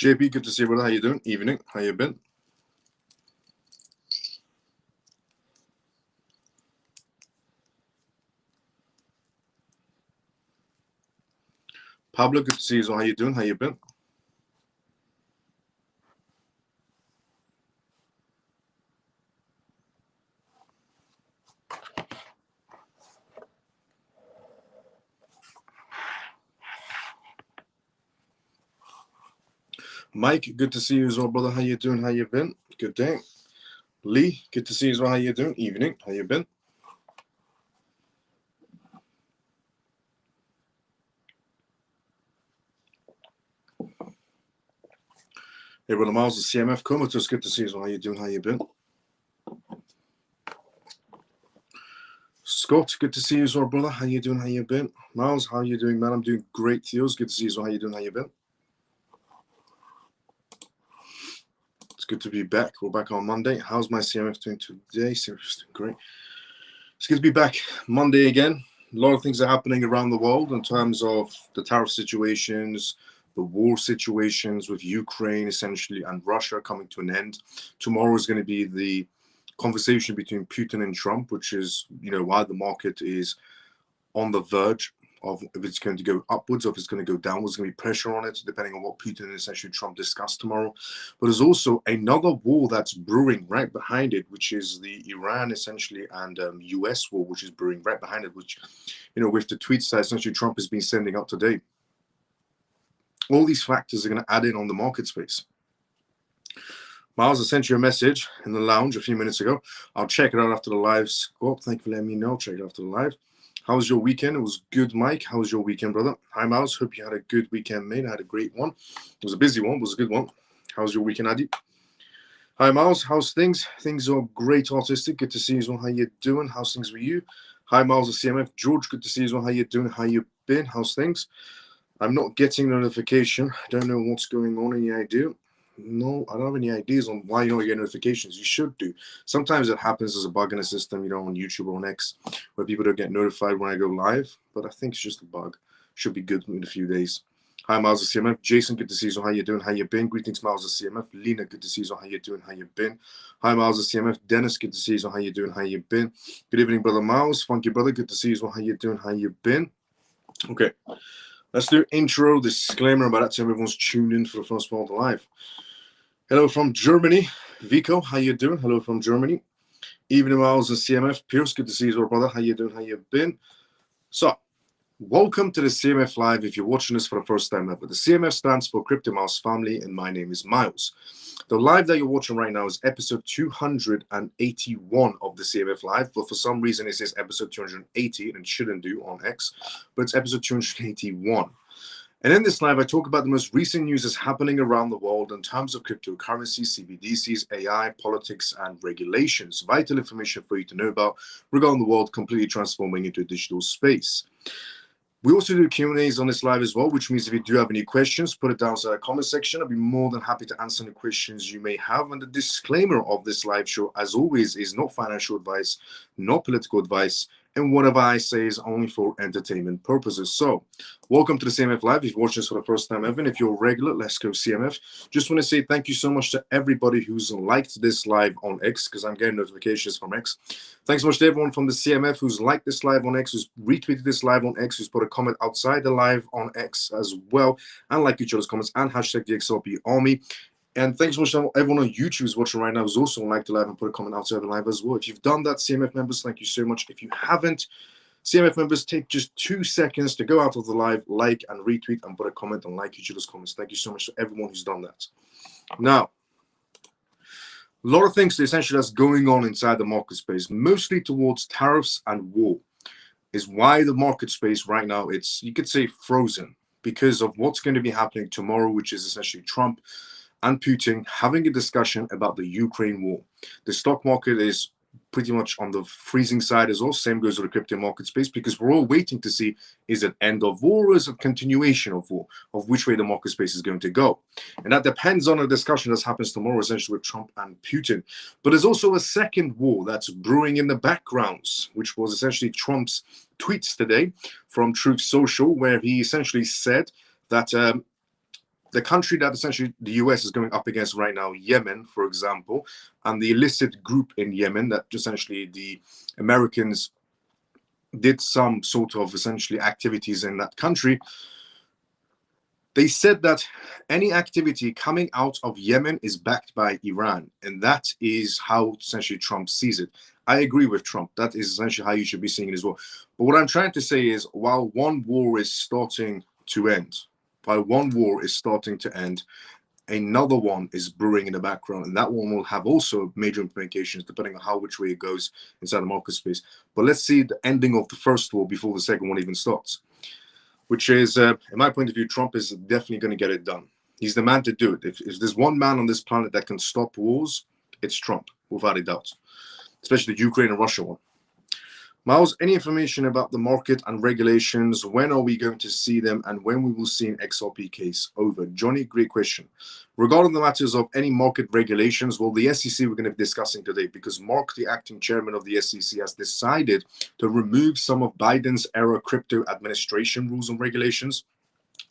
JP, good to see you, brother. How you doing? Evening. How you been? Pablo, good to see you. So how you doing? How you been? Mike, good to see you as well, brother. How you doing? How you been? Good day. Lee, good to see you as well. How you doing? Evening. How you been? Hey, brother Miles, the CMF Comatose, good to see you as well. How you doing? How you been? Scott, good to see you as well, brother. How you doing? How you been? Miles, how you doing, man? I'm doing great. Theos, good to see you as well. How you doing? How you been? It's good to be back. We're back on Monday. How's my CMF doing today? CMF is doing great. It's good to be back Monday again. A lot of things are happening around the world in terms of the tariff situations, the war situations with Ukraine, essentially, and Russia coming to an end. Tomorrow is going to be the conversation between Putin and Trump, which is, why the market is on the verge of if it's going to go upwards or if it's going to go downwards. There's going to be pressure on it, depending on what Putin and essentially Trump discuss tomorrow. But there's also another war that's brewing right behind it, which is the Iran essentially and US war, which is brewing right behind it, which, with the tweets that essentially Trump has been sending out today. All these factors are going to add in on the market space. Miles, I sent you a message in the lounge a few minutes ago. I'll check it out after the live. Scott, thank you for letting me know. Check it after the live. How was your weekend? It was good, Mike. How was your weekend, brother? Hi, Miles. Hope you had a good weekend, mate. I had a great one. It was a busy one. It was a good one. How was your weekend, Adi? Hi, Miles. How's things? Things are great, artistic. Good to see you as well. How you doing? How's things with you? Hi, Miles of CMF. George, good to see you as well. How you doing? How you been? How's things? I'm not getting notification. I don't know what's going on. Any idea? No, I don't have any ideas on why you don't get notifications. You should do. Sometimes it happens as a bug in the system, on YouTube or on X, where people don't get notified when I go live. But I think it's just a bug. Should be good in a few days. Hi, Miles of CMF. Jason, good to see you. So how you doing? How you been? Greetings, Miles of CMF. Lena, good to see you. So how you doing? How you been? Hi, Miles of CMF. Dennis, good to see you. So how you doing? How you been? Good evening, brother Miles. Funky brother, good to see you. So how you doing? How you been? Okay. Let's do intro, disclaimer about that time everyone's tuned in for the first part of the live. Hello from Germany. Vico, how you doing? Hello from Germany. Evening, Miles and CMF. Pierce, good to see you, brother. How you doing? How you been? So, welcome to the CMF Live if you're watching this for the first time ever. The CMF stands for Crypto Miles Family, and my name is Miles. The live that you're watching right now is episode 281 of the CMF Live, but for some reason it says episode 280, and it shouldn't do on X, but it's episode 281. And in this live, I talk about the most recent news that's happening around the world in terms of cryptocurrencies, CBDCs, AI, politics, and regulations. Vital information for you to know about regarding the world completely transforming into a digital space. We also do Q&As on this live as well, which means if you do have any questions, put it down in the comment section. I'll be more than happy to answer any questions you may have. And the disclaimer of this live show, as always, is not financial advice, not political advice, and whatever I say is only for entertainment purposes. So, welcome to the CMF Live. If you're watching this for the first time ever, and if you're a regular, let's go CMF. Just want to say thank you so much to everybody who's liked this live on X, because I'm getting notifications from X. Thanks so much to everyone from the CMF who's liked this live on X, who's retweeted this live on X, who's put a comment outside the live on X as well, and like each other's comments, and hashtag the XRP Army. And thanks so much to everyone on YouTube who's watching right now who's also liked the live and put a comment outside the live as well. If you've done that, CMF members, thank you so much. If you haven't, CMF members, take just 2 seconds to go out of the live, like and retweet and put a comment and like each other's comments. Thank you so much to everyone who's done that. Now, a lot of things essentially that's going on inside the market space, mostly towards tariffs and war, is why the market space right now, it's, you could say, frozen because of what's going to be happening tomorrow, which is essentially Trump and Putin having a discussion about the Ukraine war. The stock market is pretty much on the freezing side as well. Same goes with the crypto market space, because we're all waiting to see, is it end of war or is it continuation of war, of which way the market space is going to go. And that depends on a discussion that happens tomorrow, essentially with Trump and Putin. But there's also a second war that's brewing in the backgrounds, which was essentially Trump's tweets today from Truth Social, where he essentially said that the country that essentially the US is going up against right now, Yemen, for example, and the illicit group in Yemen that essentially the Americans did some sort of essentially activities in that country. They said that any activity coming out of Yemen is backed by Iran, and that is how essentially Trump sees it. I agree with Trump. That is essentially how you should be seeing it as well. But what I'm trying to say is, while one war is starting to end, another one is brewing in the background, and that one will have also major implications depending on which way it goes inside the market space. But let's see the ending of the first war before the second one even starts. Which is, in my point of view, Trump is definitely going to get it done. He's the man to do it. If there's one man on this planet that can stop wars, it's Trump, without a doubt. Especially the Ukraine and Russia one. Miles, any information about the market and regulations? When are we going to see them, and when we will see an XRP case? Over. Johnny, great question. Regarding the matters of any market regulations, well, the SEC we're going to be discussing today, because Mark, the acting chairman of the SEC, has decided to remove some of Biden's era crypto administration rules and regulations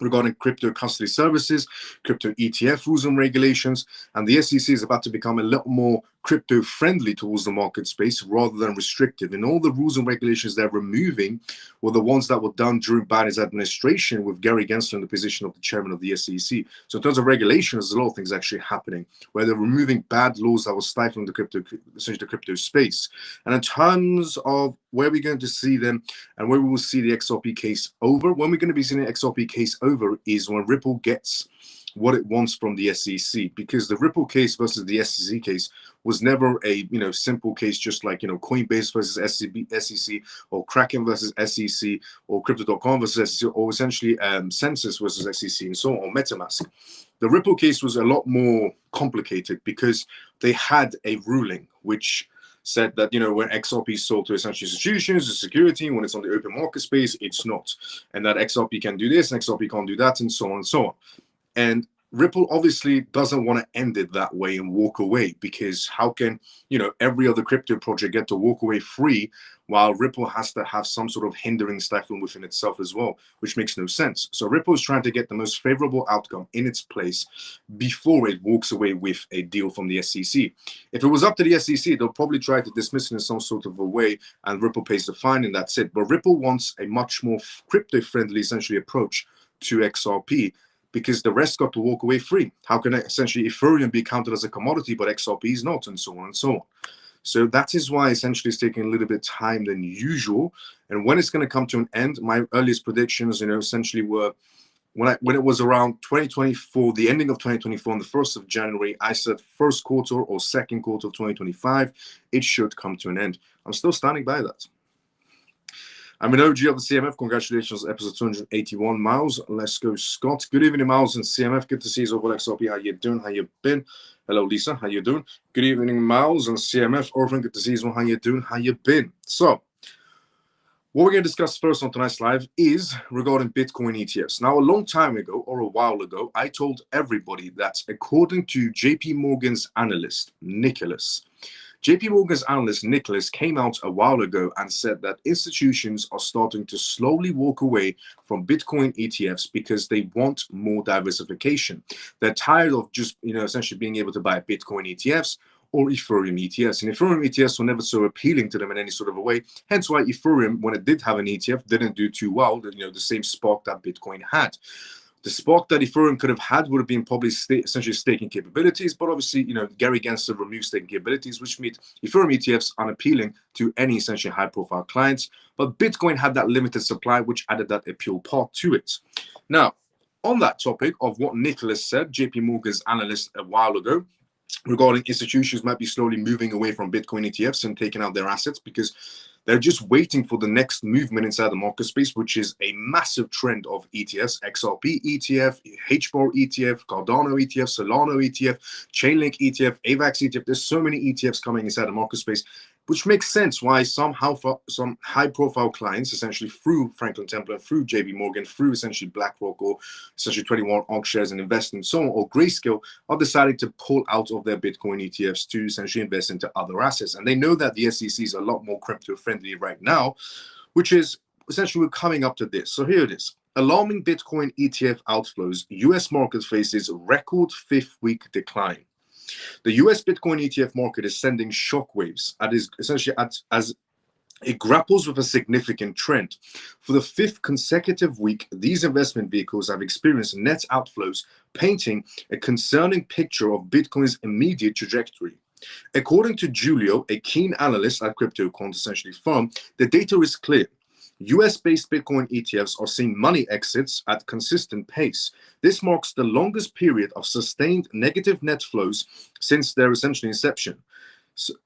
regarding crypto custody services, crypto ETF rules and regulations, and the SEC is about to become a little more crypto friendly towards the market space rather than restrictive. And all the rules and regulations they're removing were the ones that were done during Biden's administration with Gary Gensler in the position of the chairman of the SEC. So in terms of regulations, there's a lot of things actually happening where they're removing bad laws that were stifling the crypto space. And in terms of where we're going to see them and where we will see the XRP case over, when we're going to be seeing the XRP case over is when Ripple gets what it wants from the SEC, because the Ripple case versus the SEC case was never a simple case, just like Coinbase versus SEC or Kraken versus SEC or Crypto.com versus SEC or essentially Census versus SEC and so on, or MetaMask. The Ripple case was a lot more complicated because they had a ruling which said that when XRP is sold to essentially institutions, it's security. When it's on the open market space, it's not, and that XRP can do this and XRP can't do that, and so on and so on. And Ripple obviously doesn't want to end it that way and walk away, because how can every other crypto project get to walk away free while Ripple has to have some sort of hindering stifling within itself as well, which makes no sense. So Ripple is trying to get the most favorable outcome in its place before it walks away with a deal from the SEC. If it was up to the SEC, they'll probably try to dismiss it in some sort of a way and Ripple pays the fine and that's it. But Ripple wants a much more crypto-friendly essentially approach to XRP, because the rest got to walk away free. How can essentially Ethereum be counted as a commodity, but XRP is not, and so on and so on. So that is why essentially it's taking a little bit time than usual. And when it's going to come to an end, my earliest predictions, essentially were when it was around 2024, the ending of 2024, on the 1st of January, I said first quarter or second quarter of 2025, it should come to an end. I'm still standing by that. I'm an OG of the CMF. Congratulations, episode 281. Miles, let's go, Scott. Good evening, Miles and CMF. Good to see you over XRP. How you doing? How you been? Hello, Lisa. How you doing? Good evening, Miles and CMF. Orphan, good to see you. How you doing? How you been? So, what we're going to discuss first on tonight's live is regarding Bitcoin ETFs. Now, a long time ago, or a while ago, I told everybody that according to JP Morgan's analyst, Nicholas, JP Morgan's analyst Nicholas came out a while ago and said that institutions are starting to slowly walk away from Bitcoin ETFs because they want more diversification. They're tired of just, essentially being able to buy Bitcoin ETFs or Ethereum ETFs. And Ethereum ETFs were never so appealing to them in any sort of a way. Hence why Ethereum, when it did have an ETF, didn't do too well, the same spark that Bitcoin had. The spark that Ethereum could have had would have been probably essentially staking capabilities, but obviously, Gary Gensler removed staking capabilities, which made Ethereum ETFs unappealing to any essentially high-profile clients. But Bitcoin had that limited supply, which added that appeal part to it. Now, on that topic of what Nicholas said, JP Morgan's analyst a while ago, regarding institutions might be slowly moving away from Bitcoin ETFs and taking out their assets because they're just waiting for the next movement inside the market space, which is a massive trend of ETFs, XRP ETF, HBAR ETF, Cardano ETF, Solana ETF, Chainlink ETF, AVAX ETF. There's so many ETFs coming inside the market space, which makes sense why some high-profile clients, essentially through Franklin Templeton, through JP Morgan, through essentially BlackRock or essentially 21 ARK shares and invest in so on, or Grayscale, are deciding to pull out of their Bitcoin ETFs to essentially invest into other assets. And they know that the SEC is a lot more crypto-friendly right now, which is essentially we're coming up to this. So here it is. Alarming Bitcoin ETF outflows, US market faces record fifth-week decline. The US Bitcoin ETF market is sending shockwaves as it grapples with a significant trend. For the fifth consecutive week, these investment vehicles have experienced net outflows, painting a concerning picture of Bitcoin's immediate trajectory. According to Julio, a keen analyst at CryptoQuant essentially firm, the data is clear. US-based Bitcoin ETFs are seeing money exits at consistent pace. This marks the longest period of sustained negative net flows since their essentially inception,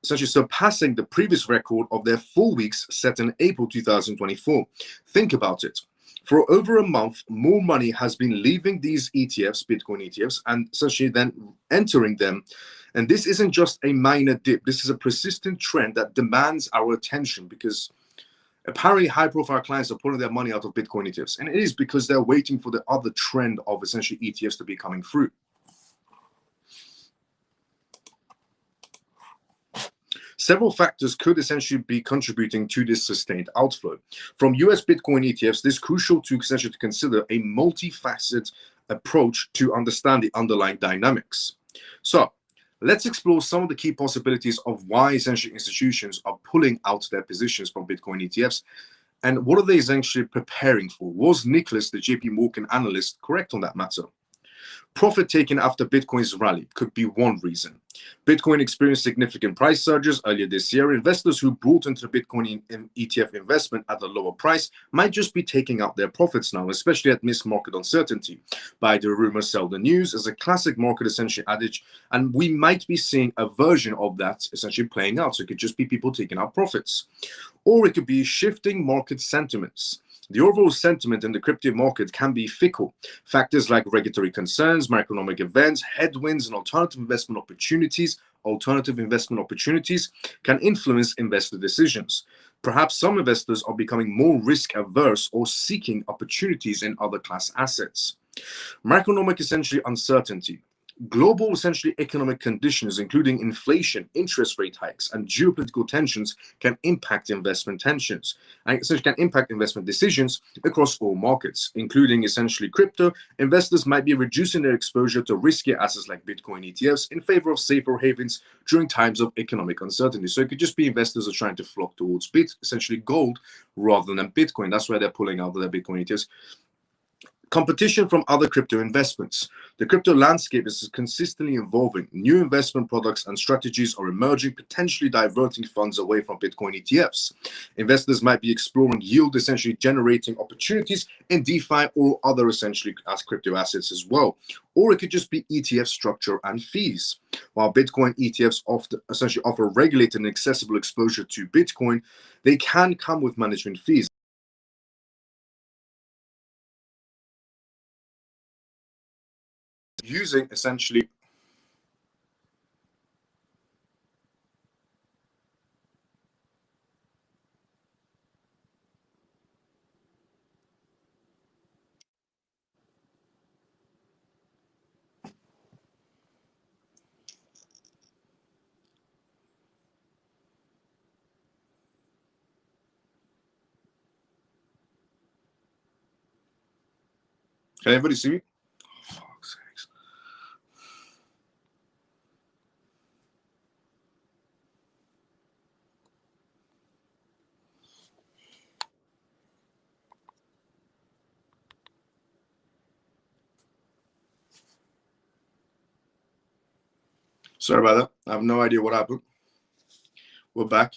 essentially surpassing the previous record of their 4 weeks set in April 2024. Think about it. For over a month, more money has been leaving these ETFs, Bitcoin ETFs, and essentially then entering them. And this isn't just a minor dip. This is a persistent trend that demands our attention, because apparently high-profile clients are pulling their money out of Bitcoin ETFs. And it is because they're waiting for the other trend of essentially ETFs to be coming through. Several factors could essentially be contributing to this sustained outflow. From US Bitcoin ETFs, this is crucial to essentially consider a multifaceted approach to understand the underlying dynamics. So let's explore some of the key possibilities of why essentially institutions are pulling out their positions from Bitcoin ETFs, and what are they essentially preparing for? Was Nicholas, the JP Morgan analyst, correct on that matter? Profit taken after Bitcoin's rally could be one reason. Bitcoin experienced significant price surges earlier this year. Investors who brought into the Bitcoin ETF investment at a lower price might just be taking out their profits now, especially at missed market uncertainty. Buy the rumor, sell the news is a classic market essentially adage, and we might be seeing a version of that essentially playing out. So it could just be people taking out profits, or it could be shifting market sentiments. The overall sentiment in the crypto market can be fickle. Factors like regulatory concerns, macroeconomic events, headwinds, and alternative investment opportunities can influence investor decisions. Perhaps some investors are becoming more risk averse or seeking opportunities in other class assets. Macroeconomic essentially uncertainty. Global essentially economic conditions, including inflation, interest rate hikes, and geopolitical tensions, can impact investment tensions and essentially can impact investment decisions across all markets, including essentially crypto. Investors might be reducing their exposure to riskier assets like Bitcoin ETFs in favor of safer havens during times of economic uncertainty. So it could just be investors are trying to flock towards essentially gold rather than Bitcoin. That's why they're pulling out of their Bitcoin ETFs. Competition from other crypto investments. The crypto landscape is consistently evolving. New investment products and strategies are emerging, potentially diverting funds away from Bitcoin ETFs. Investors might be exploring yield essentially generating opportunities in DeFi or other essentially as crypto assets as well. Or it could just be ETF structure and fees. While Bitcoin ETFs essentially offer regulated and accessible exposure to Bitcoin, they can come with management fees. Using essentially can everybody see me? Oh, fuck's sakes. Sorry about that. I have no idea what happened. We're back.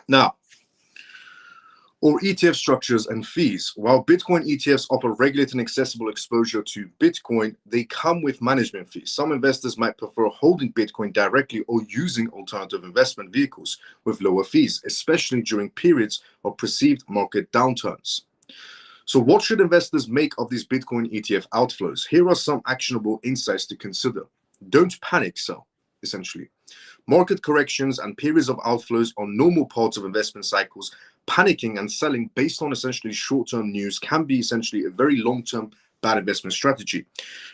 Now, or ETF structures and fees. While Bitcoin ETFs offer regulated and accessible exposure to Bitcoin, they come with management fees. Some investors might prefer holding Bitcoin directly or using alternative investment vehicles with lower fees, especially during periods of perceived market downturns. So what should investors make of these Bitcoin ETF outflows? Here are some actionable insights to consider. Don't panic sell, essentially. Market corrections and periods of outflows are normal parts of investment cycles. Panicking and selling based on essentially short-term news can be essentially a very long-term bad investment strategy.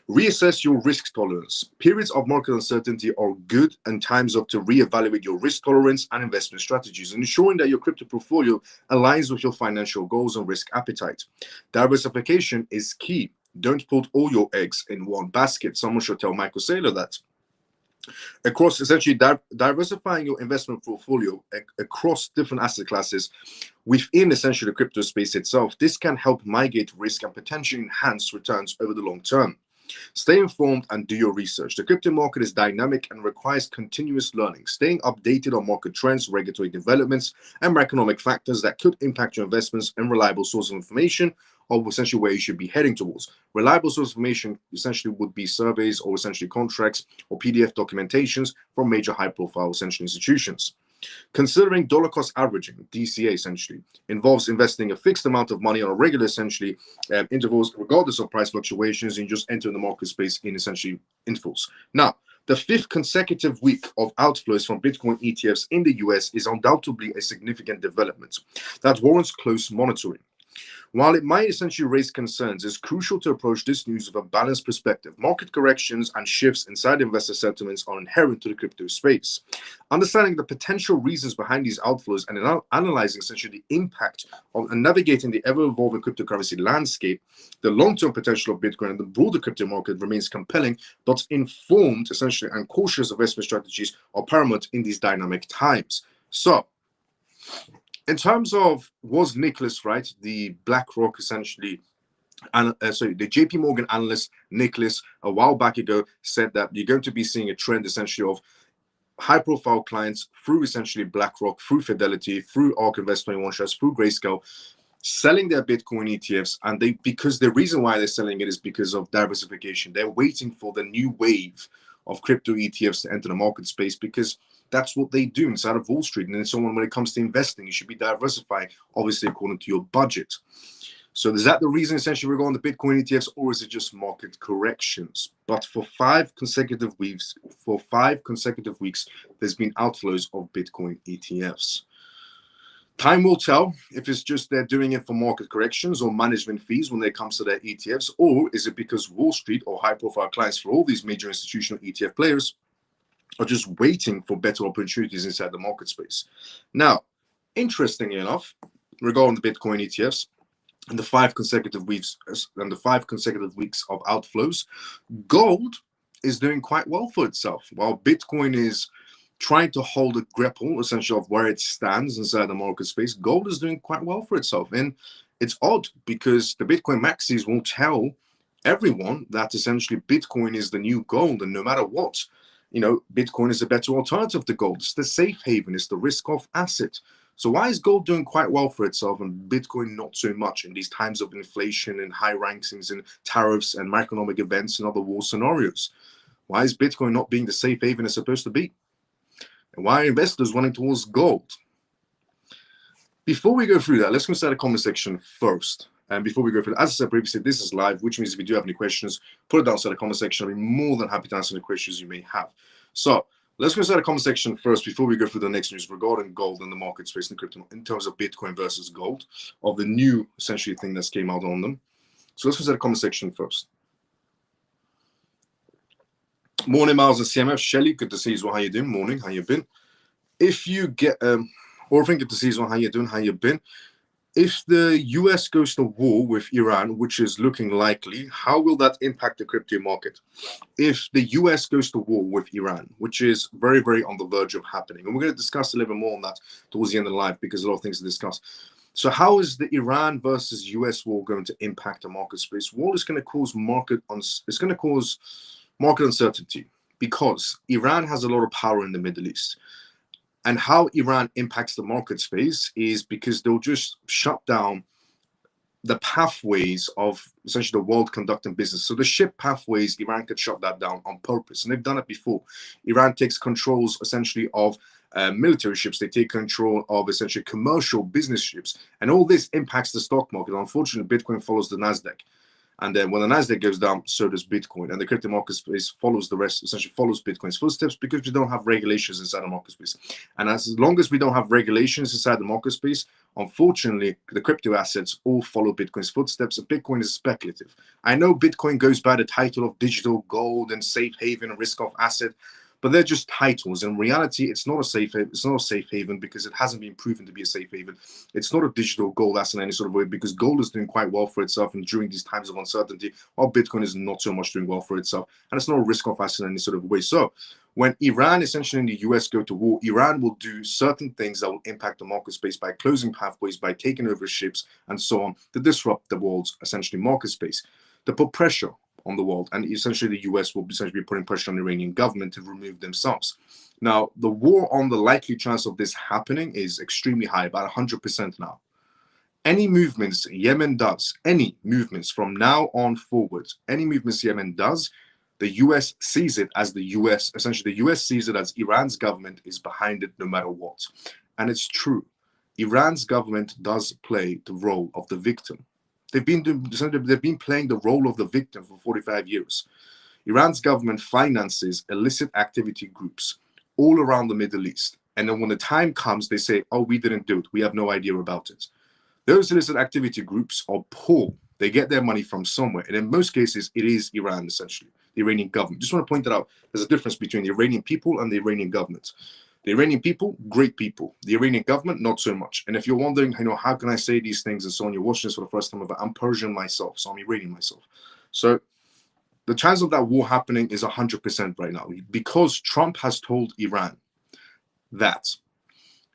Reassess your risk tolerance. Periods of market uncertainty are good and times up to reevaluate your risk tolerance and investment strategies, ensuring that your crypto portfolio aligns with your financial goals and risk appetite. Diversification is key. Don't put all your eggs in one basket. Someone should tell Michael Saylor that. Across essentially diversifying your investment portfolio across different asset classes within essentially the crypto space itself, this can help mitigate risk and potentially enhance returns over the long term. Stay informed and do your research. The crypto market is dynamic and requires continuous learning. Staying updated on market trends, regulatory developments, and economic factors that could impact your investments and reliable source of information of essentially where you should be heading towards. Reliable source of information essentially would be surveys or essentially contracts or PDF documentations from major high-profile essentially institutions. Considering dollar cost averaging, DCA essentially, involves investing a fixed amount of money on a regular essentially intervals, regardless of price fluctuations, and just enter the market space in essentially intervals. Now, the 5th consecutive week of outflows from Bitcoin ETFs in the US is undoubtedly a significant development that warrants close monitoring. While it might essentially raise concerns, it's crucial to approach this news with a balanced perspective. Market corrections and shifts inside investor sentiments are inherent to the crypto space. Understanding the potential reasons behind these outflows and analyzing essentially the impact of navigating the ever-evolving cryptocurrency landscape, the long-term potential of Bitcoin and the broader crypto market remains compelling, but informed essentially and cautious investment strategies are paramount in these dynamic times. So, in terms of, was Nicholas right, the BlackRock essentially, and the JP Morgan analyst Nicholas a while back ago said that you're going to be seeing a trend essentially of high-profile clients through essentially BlackRock, through Fidelity, through ARK Invest 21 Shares, through Grayscale, selling their Bitcoin ETFs, and because the reason why they're selling it is because of diversification. They're waiting for the new wave of crypto ETFs to enter the market space because that's what they do inside of Wall Street. And then someone, when it comes to investing, you should be diversifying, obviously according to your budget. So is that the reason essentially we're going to Bitcoin ETFs, or is it just market corrections? But for 5 consecutive weeks, there's been outflows of Bitcoin ETFs. Time will tell if it's just they're doing it for market corrections or management fees when it comes to their ETFs, or is it because Wall Street or high-profile clients for all these major institutional ETF players are just waiting for better opportunities inside the market space. Now, interestingly enough, regarding the Bitcoin ETFs and the 5 consecutive weeks of outflows, gold is doing quite well for itself. While Bitcoin is trying to hold a grapple essentially of where it stands inside the market space, gold is doing quite well for itself. And it's odd because the Bitcoin maxis will tell everyone that essentially Bitcoin is the new gold, and no matter what, Bitcoin is a better alternative to gold. It's the safe haven, it's the risk-off asset. So why is gold doing quite well for itself and Bitcoin not so much in these times of inflation and high rankings and tariffs and macroeconomic events and other war scenarios? Why is Bitcoin not being the safe haven it's supposed to be? And why are investors running towards gold? Before we go through that, let's go inside the comment section first. And before we go through that, as I said previously, this is live, which means if you do have any questions, put it down inside the comment section. I'll be more than happy to answer the questions you may have. So let's go inside the comment section first before we go through the next news regarding gold and the market space and crypto in terms of Bitcoin versus gold, of the new essentially thing that's came out on them. So let's go inside the comment section first. Morning, Miles and CMF. Shelly, good to see you as well. How you doing? Morning, how you been? If you get, Orphan, good to see you as well. How you doing? How you been? If the US goes to war with Iran, which is looking likely, how will that impact the crypto market? If the US goes to war with Iran, which is very, very on the verge of happening, and we're going to discuss a little bit more on that towards the end of the live because a lot of things to discuss. So how is the Iran versus US war going to impact the market space? War is going to cause market uncertainty because Iran has a lot of power in the Middle East. And how Iran impacts the market space is because they'll just shut down the pathways of essentially the world conducting business. So the ship pathways, Iran could shut that down on purpose. And they've done it before. Iran takes controls essentially of military ships. They take control of essentially commercial business ships. And all this impacts the stock market. Unfortunately, Bitcoin follows the NASDAQ. And then when the Nasdaq goes down, so does Bitcoin. And the crypto market space follows the rest, essentially follows Bitcoin's footsteps, because we don't have regulations inside the market space. And as long as we don't have regulations inside the market space, unfortunately, the crypto assets all follow Bitcoin's footsteps. And Bitcoin is speculative. I know Bitcoin goes by the title of digital gold and safe haven and risk-off asset, but they're just titles. In reality, it's not a safe haven. It's not a safe haven because it hasn't been proven to be a safe haven. It's not a digital gold asset in any sort of way, because gold is doing quite well for itself. And during these times of uncertainty, while Bitcoin is not so much doing well for itself, and it's not a risk-off asset in any sort of way. So when Iran essentially and the US go to war, Iran will do certain things that will impact the market space by closing pathways, by taking over ships, and so on, to disrupt the world's essentially market space, to put pressure on the world. And essentially the US will essentially be putting pressure on the Iranian government to remove themselves. Now, the war on the likely chance of this happening is extremely high, about 100% now. Any movements Yemen does, any movements from now on forward, any movements Yemen does, the US sees it as the US, essentially the US sees it as Iran's government is behind it no matter what. And it's true. Iran's government does play the role of the victim. They've been playing the role of the victim for 45 years. Iran's government finances illicit activity groups all around the Middle East. And then when the time comes, they say, oh, we didn't do it. We have no idea about it. Those illicit activity groups are poor. They get their money from somewhere. And in most cases, it is Iran, essentially, the Iranian government. Just want to point that out. There's a difference between the Iranian people and the Iranian government. The Iranian people, great people. The Iranian government, not so much. And if you're wondering, how can I say these things and so on, you're watching this for the first time, I'm Persian myself, so I'm Iranian myself. So the chance of that war happening is 100% right now, because Trump has told Iran that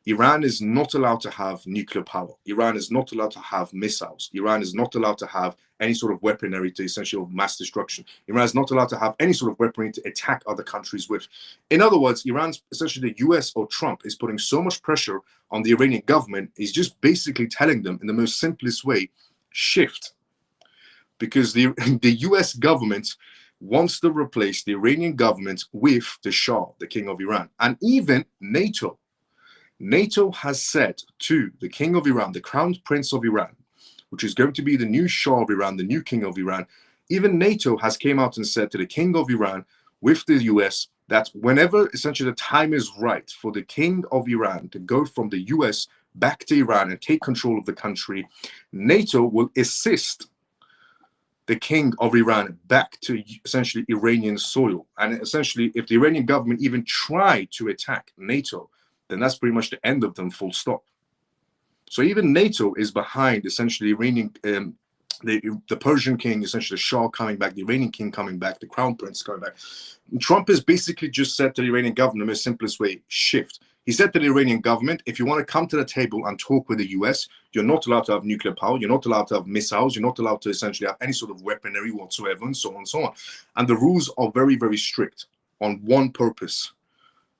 Iran is not allowed to have nuclear power. Iran is not allowed to have missiles. Iran is not allowed to have any sort of weaponry to essentially mass destruction. Iran is not allowed to have any sort of weaponry to attack other countries with. In other words, Iran's essentially the US or Trump is putting so much pressure on the Iranian government. He's just basically telling them in the most simplest way, shift. Because the US government wants to replace the Iranian government with the Shah, the king of Iran. And even NATO has said to the king of Iran, the crown prince of Iran, which is going to be the new Shah of Iran, the new king of Iran, even NATO has came out and said to the king of Iran with the US that whenever essentially the time is right for the king of Iran to go from the US back to Iran and take control of the country, NATO will assist the king of Iran back to essentially Iranian soil. And essentially, if the Iranian government even try to attack NATO, then that's pretty much the end of them, full stop. So even NATO is behind essentially Iranian, the Persian king, essentially the Shah coming back, the Iranian king coming back, the crown prince coming back. And Trump has basically just said to the Iranian government, the most simplest way, shift. He said to the Iranian government, if you want to come to the table and talk with the US, you're not allowed to have nuclear power, you're not allowed to have missiles, you're not allowed to essentially have any sort of weaponry whatsoever, and so on and so on. And the rules are very, very strict on one purpose.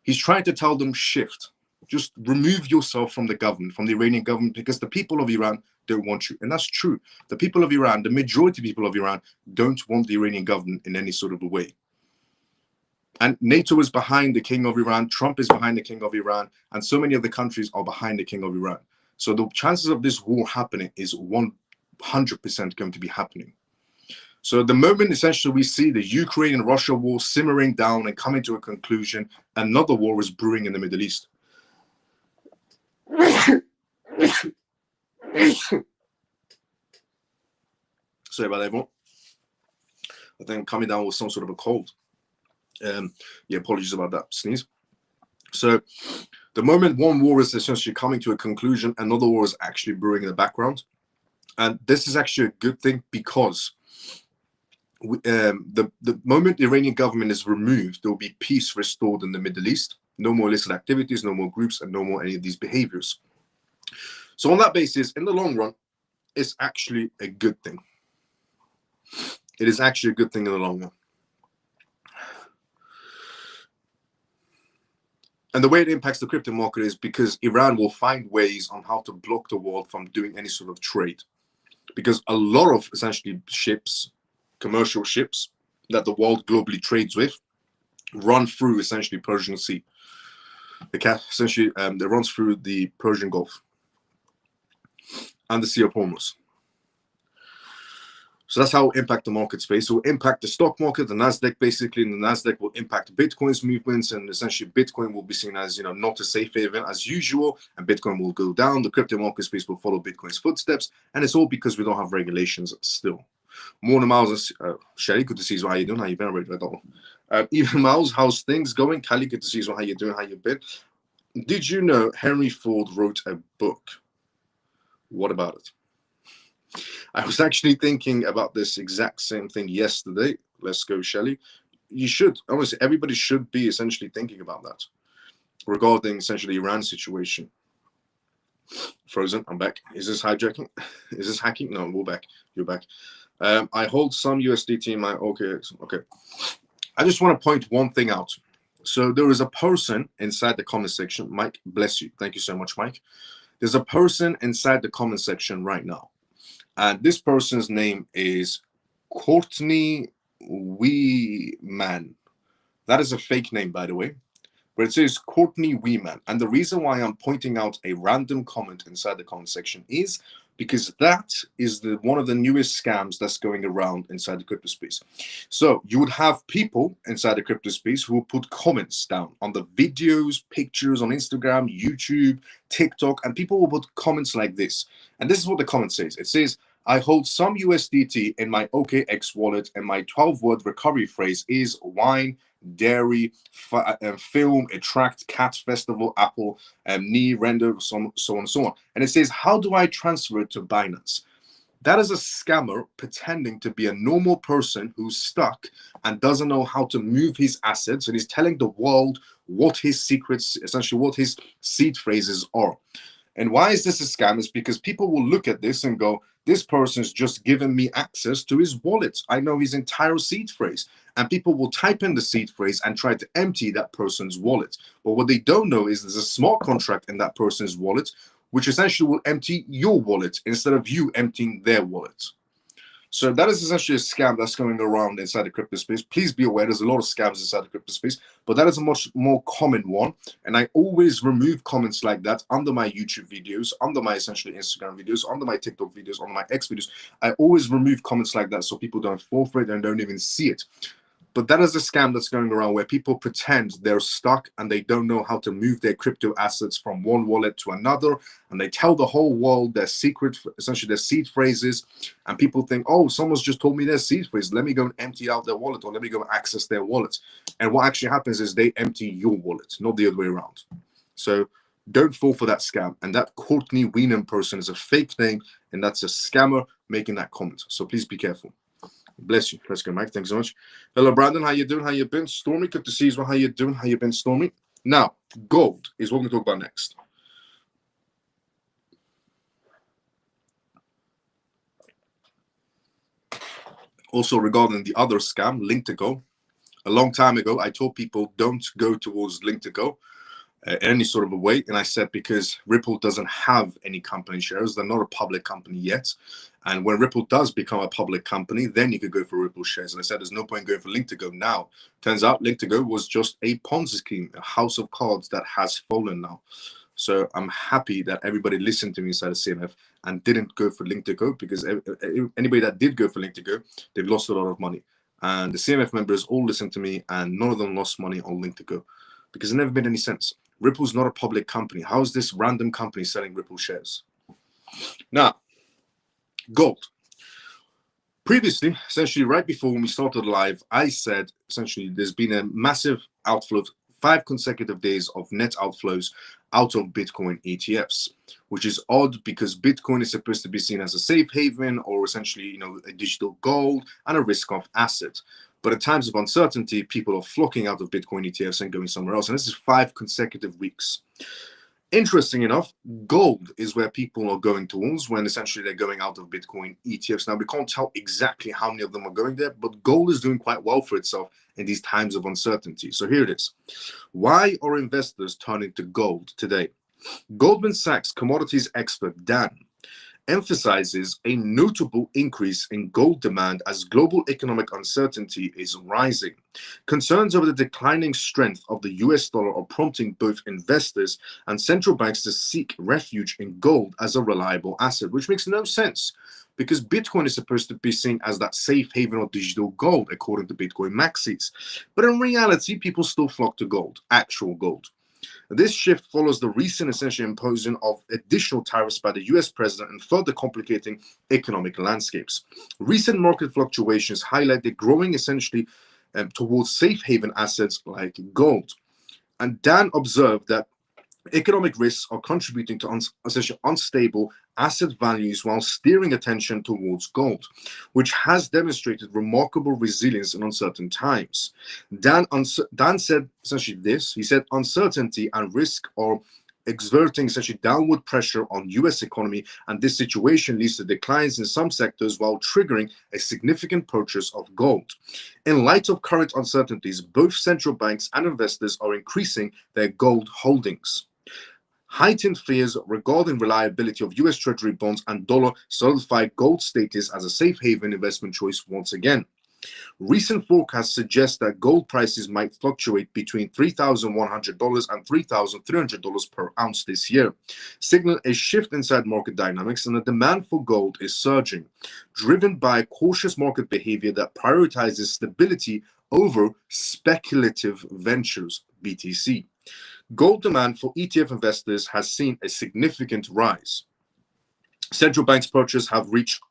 He's trying to tell them, shift. Just remove yourself from the government, from the Iranian government, because the people of Iran don't want you. And that's true. The people of Iran, the majority of people of Iran, don't want the Iranian government in any sort of a way. And NATO is behind the king of Iran. Trump is behind the king of Iran. And so many of the countries are behind the king of Iran. So the chances of this war happening is 100% going to be happening. So the moment essentially we see the Ukraine and Russia war simmering down and coming to a conclusion, another war is brewing in the Middle East. Sorry about that, everyone. I think I'm coming down with some sort of a cold. Yeah, apologies about that sneeze. So the moment one war is essentially coming to a conclusion, another war is actually brewing in the background. And this is actually a good thing, because the moment the Iranian government is removed, there will be peace restored in the Middle East. No more illicit activities, no more groups, and no more any of these behaviors. So on that basis, in the long run, it's actually a good thing. It is actually a good thing in the long run. And the way it impacts the crypto market is because Iran will find ways on how to block the world from doing any sort of trade. Because a lot of essentially ships, commercial ships that the world globally trades with, run through essentially Persian Sea. Essentially, it runs through the Persian Gulf and the Sea of Hormuz. So that's how it will impact the market space. It will impact the stock market, the Nasdaq basically, and the Nasdaq will impact Bitcoin's movements, and essentially Bitcoin will be seen as, you know, not a safe haven as usual, and Bitcoin will go down. The crypto market space will follow Bitcoin's footsteps, and it's all because we don't have regulations still. Morning, Miles. Sherry, good to see you. How you doing? How you been? I read that one. Even Miles, how's things going? Callie, good to see you. How you doing? How you been? Did you know Henry Ford wrote a book? What about it? I was actually thinking about this exact same thing yesterday. Let's go, Shelly. You should, honestly, everybody should be essentially thinking about that regarding essentially Iran situation. Frozen, I'm back. Is this hijacking? Is this hacking? No, we're back. You're back. I hold some USDT in my okay. I just want to point one thing out. So there is a person inside the comment section. Mike, bless you. Thank you so much, Mike. There's a person inside the comment section right now. And this person's name is Courtney Weeman. That is a fake name, by the way. But it says Courtney Weeman. And the reason why I'm pointing out a random comment inside the comment section is because that is one of the newest scams that's going around inside the crypto space. So you would have people inside the crypto space who will put comments down on the videos, pictures on Instagram, YouTube, TikTok, and people will put comments like this. And this is what the comment says. It says, I hold some USDT in my OKX wallet, and my 12-word recovery phrase is wine, dairy, film, attract, cat festival, apple, knee, render, so on and so on. And it says, how do I transfer it to Binance? That is a scammer pretending to be a normal person who's stuck and doesn't know how to move his assets. And he's telling the world what his secrets, essentially what his seed phrases are. And why is this a scam? It's because people will look at this and go, this person's just given me access to his wallet. I know his entire seed phrase. And people will type in the seed phrase and try to empty that person's wallet. But what they don't know is there's a smart contract in that person's wallet, which essentially will empty your wallet instead of you emptying their wallet. So that is essentially a scam that's going around inside the crypto space. Please be aware, there's a lot of scams inside the crypto space, but that is a much more common one. And I always remove comments like that under my YouTube videos, under my essentially Instagram videos, under my TikTok videos, under my X videos. I always remove comments like that so people don't fall for it and don't even see it. But that is a scam that's going around where people pretend they're stuck and they don't know how to move their crypto assets from one wallet to another. And they tell the whole world their secret, essentially their seed phrases. And people think, oh, someone's just told me their seed phrase. Let me go and empty out their wallet, or let me go and access their wallet. And what actually happens is they empty your wallet, not the other way around. So don't fall for that scam. And that Courtney Weeman person is a fake name, and that's a scammer making that comment. So please be careful. Bless you. Let's go, Mike. Thanks so much. Hello, Brandon. How you doing? How you been? Stormy, good to see you. How you doing? How you been, Stormy? Now, gold is what we're going to talk about next. Also, regarding the other scam, Link2Go. A long time ago, I told people don't go towards Link2Go in any sort of a way. And I said, because Ripple doesn't have any company shares. They're not a public company yet. And when Ripple does become a public company, then you could go for Ripple shares. And I said, there's no point going for Link2Go now. Turns out Link2Go was just a Ponzi scheme, a house of cards that has fallen now. So I'm happy that everybody listened to me inside of CMF and didn't go for Link2Go, because anybody that did go for Link2Go, they've lost a lot of money. And the CMF members all listened to me, and none of them lost money on Link2Go, because it never made any sense. Ripple's not a public company. How is this random company selling Ripple shares? Now, gold. Previously, essentially right before when we started live, I said essentially there's been a massive outflow of 5 consecutive days of net outflows out of Bitcoin ETFs, which is odd because Bitcoin is supposed to be seen as a safe haven, or essentially, you know, a digital gold and a risk-off asset. But at times of uncertainty, people are flocking out of Bitcoin ETFs and going somewhere else. And this is 5 consecutive weeks. Interesting enough, gold is where people are going towards when essentially they're going out of Bitcoin ETFs. Now, we can't tell exactly how many of them are going there, but gold is doing quite well for itself in these times of uncertainty. So here it is. Why are investors turning to gold today? Goldman Sachs commodities expert Dan emphasizes a notable increase in gold demand as global economic uncertainty is rising. Concerns over the declining strength of the US dollar are prompting both investors and central banks to seek refuge in gold as a reliable asset, which makes no sense. because Bitcoin is supposed to be seen as that safe haven of digital gold, according to Bitcoin maxis. But in reality, people still flock to gold, actual gold. This shift follows the recent essentially imposition of additional tariffs by the US president and further complicating economic landscapes. Recent market fluctuations highlight the growing essentially towards safe haven assets like gold. And Dan observed that economic risks are contributing to essentially unstable asset values while steering attention towards gold, which has demonstrated remarkable resilience in uncertain times. Dan said essentially this. He said uncertainty and risk are exerting essentially downward pressure on US economy, and this situation leads to declines in some sectors while triggering a significant purchase of gold. In light of current uncertainties, both central banks and investors are increasing their gold holdings. Heightened fears regarding reliability of US Treasury bonds and dollar solidified gold status as a safe haven investment choice once again. Recent forecasts suggest that gold prices might fluctuate between $3,100 and $3,300 per ounce this year, signaling a shift inside market dynamics, and the demand for gold is surging, driven by cautious market behavior that prioritizes stability over speculative ventures, BTC. Gold demand for ETF investors has seen a significant rise. Central banks' purchases have reached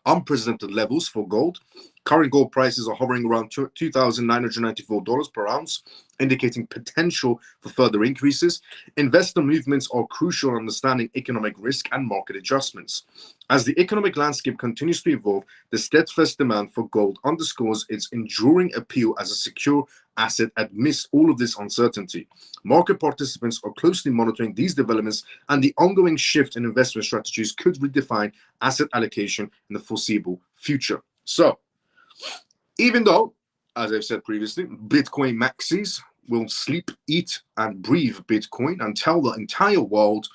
unprecedented levels for gold. Current gold prices are hovering around $2,994 per ounce, indicating potential for further increases. Investor movements are crucial in understanding economic risk and market adjustments. As the economic landscape continues to evolve, the steadfast demand for gold underscores its enduring appeal as a secure asset amidst all of this uncertainty. Market participants are closely monitoring these developments, and the ongoing shift in investment strategies could redefine asset allocation in the foreseeable future. So, even though, as I've said previously, Bitcoin maxis will sleep, eat, and breathe Bitcoin and tell the entire world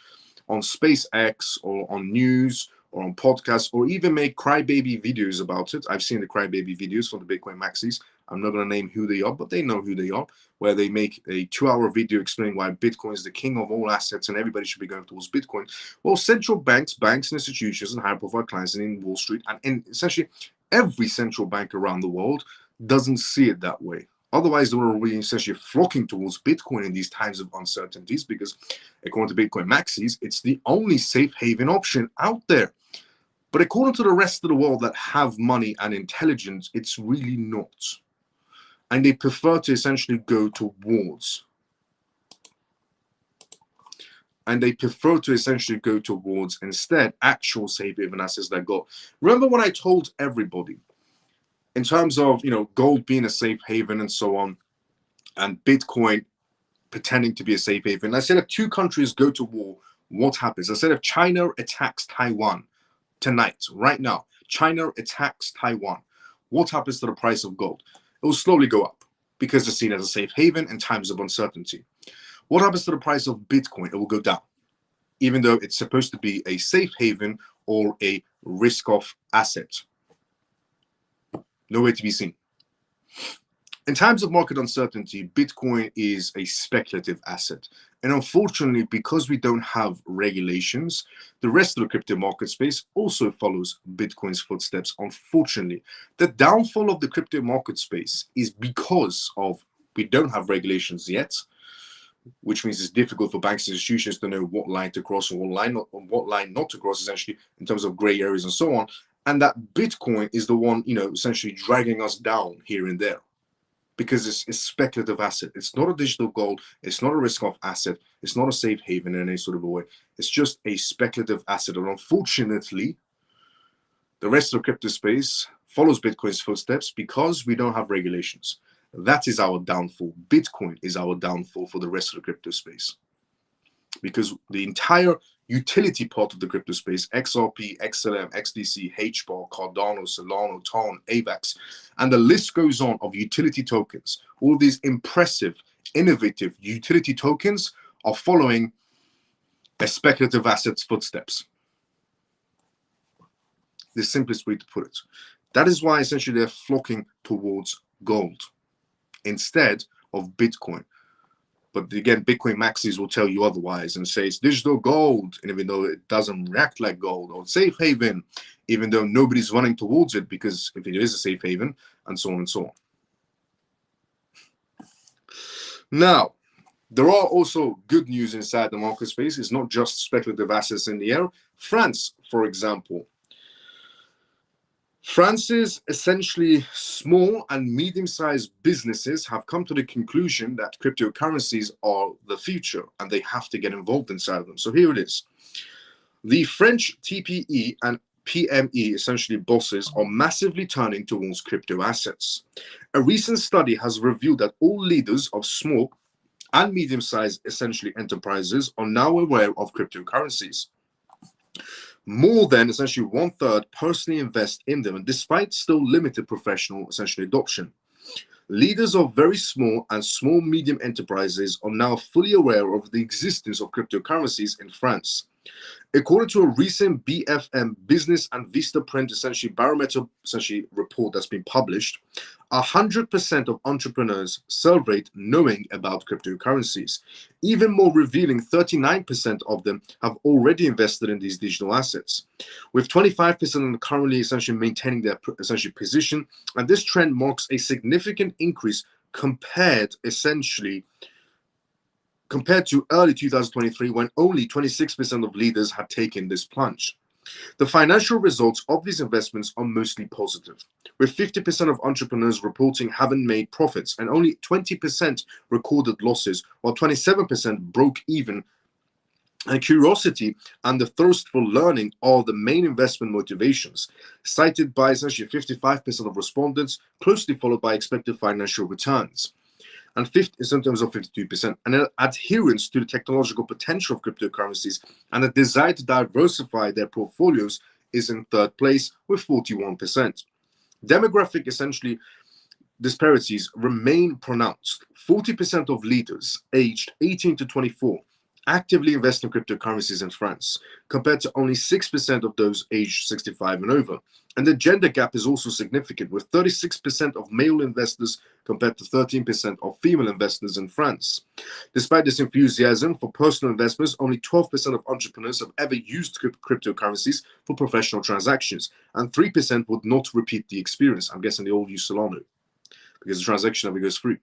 on SpaceX or on news or on podcasts, or even make crybaby videos about it. I've seen the crybaby videos from the Bitcoin maxis. I'm not going to name who they are, but they know who they are, where they make a 2-hour video explaining why Bitcoin is the king of all assets and everybody should be going towards Bitcoin. Well, central banks, and institutions, and high-profile clients in Wall Street, and essentially every central bank around the world doesn't see it that way. Otherwise, they will be essentially flocking towards Bitcoin in these times of uncertainties, because according to Bitcoin maxis, it's the only safe haven option out there. But according to the rest of the world that have money and intelligence, it's really not. And they prefer to essentially go towards. Instead actual safe haven assets that go. Remember when I told everybody, in terms of gold being a safe haven and so on, and Bitcoin pretending to be a safe haven, I said if two countries go to war, what happens? I said if China attacks Taiwan tonight, right now, China attacks Taiwan, what happens to the price of gold? It will slowly go up because it's seen as a safe haven in times of uncertainty. What happens to the price of Bitcoin? It will go down, even though it's supposed to be a safe haven or a risk-off asset. Nowhere to be seen. In times of market uncertainty, Bitcoin is a speculative asset. And unfortunately, because we don't have regulations, the rest of the crypto market space also follows Bitcoin's footsteps, unfortunately. The downfall of the crypto market space is because of we don't have regulations yet, which means it's difficult for banks and institutions to know what line to cross and what line not to cross, essentially, in terms of gray areas and so on. And that Bitcoin is the one, essentially dragging us down here and there, because it's a speculative asset. It's not a digital gold. It's not a risk-off asset. It's not a safe haven in any sort of a way. It's just a speculative asset. And unfortunately, the rest of the crypto space follows Bitcoin's footsteps because we don't have regulations. That is our downfall. Bitcoin is our downfall for the rest of the crypto space, because the entire utility part of the crypto space, XRP, XLM, XDC, HBAR, Cardano, Solana, TON, AVAX, and the list goes on of utility tokens. All these impressive, innovative utility tokens are following a speculative asset's footsteps. The simplest way to put it. That is why essentially they're flocking towards gold instead of Bitcoin. But again, Bitcoin maxis will tell you otherwise and say it's digital gold. And even though it doesn't react like gold or safe haven, even though nobody's running towards it because if it is a safe haven, and so on and so on. Now, there are also good news inside the market space. It's not just speculative assets in the air. France, for example. France's essentially small and medium-sized businesses have come to the conclusion that cryptocurrencies are the future and they have to get involved inside them. So here it is. The French TPE and PME, essentially bosses, are massively turning towards crypto assets. A recent study has revealed that all leaders of small and medium-sized essentially enterprises are now aware of cryptocurrencies. More than essentially 1/3 personally invest in them, and despite still limited professional essentially adoption. Leaders of very small and small-medium enterprises are now fully aware of the existence of cryptocurrencies in France. According to a recent BFM Business and Vistaprint essentially barometer essentially report that's been published, 100% of entrepreneurs surveyed knowing about cryptocurrencies. Even more revealing, 39% of them have already invested in these digital assets, with 25% currently essentially maintaining their essentially position. And this trend marks a significant increase compared to early 2023, when only 26% of leaders had taken this plunge. The financial results of these investments are mostly positive, with 50% of entrepreneurs reporting having made profits and only 20% recorded losses, while 27% broke even. And curiosity and the thirst for learning are the main investment motivations, cited by essentially 55% of respondents, closely followed by expected financial returns, and sometimes of 52%, and an adherence to the technological potential of cryptocurrencies and a desire to diversify their portfolios is in third place with 41%. Demographic essentially disparities remain pronounced. 40% of leaders aged 18 to 24 actively invest in cryptocurrencies in France, compared to only 6% of those aged 65 and over. And the gender gap is also significant, with 36% of male investors compared to 13% of female investors in France. Despite this enthusiasm for personal investments, only 12% of entrepreneurs have ever used cryptocurrencies for professional transactions, and 3% would not repeat the experience. I'm guessing they all use Solana because the transaction never goes through.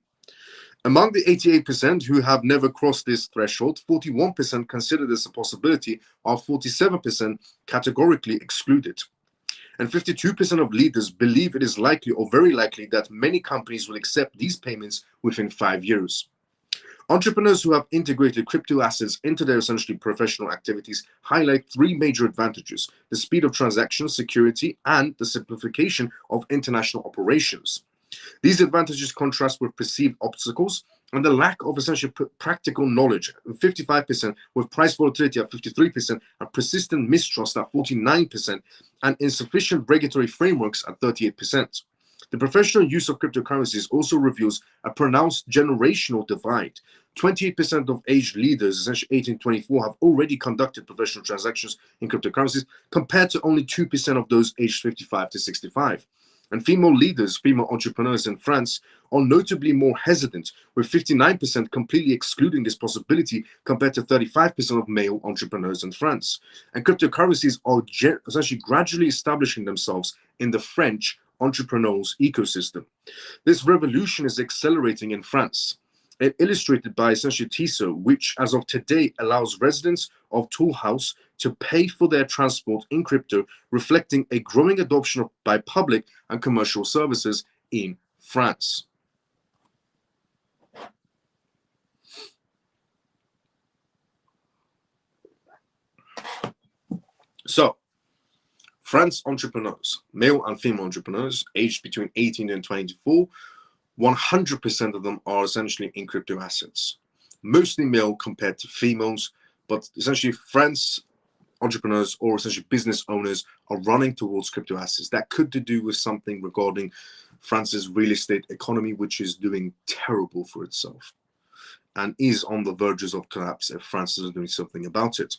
Among the 88% who have never crossed this threshold, 41% consider this a possibility, while 47% categorically exclude it. And 52% of leaders believe it is likely or very likely that many companies will accept these payments within 5 years. Entrepreneurs who have integrated crypto assets into their essentially professional activities highlight 3 major advantages: the speed of transaction, security, and the simplification of international operations. These advantages contrast with perceived obstacles and the lack of essentially practical knowledge, 55%, with price volatility at 53%, and persistent mistrust at 49%, and insufficient regulatory frameworks at 38%. The professional use of cryptocurrencies also reveals a pronounced generational divide. 28% of aged leaders, essentially 18 to 24, have already conducted professional transactions in cryptocurrencies, compared to only 2% of those aged 55 to 65. And female leaders, female entrepreneurs in France, are notably more hesitant, with 59% completely excluding this possibility compared to 35% of male entrepreneurs in France. And cryptocurrencies are essentially gradually establishing themselves in the French entrepreneurs ecosystem. This revolution is accelerating in France, illustrated by essentially TISO, which as of today allows residents of Tool House to pay for their transport in crypto, reflecting a growing adoption by public and commercial services in France. So, France entrepreneurs, male and female entrepreneurs, aged between 18 and 24, 100% of them are essentially in crypto assets, mostly male compared to females, but essentially France entrepreneurs or essentially business owners are running towards crypto assets. That could do with something regarding France's real estate economy, which is doing terrible for itself and is on the verges of collapse if France isn't doing something about it.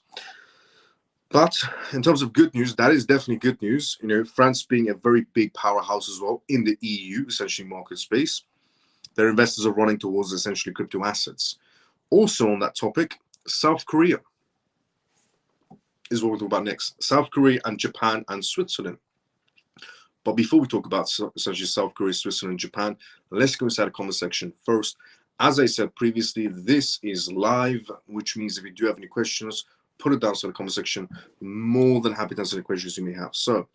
But in terms of good news, that is definitely good news. You know, France being a very big powerhouse as well in the EU, essentially market space, their investors are running towards essentially crypto assets. Also on that topic, South Korea. is what we'll talk about next. South Korea and Japan and Switzerland. But before we talk about essentially South Korea, Switzerland, and Japan, let's go inside the comment section first. As I said previously, this is live, which means if you do have any questions, put it down in the comment section. More than happy to answer the questions you may have. So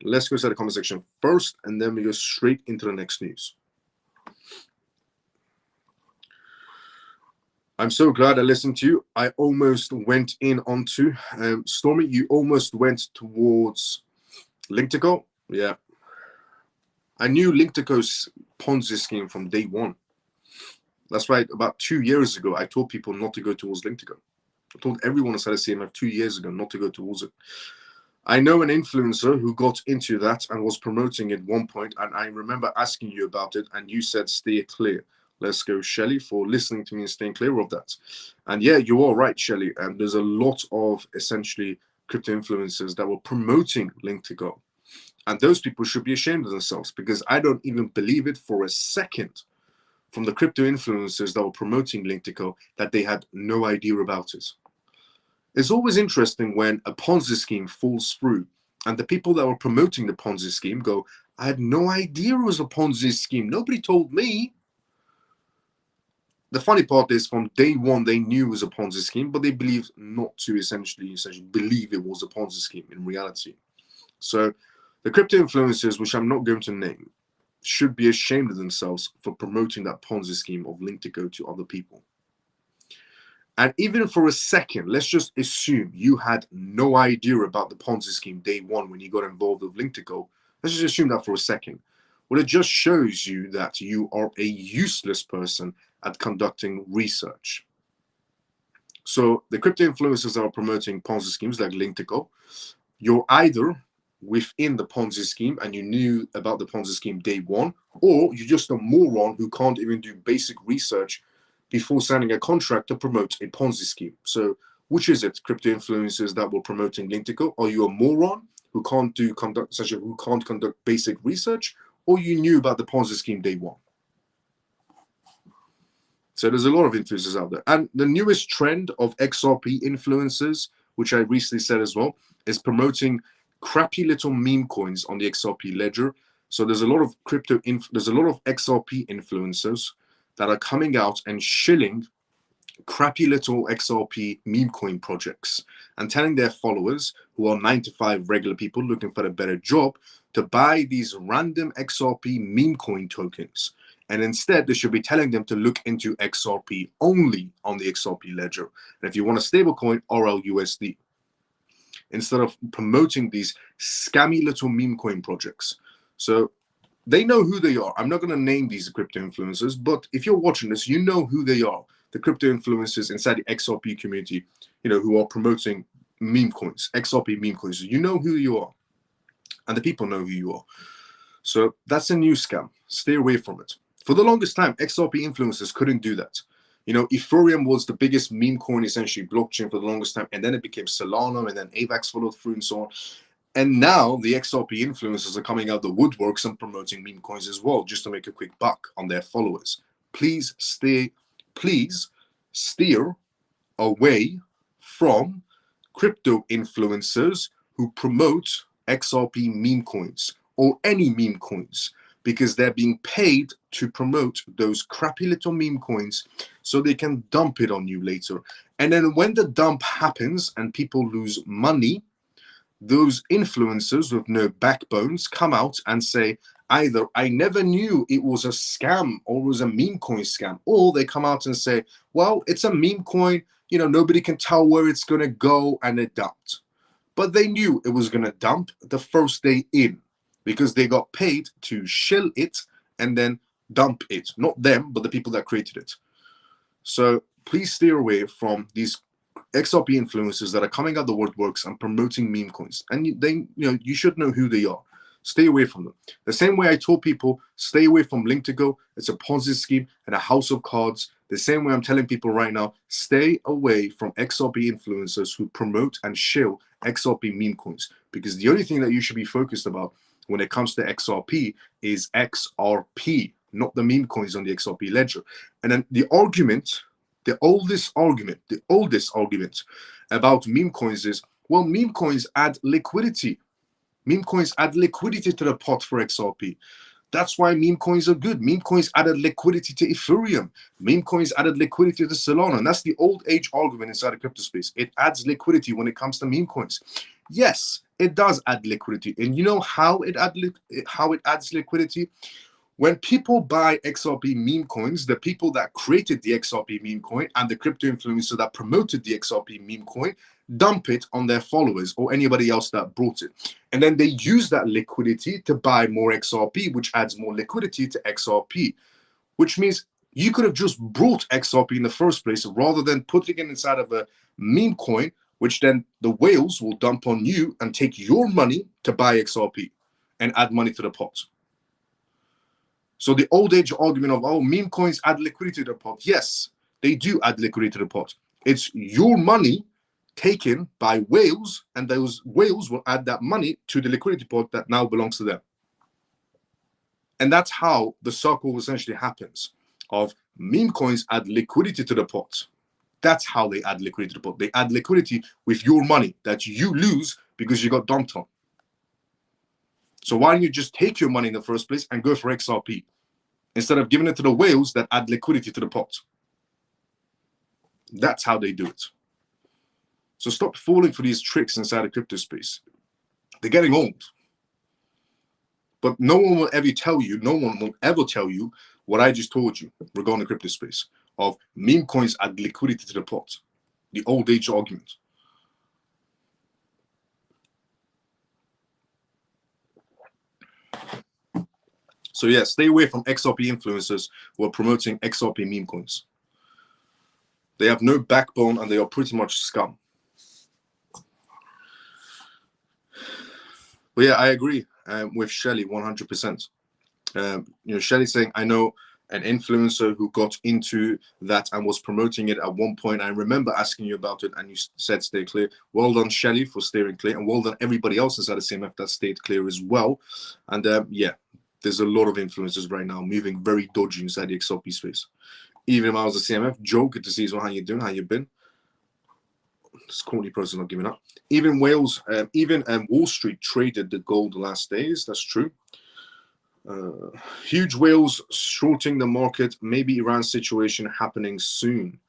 let's go inside the comment section first, and then we go straight into the next news. I'm so glad I listened to you. I almost went in onto Stormy. You almost went towards Link2Co. Yeah. I knew Link2Co's Ponzi scheme from day one. That's right. About 2 years ago, I told people not to go towards Link2Co. I told everyone inside of CMF 2 years ago not to go towards it. I know an influencer who got into that and was promoting it at one point, and I remember asking you about it, and you said stay clear. Let's go, Shelly, for listening to me and staying clear of that. And yeah, you are right, Shelly. And there's a lot of essentially crypto influencers that were promoting Link2Co. And those people should be ashamed of themselves, because I don't even believe it for a second from the crypto influencers that were promoting Link2Co that they had no idea about it. It's always interesting when a Ponzi scheme falls through and the people that were promoting the Ponzi scheme go, I had no idea it was a Ponzi scheme. Nobody told me. The funny part is from day one, they knew it was a Ponzi scheme, but they believed not to essentially believe it was a Ponzi scheme in reality. So the crypto influencers, which I'm not going to name, should be ashamed of themselves for promoting that Ponzi scheme of Link2Co to other people. And even for a second, let's just assume you had no idea about the Ponzi scheme day one when you got involved with Link2Co. Let's just assume that for a second. Well, it just shows you that you are a useless person at conducting research. So the crypto influencers that are promoting Ponzi schemes like Link2Co, you're either within the Ponzi scheme and you knew about the Ponzi scheme day one, or you're just a moron who can't even do basic research before signing a contract to promote a Ponzi scheme. So which is it, crypto influencers that were promoting Link2Co? Are you a moron who can't conduct basic research, or you knew about the Ponzi scheme day one? So there's a lot of influencers out there. And the newest trend of XRP influencers, which I recently said as well, is promoting crappy little meme coins on the XRP ledger. So there's a lot of XRP influencers that are coming out and shilling crappy little XRP meme coin projects and telling their followers, who are 9 to 5 regular people looking for a better job, to buy these random XRP meme coin tokens. And instead, they should be telling them to look into XRP only on the XRP ledger. And if you want a stable coin, RLUSD. Instead of promoting these scammy little meme coin projects. So they know who they are. I'm not going to name these crypto influencers, but if you're watching this, you know who they are. The crypto influencers inside the XRP community, who are promoting meme coins, XRP meme coins. You know who you are. And the people know who you are. So that's a new scam. Stay away from it. For the longest time, XRP influencers couldn't do that. Ethereum was the biggest meme coin, essentially blockchain for the longest time, and then it became Solana, and then AVAX followed through and so on. And now the XRP influencers are coming out the woodworks and promoting meme coins as well, just to make a quick buck on their followers. Please steer away from crypto influencers who promote XRP meme coins or any meme coins, because they're being paid to promote those crappy little meme coins so they can dump it on you later. And then when the dump happens and people lose money, those influencers with no backbones come out and say, either I never knew it was a scam or it was a meme coin scam, or they come out and say, well, it's a meme coin, nobody can tell where it's going to go, and it dumped. But they knew it was going to dump the first day in, because they got paid to shill it and then dump it. Not them, but the people that created it. So please steer away from these XRP influencers that are coming out the woodworks and promoting meme coins. And you should know who they are. Stay away from them. The same way I told people, stay away from Link2Co. It's a Ponzi scheme and a house of cards. The same way I'm telling people right now, stay away from XRP influencers who promote and shill XRP meme coins. Because the only thing that you should be focused about when it comes to XRP is XRP, not the meme coins on the XRP ledger. And then the oldest argument about meme coins is, Well, meme coins add liquidity. Meme coins add liquidity to the pot for XRP. That's why meme coins are good. Meme coins added liquidity to Ethereum. Meme coins added liquidity to Solana. And that's the old age argument inside the crypto space. It adds liquidity when it comes to meme coins. Yes, it does add liquidity. And you know how it adds liquidity? When people buy XRP meme coins, the people that created the XRP meme coin and the crypto influencer that promoted the XRP meme coin dump it on their followers or anybody else that brought it. And then they use that liquidity to buy more XRP, which adds more liquidity to XRP, which means you could have just brought XRP in the first place rather than putting it inside of a meme coin, which then the whales will dump on you and take your money to buy XRP and add money to the pot. So the old age argument of, oh, meme coins add liquidity to the pot. Yes, they do add liquidity to the pot. It's your money taken by whales, and those whales will add that money to the liquidity pot that now belongs to them. And that's how the circle essentially happens of meme coins add liquidity to the pot. That's how they add liquidity to the pot. They add liquidity with your money that you lose because you got dumped on. So why don't you just take your money in the first place and go for XRP instead of giving it to the whales that add liquidity to the pot? That's how they do it. So stop falling for these tricks inside the crypto space. They're getting old. But no one will ever tell you what I just told you regarding the crypto space of meme coins add liquidity to the pot. The old age argument. So yeah, stay away from XRP influencers who are promoting XRP meme coins. They have no backbone and they are pretty much scum. But yeah, I agree with Shelly 100%. Shelly's saying, I know an influencer who got into that and was promoting it at one point. I remember asking you about it and you said stay clear. Well done, Shelly, for steering clear, and well done everybody else inside the CMF that stayed clear as well. And yeah, there's a lot of influencers right now moving very dodgy inside the XRP space. Even if I was a CMF, Joe, good to see you. How you doing? How you been? This corny person not giving up. Even whales, Wall Street traded the gold the last days. That's true. Huge whales shorting the market. Maybe Iran situation happening soon.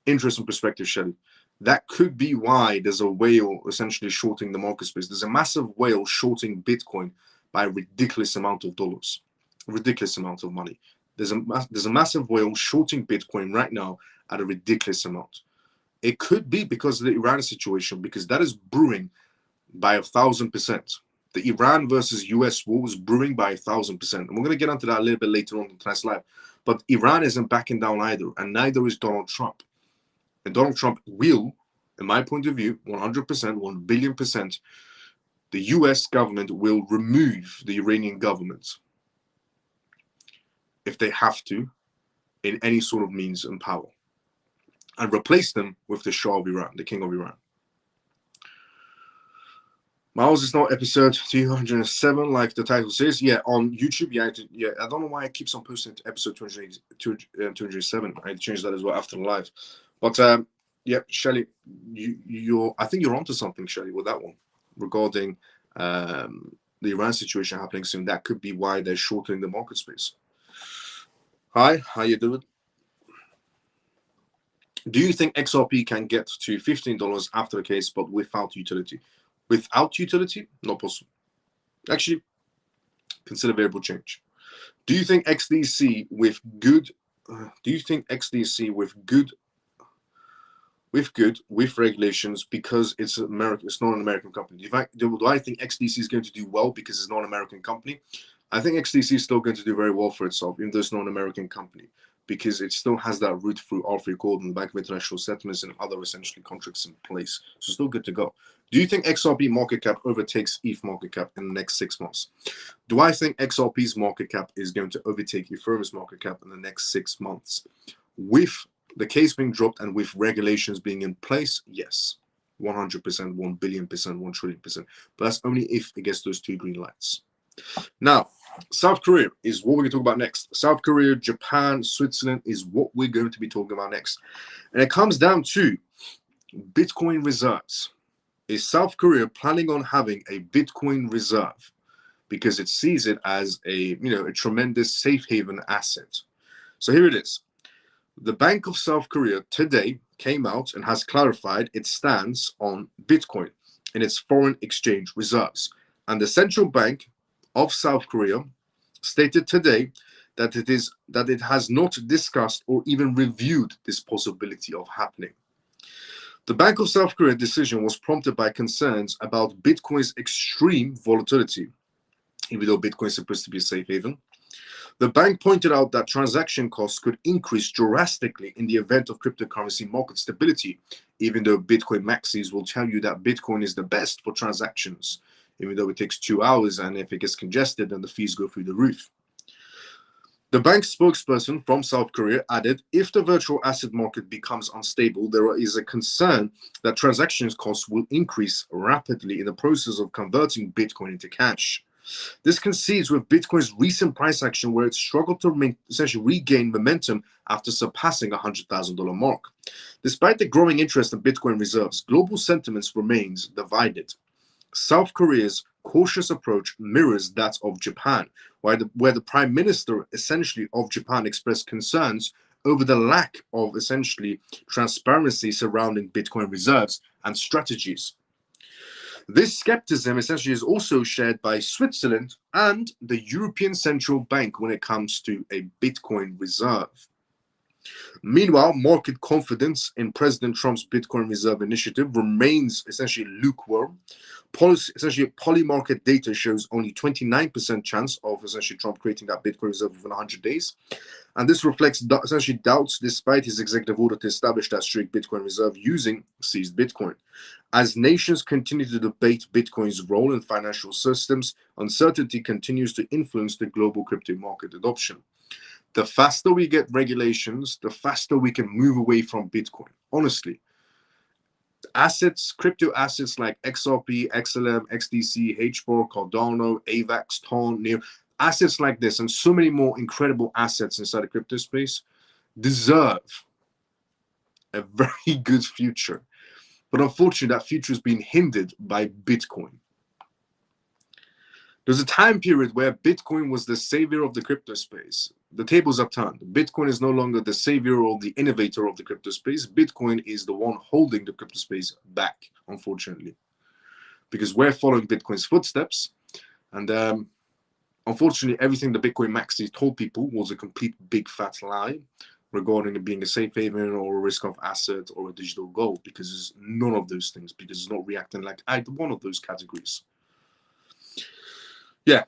Interesting perspective, Shelly. That could be why there's a whale essentially shorting the market space. There's a massive whale shorting Bitcoin by a ridiculous amount of dollars, ridiculous amount of money. There's a massive whale shorting Bitcoin right now at a ridiculous amount. It could be because of the Iran situation, because that is brewing by 1,000%. The Iran versus US war is brewing by 1,000%. And we're going to get onto that a little bit later on in tonight's live. But Iran isn't backing down either, and neither is Donald Trump. And Donald Trump will, in my point of view, 100%, 1,000,000,000%, the US government will remove the Iranian government if they have to, in any sort of means and power, and replace them with the Shah of Iran, the king of Iran. Miles, is not episode 207 like the title says. Yeah, on YouTube. Yeah, I don't know why it keeps on posting to episode 207. I changed that as well after the live. But yeah, Shelly, I think you're onto something, Shelly, with that one regarding the Iran situation happening soon. That could be why they're shortening the market space. Hi, how you doing? Do you think XRP can get to $15 after the case, but without utility? Without utility, not possible. Actually, consider variable change. Do you think XDC with good? With regulations because it's American? It's not an American company. Do I think XDC is going to do well because it's not an American company? I think XDC is still going to do very well for itself, even though it's not an American company, because it still has that route through Arthur Gordon, the Bank of International Settlements, and other essentially contracts in place. So still good to go. Do you think XRP market cap overtakes ETH market cap in the next 6 months? Do I think XRP's market cap is going to overtake Ethereum's market cap in the next 6 months? With the case being dropped and with regulations being in place, yes. 100%, 1,000,000,000%, 1,000,000,000,000%. But that's only if it gets those 2 green lights. Now, South Korea is what we're going to talk about next. South Korea, Japan, Switzerland is what we're going to be talking about next. And it comes down to Bitcoin reserves. is South Korea planning on having a Bitcoin reserve because it sees it as a tremendous safe haven asset. So here it is. The Bank of South Korea today came out and has clarified its stance on Bitcoin in its foreign exchange reserves. And the Central Bank of South Korea stated today that it has not discussed or even reviewed this possibility of happening. The Bank of South Korea decision was prompted by concerns about Bitcoin's extreme volatility, even though Bitcoin is supposed to be a safe haven. The bank pointed out that transaction costs could increase drastically in the event of cryptocurrency market stability, even though Bitcoin maxis will tell you that Bitcoin is the best for transactions, even though it takes 2 hours, and if it gets congested, then the fees go through the roof. The bank's spokesperson from South Korea added, if the virtual asset market becomes unstable, there is a concern that transaction costs will increase rapidly in the process of converting Bitcoin into cash. This coincides with Bitcoin's recent price action, where it struggled to essentially regain momentum after surpassing $100,000 mark. Despite the growing interest in Bitcoin reserves, global sentiments remains divided. South Korea's cautious approach mirrors that of Japan, where the Prime Minister essentially of Japan expressed concerns over the lack of essentially transparency surrounding Bitcoin reserves and strategies. This skepticism essentially is also shared by Switzerland and the European Central Bank when it comes to a Bitcoin reserve. Meanwhile, market confidence in President Trump's Bitcoin reserve initiative remains essentially lukewarm. Essentially, poly-market data shows only 29% chance of essentially Trump creating that Bitcoin reserve within 100 days. And this reflects essentially doubts despite his executive order to establish that strict Bitcoin reserve using seized Bitcoin. As nations continue to debate Bitcoin's role in financial systems, uncertainty continues to influence the global crypto market adoption. The faster we get regulations, the faster we can move away from Bitcoin. Honestly, crypto assets like XRP, XLM, XDC, HBAR, Cardano, AVAX, TON, NEAR, assets like this, and so many more incredible assets inside the crypto space deserve a very good future. But unfortunately, that future is being hindered by Bitcoin. There's a time period where Bitcoin was the savior of the crypto space. The tables have turned. Bitcoin is no longer the savior or the innovator of the crypto space. Bitcoin is the one holding the crypto space back, unfortunately, because we're following Bitcoin's footsteps. And unfortunately, everything the Bitcoin maxi told people was a complete big fat lie regarding it being a safe haven or a risk-off asset or a digital gold, because it's none of those things, because it's not reacting like either one of those categories. Yeah,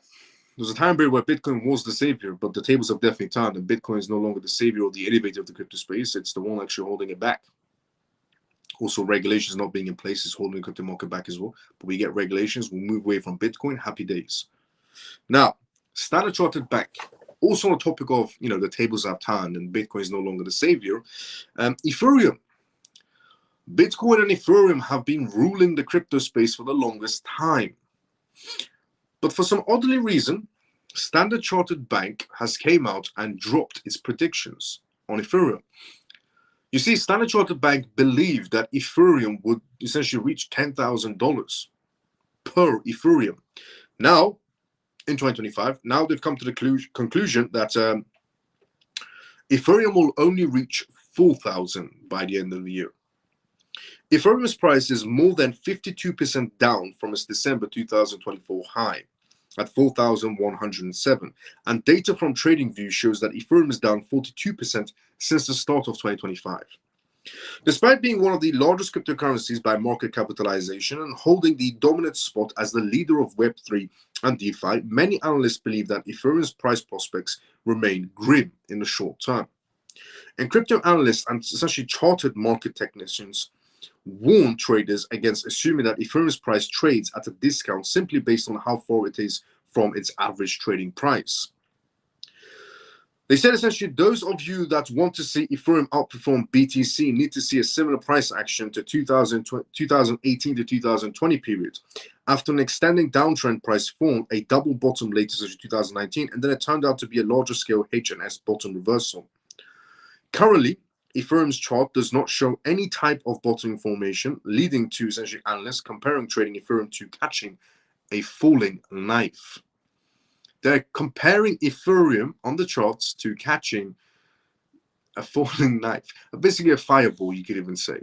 there's a time period where Bitcoin was the savior, but the tables have definitely turned, and Bitcoin is no longer the savior or the innovator of the crypto space. It's the one actually holding it back. Also, regulations not being in place is holding the crypto market back as well. But we get regulations, we'll move away from Bitcoin. Happy days. Now, Standard Chartered Bank, also on the topic of, the tables have turned and Bitcoin is no longer the savior. Ethereum. Bitcoin and Ethereum have been ruling the crypto space for the longest time. But for some oddly reason, Standard Chartered Bank has came out and dropped its predictions on Ethereum. You see, Standard Chartered Bank believed that Ethereum would essentially reach $10,000 per Ethereum. Now, in 2025, now they've come to the conclusion that Ethereum will only reach 4,000 by the end of the year. Ethereum's price is more than 52% down from its December 2024 high at 4,107. And data from TradingView shows that Ethereum is down 42% since the start of 2025. Despite being one of the largest cryptocurrencies by market capitalization and holding the dominant spot as the leader of Web3 and DeFi, many analysts believe that Ethereum's price prospects remain grim in the short term. And crypto analysts and essentially chartered market technicians warn traders against assuming that Ethereum's price trades at a discount simply based on how far it is from its average trading price. They said essentially those of you that want to see Ethereum outperform BTC need to see a similar price action to 2018 to 2020 period. After an extending downtrend, price formed a double bottom later in 2019, and then it turned out to be a larger scale H&S bottom reversal. Currently, Ethereum's chart does not show any type of bottoming formation, leading to essentially analysts comparing trading Ethereum to catching a falling knife. They're comparing Ethereum on the charts to catching a falling knife, basically a fireball, you could even say.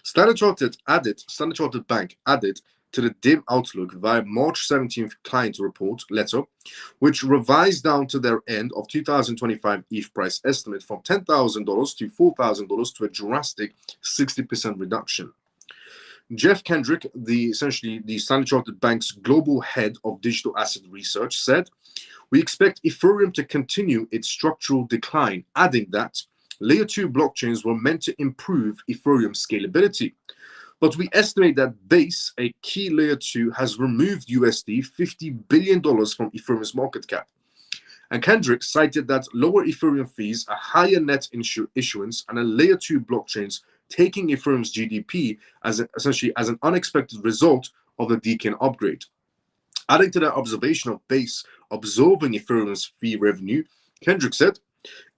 Standard Chartered Bank added to the dim outlook via March 17th client report letter, which revised down to their end of 2025 ETH price estimate from $10,000 to $4,000 to a drastic 60% reduction. Jeff Kendrick, essentially the Standard Chartered Bank's global head of digital asset research, said, "We expect Ethereum to continue its structural decline," adding that Layer 2 blockchains were meant to improve Ethereum's scalability. But we estimate that Base, a key Layer 2, has removed USD $50 billion from Ethereum's market cap. And Kendrick cited that lower Ethereum fees, a higher net issuance, and a Layer 2 blockchains taking Ethereum's GDP essentially as an unexpected result of the Deacon upgrade. Adding to that observation of Base absorbing Ethereum's fee revenue, Kendrick said,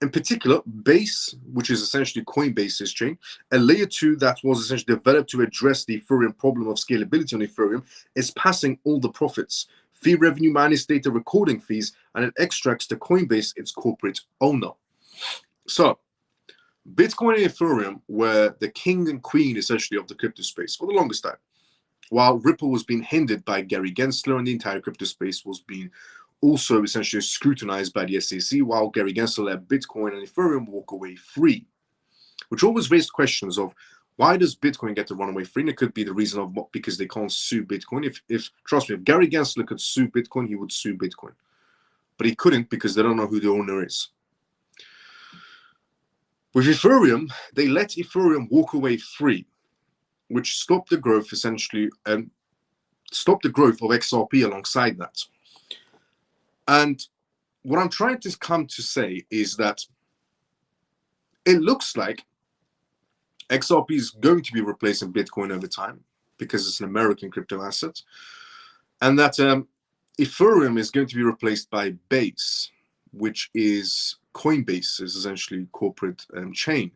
in particular, Base, which is essentially Coinbase's chain, a Layer 2 that was essentially developed to address the Ethereum problem of scalability on Ethereum, is passing all the profits, fee revenue minus data recording fees, and it extracts to Coinbase, its corporate owner. So, Bitcoin and Ethereum were the king and queen, essentially, of the crypto space for the longest time. While Ripple was being hindered by Gary Gensler and the entire crypto space was being also essentially scrutinized by the SEC, while Gary Gensler let Bitcoin and Ethereum walk away free, which always raised questions of why does Bitcoin get to run away free? And it could be the reason of because they can't sue Bitcoin. If trust me, if Gary Gensler could sue Bitcoin, he would sue Bitcoin, but he couldn't because they don't know who the owner is. With Ethereum, they let Ethereum walk away free, which stopped the growth essentially, and stopped the growth of XRP alongside that. And what I'm trying to come to say is that it looks like XRP is going to be replacing Bitcoin over time because it's an American crypto asset, and that Ethereum is going to be replaced by Base, which is Coinbase's essentially corporate chain,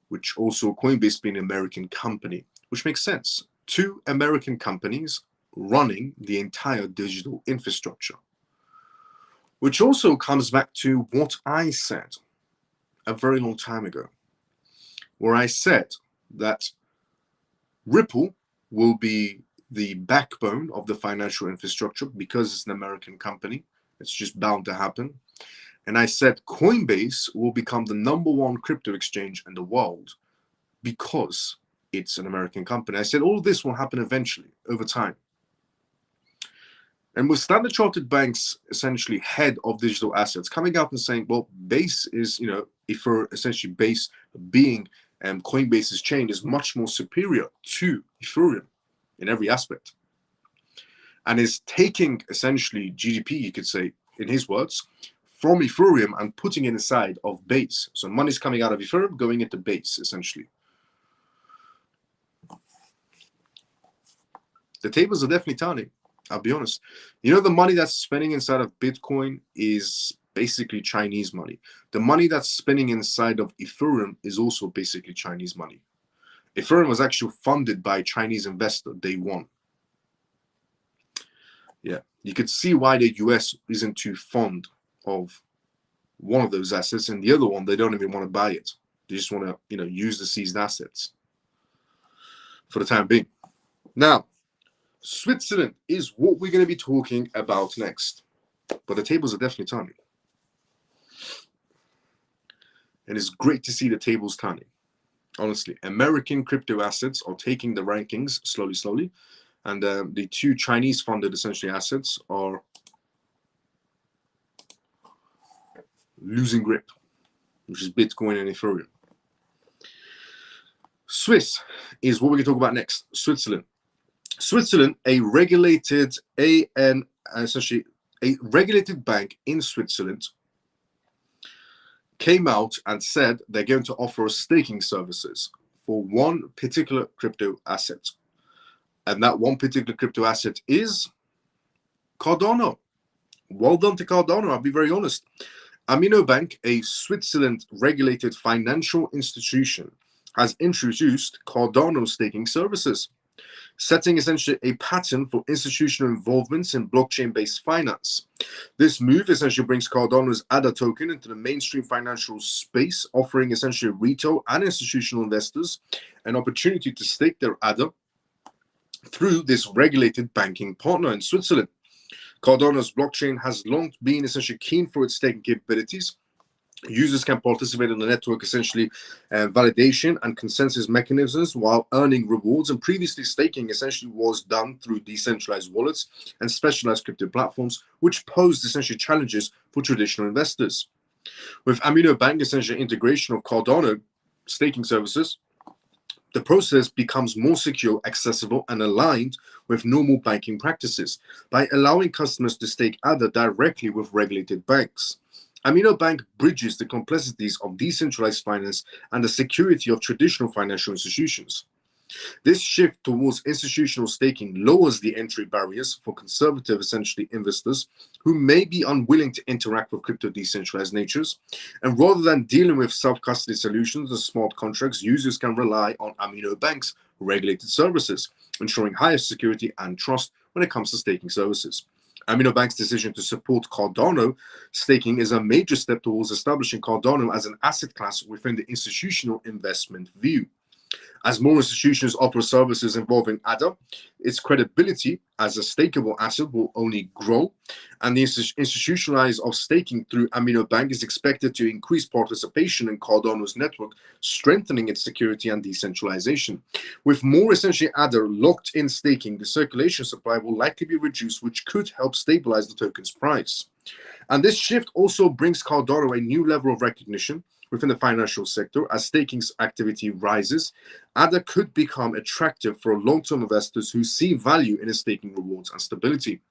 which also Coinbase being an American company, which makes sense. Two American companies running the entire digital infrastructure. Which also comes back to what I said a very long time ago, where I said that Ripple will be the backbone of the financial infrastructure because it's an American company. It's just bound to happen. And I said Coinbase will become the #1 crypto exchange in the world because it's an American company. I said all this will happen eventually over time. And with Standard Chartered Bank's essentially head of digital assets coming out and saying, well, Base is, if essentially Base being Coinbase's chain is much more superior to Ethereum in every aspect, and is taking essentially GDP, you could say, in his words, from Ethereum and putting it inside of Base. So money's coming out of Ethereum, going into Base, essentially. The tables are definitely turning. I'll be honest. The money that's spending inside of Bitcoin is basically Chinese money. The money that's spending inside of Ethereum is also basically Chinese money. Ethereum was actually funded by a Chinese investor day one. Yeah, you could see why the US isn't too fond of one of those assets, and the other one, they don't even want to buy it. They just want to, use the seized assets for the time being. Now, Switzerland is what we're going to be talking about next. But the tables are definitely turning. And it's great to see the tables turning. Honestly, American crypto assets are taking the rankings slowly. And the two Chinese funded essentially assets are losing grip, which is Bitcoin and Ethereum. Swiss is what we're going to talk about next. Switzerland, a regulated essentially a regulated bank in Switzerland, came out and said they're going to offer staking services for one particular crypto asset, and that one particular crypto asset is Cardano. Well done to Cardano. I'll be very honest. Amino Bank, a Switzerland-regulated financial institution, has introduced Cardano staking services, setting essentially a pattern for institutional involvements in blockchain-based finance. This move essentially brings Cardano's ADA token into the mainstream financial space, offering essentially retail and institutional investors an opportunity to stake their ADA through this regulated banking partner in Switzerland. Cardano's blockchain has long been essentially keen for its staking capabilities. Users can participate in the network essentially validation and consensus mechanisms while earning rewards, and previously staking essentially was done through decentralized wallets and specialized crypto platforms, which posed essentially challenges for traditional investors. With Amino Bank essentially integration of Cardano staking services, the process becomes more secure, accessible, and aligned with normal banking practices by allowing customers to stake ADA directly with regulated banks. Amino Bank bridges the complexities of decentralized finance and the security of traditional financial institutions. This shift towards institutional staking lowers the entry barriers for conservative, essentially, investors who may be unwilling to interact with crypto decentralized natures. And rather than dealing with self-custody solutions and smart contracts, users can rely on Amino Bank's regulated services, ensuring higher security and trust when it comes to staking services. Amino Bank's decision to support Cardano staking is a major step towards establishing Cardano as an asset class within the institutional investment view. As more institutions offer services involving ADA, its credibility as a stakeable asset will only grow, and the institutionalization of staking through Amino Bank is expected to increase participation in Cardano's network, strengthening its security and decentralization. With more essentially ADA locked in staking, the circulation supply will likely be reduced, which could help stabilize the token's price. And this shift also brings Cardano a new level of recognition within the financial sector. As staking activity rises, ADA could become attractive for long-term investors who see value in its staking rewards and stability.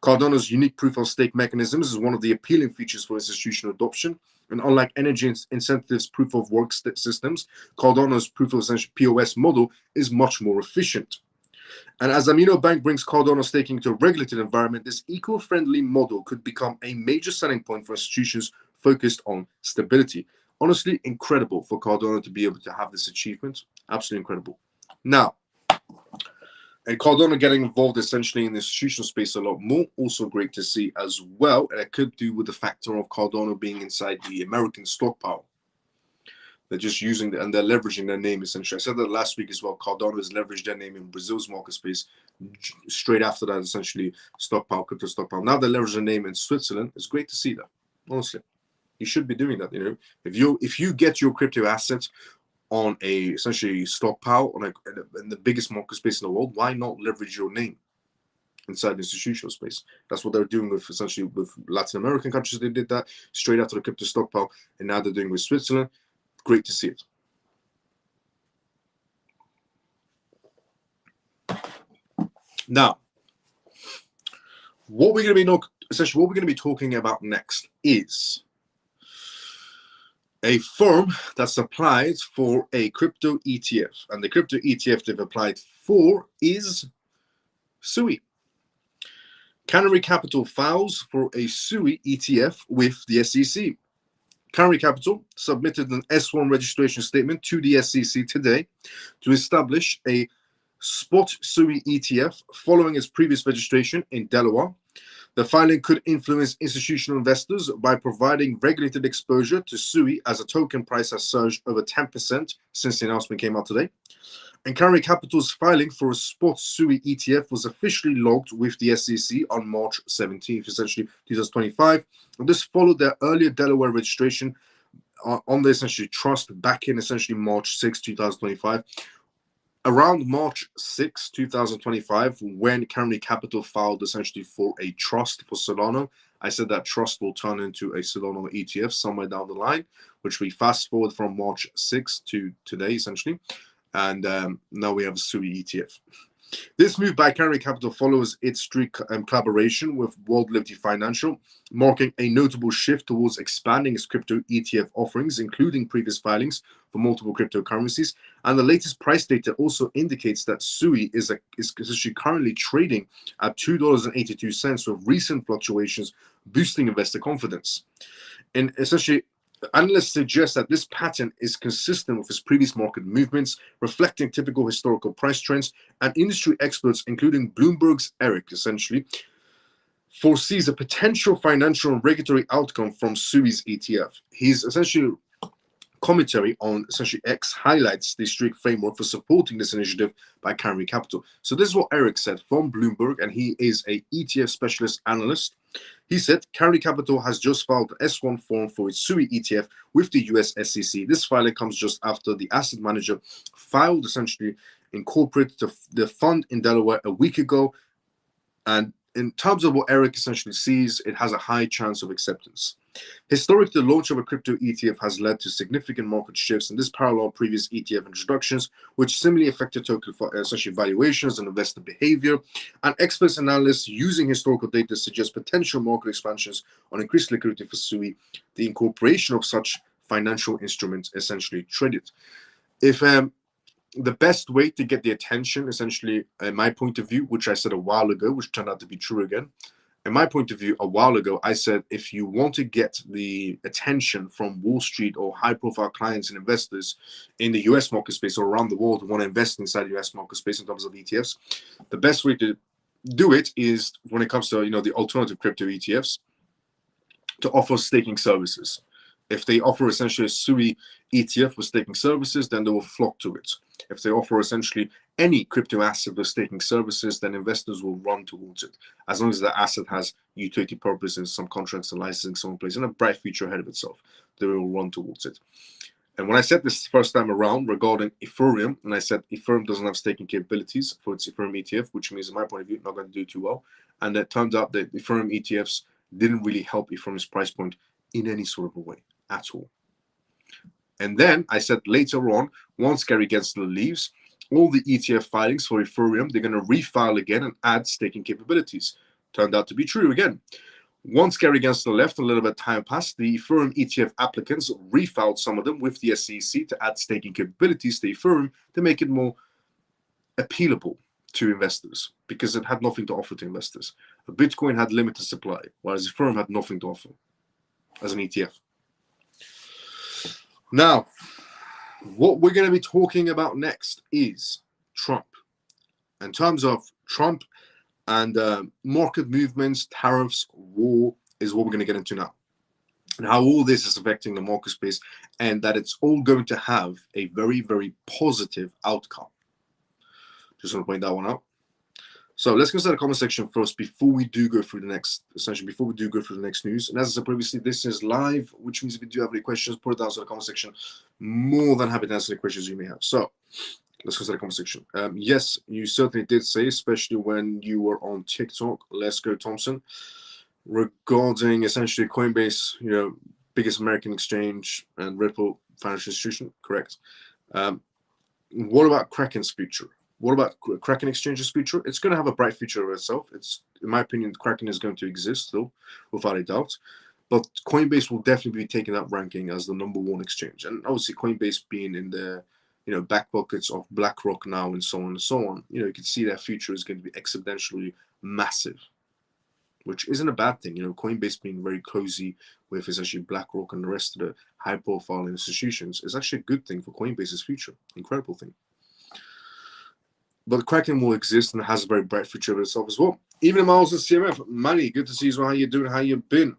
Cardano's unique proof-of-stake mechanisms is one of the appealing features for institutional adoption, and unlike energy incentives proof-of-work systems, Cardano's proof-of-essential POS model is much more efficient. And as Amino Bank brings Cardano staking to a regulated environment, this eco-friendly model could become a major selling point for institutions focused on stability. Honestly, incredible for Cardano to be able to have this achievement. Absolutely incredible. Now, and Cardano getting involved essentially in the institutional space a lot more, also great to see as well. And it could do with the factor of Cardano being inside the American stockpile. They're just using and they're leveraging their name essentially. I said that last week as well. Cardano has leveraged their name in Brazil's market space. Straight after that, essentially, crypto stockpile. Now they leverage their name in Switzerland. It's great to see that, honestly. You should be doing that. If you get your crypto assets on a essentially stockpile in the biggest market space in the world, why not leverage your name inside the institutional space? That's what they're doing with essentially with Latin American countries. They did that straight after the crypto stockpile, and now they're doing with Switzerland. Great to see it. Now, what we're going to be talking about next is a firm that's applied for a crypto ETF, and the crypto ETF they've applied for is Sui. Canary Capital files for a Sui ETF with the SEC. Canary Capital submitted an S1 registration statement to the SEC today to establish a spot Sui ETF following its previous registration in Delaware. The filing could influence institutional investors by providing regulated exposure to Sui, as a token price has surged over 10% since the announcement came out today. And Canary Capital's filing for a spot Sui ETF was officially logged with the SEC on March 17th, essentially 2025. And this followed their earlier Delaware registration on the essentially trust back in essentially March 6, 2025. Around March 6, 2025, when Canary Capital filed essentially for a trust for Solana, I said that trust will turn into a Solana ETF somewhere down the line, which we fast forward from March 6 to today, essentially. And now we have a Sui ETF. This move by Canary Capital follows its strict collaboration with World Liberty Financial, marking a notable shift towards expanding its crypto ETF offerings, including previous filings for multiple cryptocurrencies. And the latest price data also indicates that Sui is actually currently trading at $2.82, with recent fluctuations boosting investor confidence. And essentially, analysts suggest that this pattern is consistent with his previous market movements, reflecting typical historical price trends, and industry experts, including Bloomberg's Eric, essentially, foresees a potential financial and regulatory outcome from Sui's ETF. He's essentially commentary on essentially X highlights the strict framework for supporting this initiative by Carry Capital. So this is what Eric said from Bloomberg, and he is a ETF specialist analyst. He said Carry Capital has just filed the S1 form for its Sui ETF with the US SEC. This filing comes just after the asset manager filed essentially incorporated the fund in Delaware a week ago. And in terms of what Eric essentially sees, it has a high chance of acceptance. Historically, the launch of a crypto ETF has led to significant market shifts, and this parallel previous ETF introductions, which similarly affected total essentially valuations and investor behavior. And experts and analysts using historical data suggest potential market expansions on increased liquidity for Sui, the incorporation of such financial instruments essentially traded. If the best way to get the attention, essentially, in my point of view, which I said a while ago, which turned out to be true again, in my point of view, a while ago, I said if you want to get the attention from Wall Street or high-profile clients and investors in the US market space or around the world who want to invest inside the US market space in terms of ETFs, the best way to do it is when it comes to the alternative crypto ETFs, to offer staking services. If they offer essentially a Sui ETF with staking services, then they will flock to it. If they offer essentially any crypto asset with staking services, then investors will run towards it, as long as the asset has utility purposes, some contracts and licensing someplace, and a bright future ahead of itself. They will run towards it. And when I said this first time around regarding Ethereum, and I said Ethereum doesn't have staking capabilities for its Ethereum ETF, which means, in my point of view, not going to do too well. And it turns out that Ethereum ETFs didn't really help Ethereum's price point in any sort of a way at all. And then I said later on, once Gary Gensler leaves, all the ETF filings for Ethereum, they're going to refile again and add staking capabilities. Turned out to be true again. Once Gary Gensler left, a little bit of time passed, the Ethereum ETF applicants refiled some of them with the SEC to add staking capabilities to Ethereum to make it more appealable to investors, because it had nothing to offer to investors. Bitcoin had limited supply, whereas Ethereum had nothing to offer as an ETF. Now, what we're going to be talking about next is Trump. In terms of Trump and market movements, tariffs, war is what we're going to get into now. And how all this is affecting the market space, and that it's all going to have a very, very positive outcome. Just want to point that one out. So let's go to the comment section first before we do go through the next, essentially, before we do go through the next news. And as I said previously, this is live, which means if you do have any questions, put it down to the comment section. More than happy to answer the questions you may have. So let's go to the comment section. Yes, you certainly did say, especially when you were on TikTok, let's go Thompson, regarding essentially Coinbase, biggest American exchange and Ripple financial institution, correct. What about Kraken's future? What about Kraken Exchange's future? It's going to have a bright future of itself. It's, in my opinion, Kraken is going to exist still, without a doubt. But Coinbase will definitely be taking that ranking as the #1 exchange. And obviously, Coinbase being in the back pockets of BlackRock now and so on and so on, you can see their future is going to be exponentially massive, which isn't a bad thing. Coinbase being very cozy with essentially BlackRock and the rest of the high-profile institutions is actually a good thing for Coinbase's future. Incredible thing. But Kraken will exist and has a very bright future of itself as well. Even Miles and CMF, Manny, good to see you. How you doing? How you been?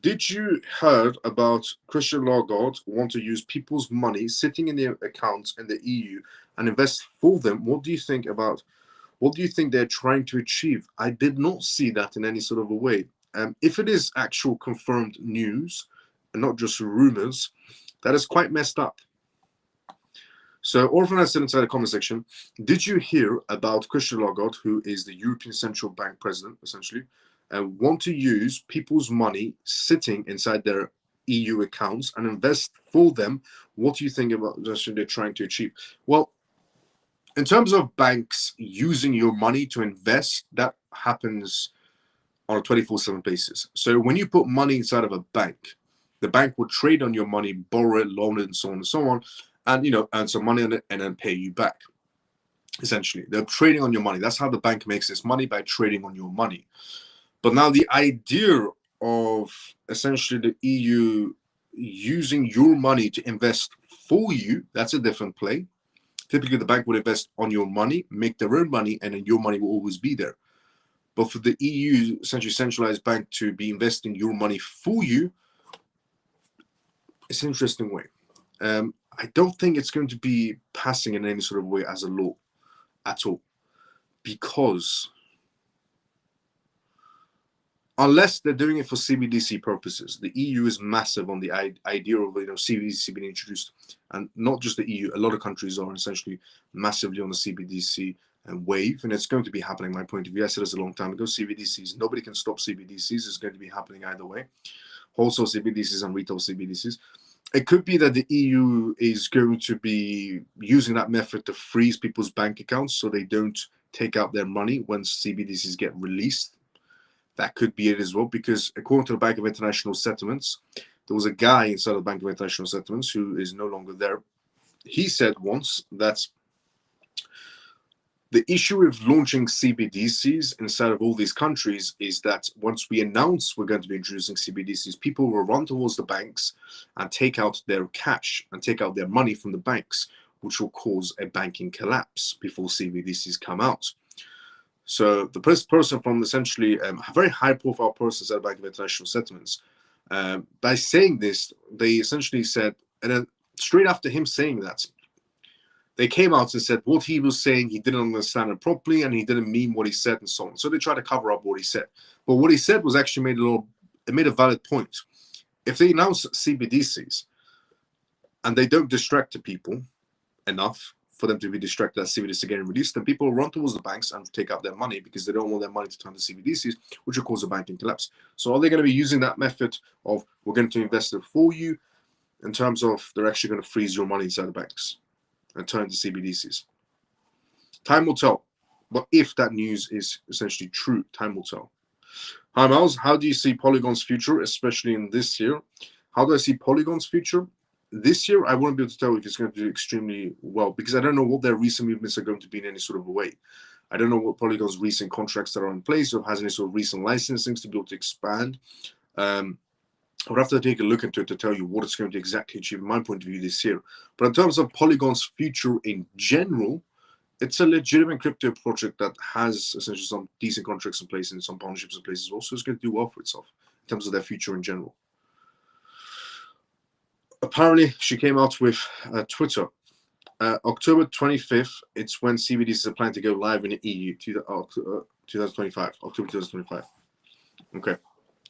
Did you heard about Christian Lagarde want to use people's money sitting in their accounts in the EU and invest for them? What do you think they're trying to achieve? I did not see that in any sort of a way. If it is actual confirmed news and not just rumors, that is quite messed up. So, Orphan has said inside the comment section, did you hear about Christian Lagarde, who is the European Central Bank president, essentially, and want to use people's money sitting inside their EU accounts and invest for them? What do you think about what they're trying to achieve? Well, in terms of banks using your money to invest, that happens on a 24/7 basis. So when you put money inside of a bank, the bank will trade on your money, borrow it, loan it, and so on and so on, and earn some money on it and then pay you back. Essentially, they're trading on your money. That's how the bank makes its money, by trading on your money. But now the idea of essentially the EU using your money to invest for you, that's a different play. Typically, the bank would invest on your money, make their own money, and then your money will always be there. But for the EU, essentially centralized bank, to be investing your money for you, it's an interesting way. I don't think it's going to be passing in any sort of way as a law at all, because unless they're doing it for CBDC purposes, the EU is massive on the idea of CBDC being introduced, and not just the EU. A lot of countries are essentially massively on the CBDC and wave, and it's going to be happening. My point of view, I said this a long time ago. CBDCs, nobody can stop CBDCs. It's going to be happening either way. Wholesale CBDCs and retail CBDCs. It could be that the EU is going to be using that method to freeze people's bank accounts so they don't take out their money once CBDCs get released. That could be it as well, because according to the Bank of International Settlements, there was a guy inside the Bank of International Settlements who is no longer there. He said once that the issue with launching CBDCs inside of all these countries is that once we announce we're going to be introducing CBDCs, people will run towards the banks and take out their cash and take out their money from the banks, which will cause a banking collapse before CBDCs come out. So the person from essentially a very high-profile person at the Bank of International Settlements, by saying this, they essentially said, and then straight after him saying that, they came out and said what he was saying, he didn't understand it properly, and he didn't mean what he said, and so on. So they tried to cover up what he said. But what he said was actually made a valid point. If they announce CBDCs and they don't distract the people enough for them to be distracted as CBDCs are getting released, then people will run towards the banks and take out their money because they don't want their money to turn to CBDCs, which will cause a banking collapse. So are they going to be using that method of we're going to invest it for you, in terms of they're actually going to freeze your money inside the banks and turn to CBDCs? Time will tell. But if that news is essentially true, time will tell. Hi, Miles. How do you see Polygon's future, especially in this year? How do I see Polygon's future? This year, I won't be able to tell if it's going to do extremely well, because I don't know what their recent movements are going to be in any sort of a way. I don't know what Polygon's recent contracts that are in place or has any sort of recent licensings to be able to expand. I would have to take a look into it to tell you what it's going to exactly achieve in my point of view this year. But in terms of Polygon's future in general, it's a legitimate crypto project that has essentially some decent contracts in place and some partnerships in place as well. So it's going to do well for itself in terms of their future in general. Apparently, she came out with Twitter. October 25th, it's when CBDCs are planning to go live in the EU, 2025, October 2025. Okay.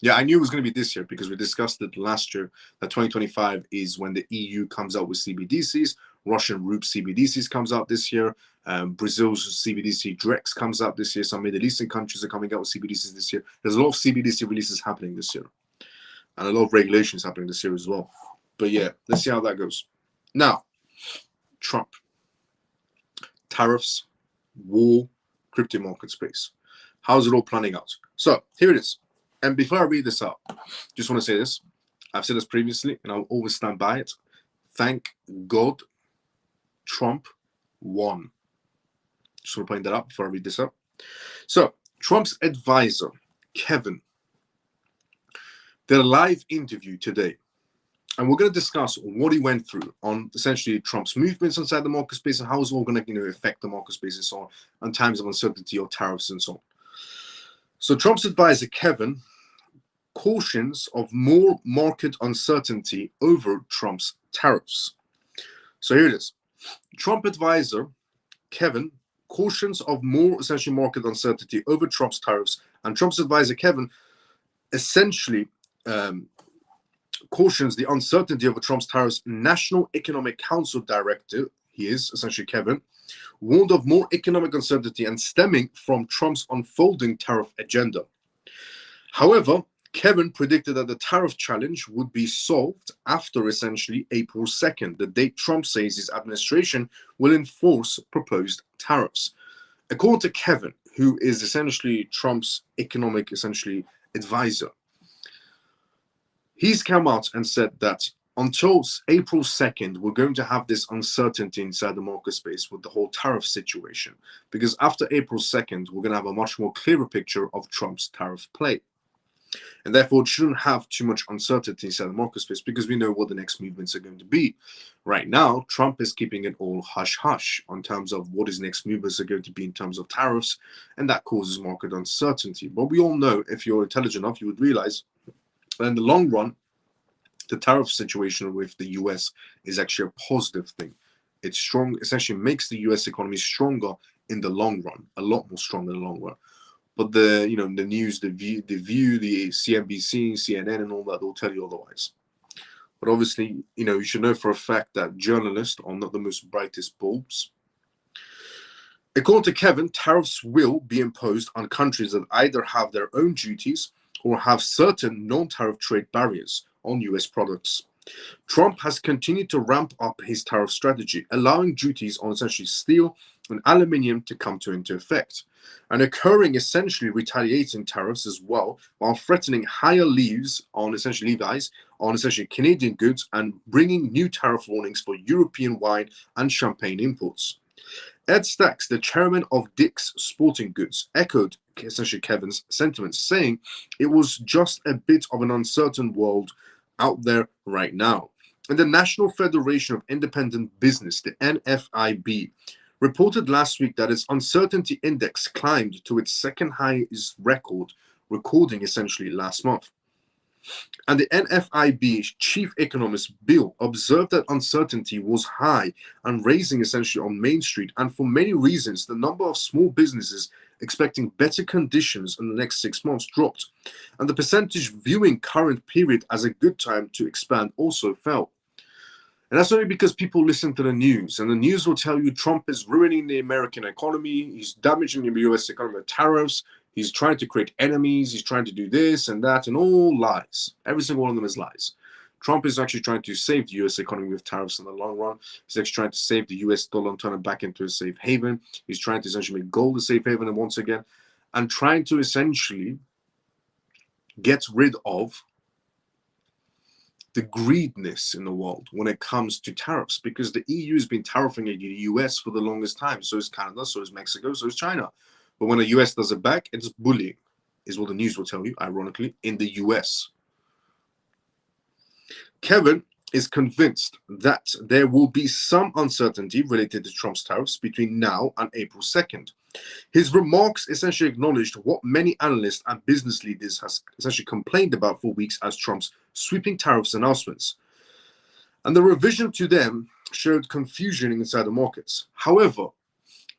Yeah, I knew it was going to be this year because we discussed it last year, that 2025 is when the EU comes out with CBDCs. Russian Ruble CBDCs comes out this year. Brazil's CBDC Drex comes out this year. Some Middle Eastern countries are coming out with CBDCs this year. There's a lot of CBDC releases happening this year. And a lot of regulations happening this year as well. But yeah, let's see how that goes. Now, Trump. Tariffs, war, crypto market space. How's it all planning out? So here it is. And before I read this out, just want to say this. I've said this previously, and I'll always stand by it. Thank God Trump won. Just want to point that out before I read this out. So Trump's advisor, Kevin, did a live interview today. And we're going to discuss what he went through on essentially Trump's movements inside the market space and how it's all going to affect the market space and so on times of uncertainty or tariffs and so on. So Trump's advisor, Kevin, cautions of more market uncertainty over Trump's tariffs. So here it is. Trump advisor, Kevin, cautions of more essentially market uncertainty over Trump's tariffs. And Trump's advisor, Kevin, essentially cautions the uncertainty over Trump's tariffs. National Economic Council Director, he is essentially Kevin, warned of more economic uncertainty and stemming from Trump's unfolding tariff agenda. However, Kevin predicted that the tariff challenge would be solved after essentially April 2nd, the date Trump says his administration will enforce proposed tariffs. According to Kevin, who is essentially Trump's economic advisor, he's come out and said that until April 2nd, we're going to have this uncertainty inside the market space with the whole tariff situation. Because after April 2nd, we're going to have a much more clearer picture of Trump's tariff play. And therefore, it shouldn't have too much uncertainty inside the market space because we know what the next movements are going to be. Right now, Trump is keeping it all hush-hush on terms of what his next movements are going to be in terms of tariffs, and that causes market uncertainty. But we all know, if you're intelligent enough, you would realize that in the long run, the tariff situation with the US is actually a positive thing. It's strong, essentially makes the US economy stronger in the long run, a lot more stronger in the long run. But the news, the view, the CNBC, CNN, and all that, they'll tell you otherwise. But obviously, you should know for a fact that journalists are not the most brightest bulbs. According to Kevin, tariffs will be imposed on countries that either have their own duties or have certain non-tariff trade barriers on US products. Trump has continued to ramp up his tariff strategy, allowing duties on essentially steel and aluminium to come into effect, and occurring essentially retaliating tariffs as well, while threatening higher levies on essentially Canadian goods and bringing new tariff warnings for European wine and champagne imports. Ed Stacks, the chairman of Dick's Sporting Goods, echoed essentially Kevin's sentiments, saying it was just a bit of an uncertain world out there right now. And the National Federation of Independent Business, the NFIB, reported last week that its uncertainty index climbed to its second highest recording essentially last month. And the NFIB's chief economist, Bill, observed that uncertainty was high and raising essentially on Main Street. And for many reasons, the number of small businesses expecting better conditions in the next 6 months dropped. And the percentage viewing current period as a good time to expand also fell. And that's only because people listen to the news, and the news will tell you Trump is ruining the American economy, he's damaging the US economy with tariffs, he's trying to create enemies, he's trying to do this and that, and all lies. Every single one of them is lies. Trump is actually trying to save the US economy with tariffs in the long run. He's actually trying to save the US dollar and turn it back into a safe haven. He's trying to essentially make gold a safe haven and once again, and trying to essentially get rid of the greediness in the world when it comes to tariffs, because the EU has been tariffing the US for the longest time. So is Canada, so is Mexico, so is China. But when the US does it back, it's bullying, is what the news will tell you, ironically, in the US. Kevin is convinced that there will be some uncertainty related to Trump's tariffs between now and April 2nd. His remarks essentially acknowledged what many analysts and business leaders has essentially complained about for weeks as Trump's sweeping tariffs announcements. And the revision to them showed confusion inside the markets. However,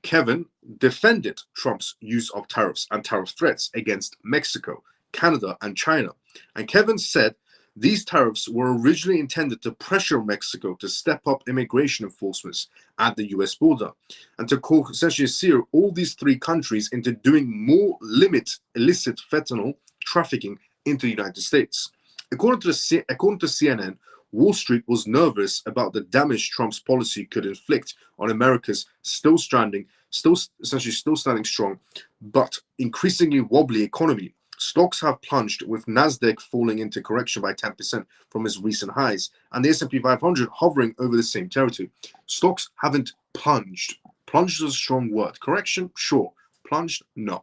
Kevin defended Trump's use of tariffs and tariff threats against Mexico, Canada, and China. And Kevin said these tariffs were originally intended to pressure Mexico to step up immigration enforcement at the US border and to essentially steer all these three countries into doing more illicit fentanyl trafficking into the United States. According to CNN, Wall Street was nervous about the damage Trump's policy could inflict on America's still standing strong, but increasingly wobbly economy. Stocks have plunged, with Nasdaq falling into correction by 10% from its recent highs, and the S&P 500 hovering over the same territory. Stocks haven't plunged. Plunged is a strong word. Correction, sure. Plunged, no.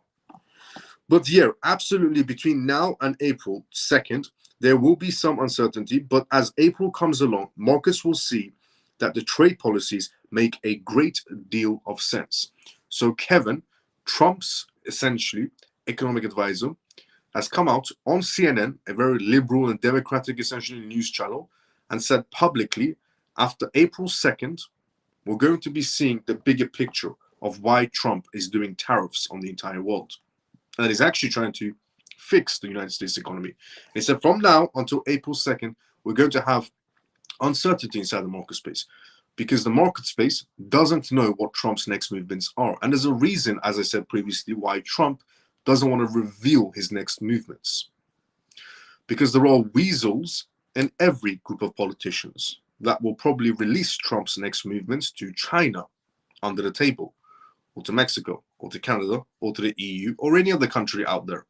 But yeah, absolutely, between now and April 2nd, there will be some uncertainty, but as April comes along, markets will see that the trade policies make a great deal of sense. So Kevin, Trump's essentially economic advisor, has come out on CNN, a very liberal and democratic essentially news channel, and said publicly, after April 2nd, we're going to be seeing the bigger picture of why Trump is doing tariffs on the entire world. And he's actually trying to fix the United States economy. He said from now until April 2nd, we're going to have uncertainty inside the market space because the market space doesn't know what Trump's next movements are. And there's a reason, as I said previously, why Trump doesn't want to reveal his next movements. Because there are weasels in every group of politicians that will probably release Trump's next movements to China under the table, or to Mexico, or to Canada, or to the EU, or any other country out there.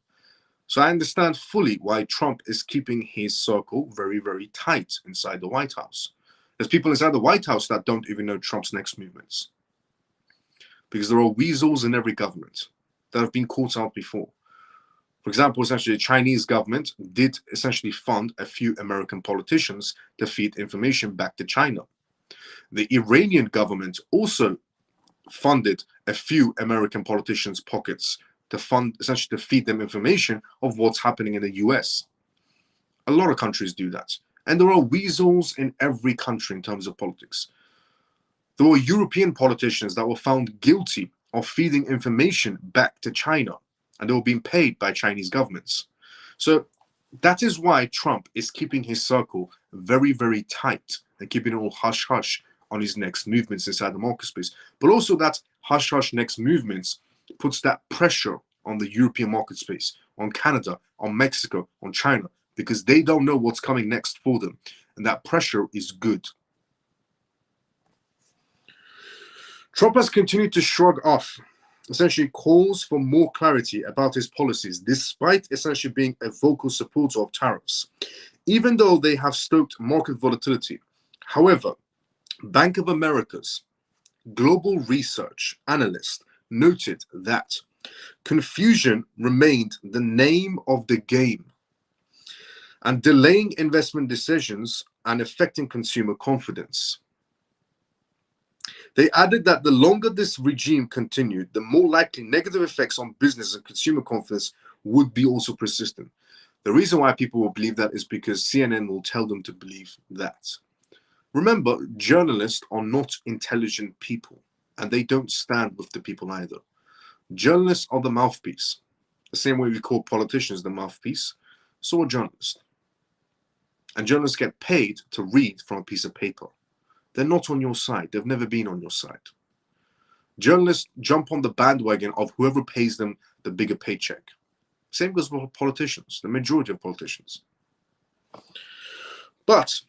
So I understand fully why Trump is keeping his circle very, very tight inside the White House. There's people inside the White House that don't even know Trump's next movements. Because there are weasels in every government that have been caught out before. For example, essentially, the Chinese government did essentially fund a few American politicians to feed information back to China. The Iranian government also funded a few American politicians' pockets to fund, essentially, to feed them information of what's happening in the US. A lot of countries do that. And there are weasels in every country in terms of politics. There were European politicians that were found guilty of feeding information back to China, and they were being paid by Chinese governments. So that is why Trump is keeping his circle very, very tight and keeping it all hush-hush on his next movements inside the market space. But also that hush-hush next movements puts that pressure on the European market space, on Canada, on Mexico, on China, because they don't know what's coming next for them. And that pressure is good. Trump has continued to shrug off essentially calls for more clarity about his policies, despite essentially being a vocal supporter of tariffs, even though they have stoked market volatility. However, Bank of America's global research analyst noted that confusion remained the name of the game and delaying investment decisions and affecting consumer confidence. They added that the longer this regime continued, the more likely negative effects on business and consumer confidence would be also persistent. The reason why people will believe that is because CNN will tell them to believe that. Remember, journalists are not intelligent people, and they don't stand with the people either. Journalists are the mouthpiece. The same way we call politicians the mouthpiece, so are journalists. And journalists get paid to read from a piece of paper. They're not on your side. They've never been on your side. Journalists jump on the bandwagon of whoever pays them the bigger paycheck. Same goes for politicians, the majority of politicians. But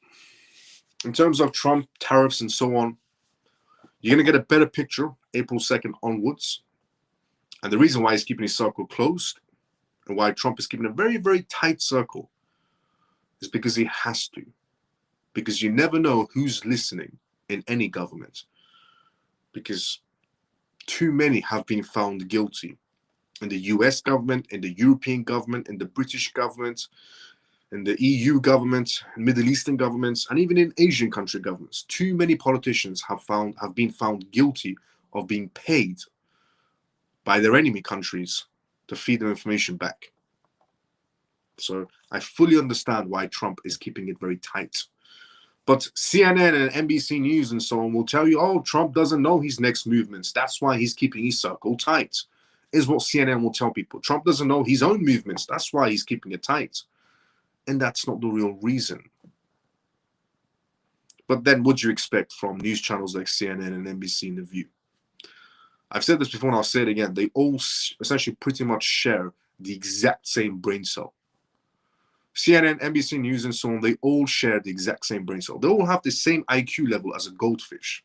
in terms of Trump, tariffs, and so on, you're going to get a better picture April 2nd onwards. And the reason why he's keeping his circle closed and why Trump is keeping a very, very tight circle is because he has to. Because you never know who's listening in any government. Because too many have been found guilty in the US government, in the European government, in the British government, in the EU government, Middle Eastern governments, and even in Asian country governments. Too many politicians have been found guilty of being paid by their enemy countries to feed them information back. So I fully understand why Trump is keeping it very tight. But CNN and NBC News and so on will tell you, oh, Trump doesn't know his next movements. That's why he's keeping his circle tight, is what CNN will tell people. Trump doesn't know his own movements. That's why he's keeping it tight. And that's not the real reason. But then what do you expect from news channels like CNN and NBC and The View? I've said this before and I'll say it again. They all essentially pretty much share the exact same brain cell. CNN, NBC News, and so on, they all share the exact same brain cell. They all have the same IQ level as a goldfish.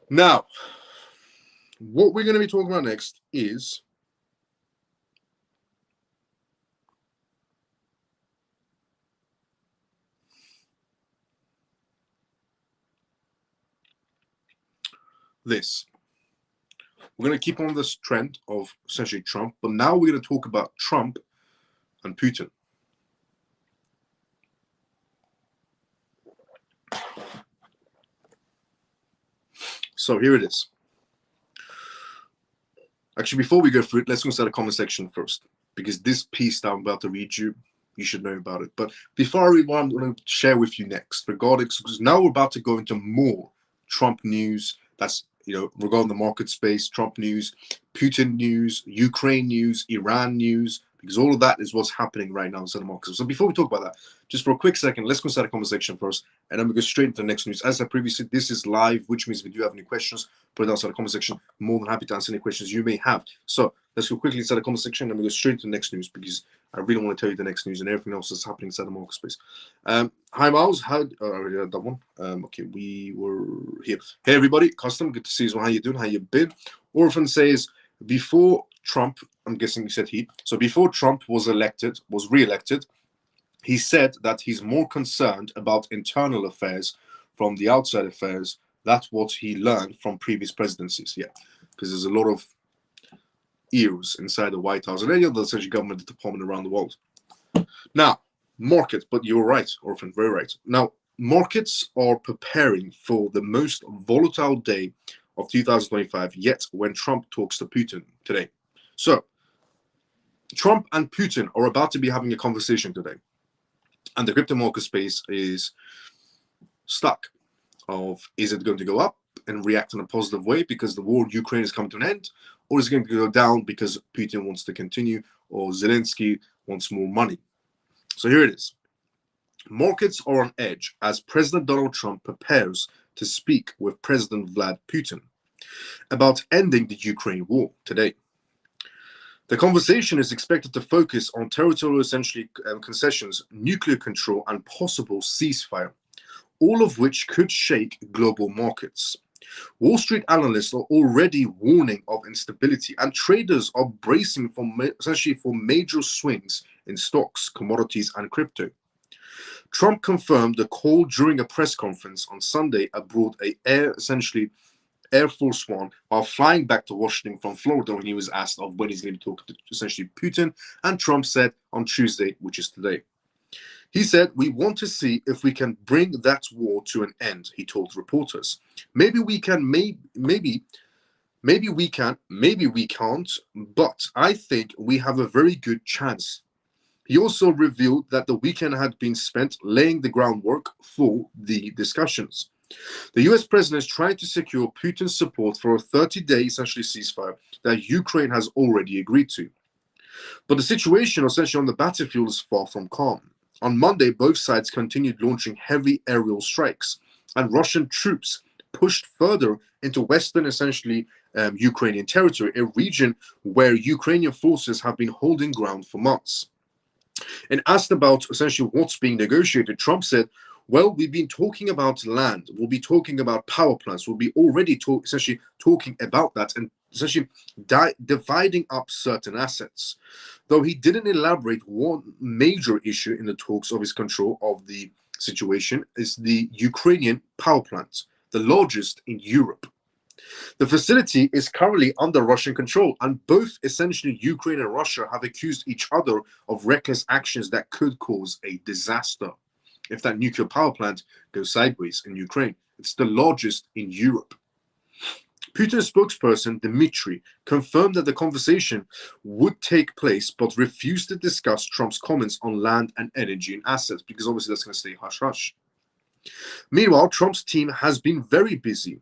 Now, what we're going to be talking about next is this. We're going to keep on this trend of essentially Trump, but now we're going to talk about Trump and Putin. So here it is. Actually, before we go through it, let's go inside the comment section first, because this piece that I'm about to read you, you should know about it. But before I read what I'm going to share with you next, regarding, because now we're about to go into more Trump news. That's, regarding the market space, Trump news, Putin news, Ukraine news, Iran news, because all of that is what's happening right now inside the market. So before we talk about that, just for a quick second, let's go inside the comment section first, and then we go straight into the next news. As I previously, this is live, which means if you do have any questions, put it outside the comment section. More than happy to answer any questions you may have. So let's go quickly inside the comment section, and we go straight to the next news, because I really want to tell you the next news and everything else that's happening inside the market space. Hi, Miles. I already had that one. Okay, we were here. Hey, everybody. Custom, good to see you. How you doing? How you been? Orphan says, before Trump, I'm guessing he said he. So before Trump was re-elected, he said that he's more concerned about internal affairs from the outside affairs. That's what he learned from previous presidencies. Yeah, because there's a lot of ears inside the White House and any other essentially government department around the world. Now, market, but you're right, Orphan, very right. Now, markets are preparing for the most volatile day of 2025 yet when Trump talks to Putin today. So, Trump and Putin are about to be having a conversation today. And the crypto market space is stuck of, is it going to go up and react in a positive way because the war in Ukraine is coming to an end, or is it going to go down because Putin wants to continue, or Zelensky wants more money? So here it is. Markets are on edge as President Donald Trump prepares to speak with President Vladimir Putin about ending the Ukraine war today. The conversation is expected to focus on territorial essentially concessions, nuclear control, and possible ceasefire, all of which could shake global markets. Wall Street analysts are already warning of instability, and traders are bracing for essentially for major swings in stocks, commodities, and crypto. Trump confirmed the call during a press conference on Sunday aboard Air Force One while flying back to Washington from Florida when he was asked of when he's going to talk to essentially Putin, and Trump said on Tuesday, which is today. He said, "We want to see if we can bring that war to an end," he told reporters. Maybe we can, maybe we can, maybe we can't, but I think we have a very good chance. He also revealed that the weekend had been spent laying the groundwork for the discussions. The US president is trying to secure Putin's support for a 30-day essentially ceasefire that Ukraine has already agreed to. But the situation essentially on the battlefield is far from calm. On Monday, both sides continued launching heavy aerial strikes, and Russian troops pushed further into western, essentially Ukrainian territory, a region where Ukrainian forces have been holding ground for months. And asked about essentially what's being negotiated, Trump said, "Well, we've been talking about land. We'll be talking about power plants. We'll be already essentially talking about that and essentially dividing up certain assets." Though he didn't elaborate, one major issue in the talks of his control of the situation is the Ukrainian power plant, the largest in Europe. The facility is currently under Russian control, and both essentially Ukraine and Russia have accused each other of reckless actions that could cause a disaster if that nuclear power plant goes sideways in Ukraine. It's the largest in Europe. Putin's spokesperson, Dmitry, confirmed that the conversation would take place, but refused to discuss Trump's comments on land and energy and assets, because obviously that's going to stay hush-hush. Meanwhile, Trump's team has been very busy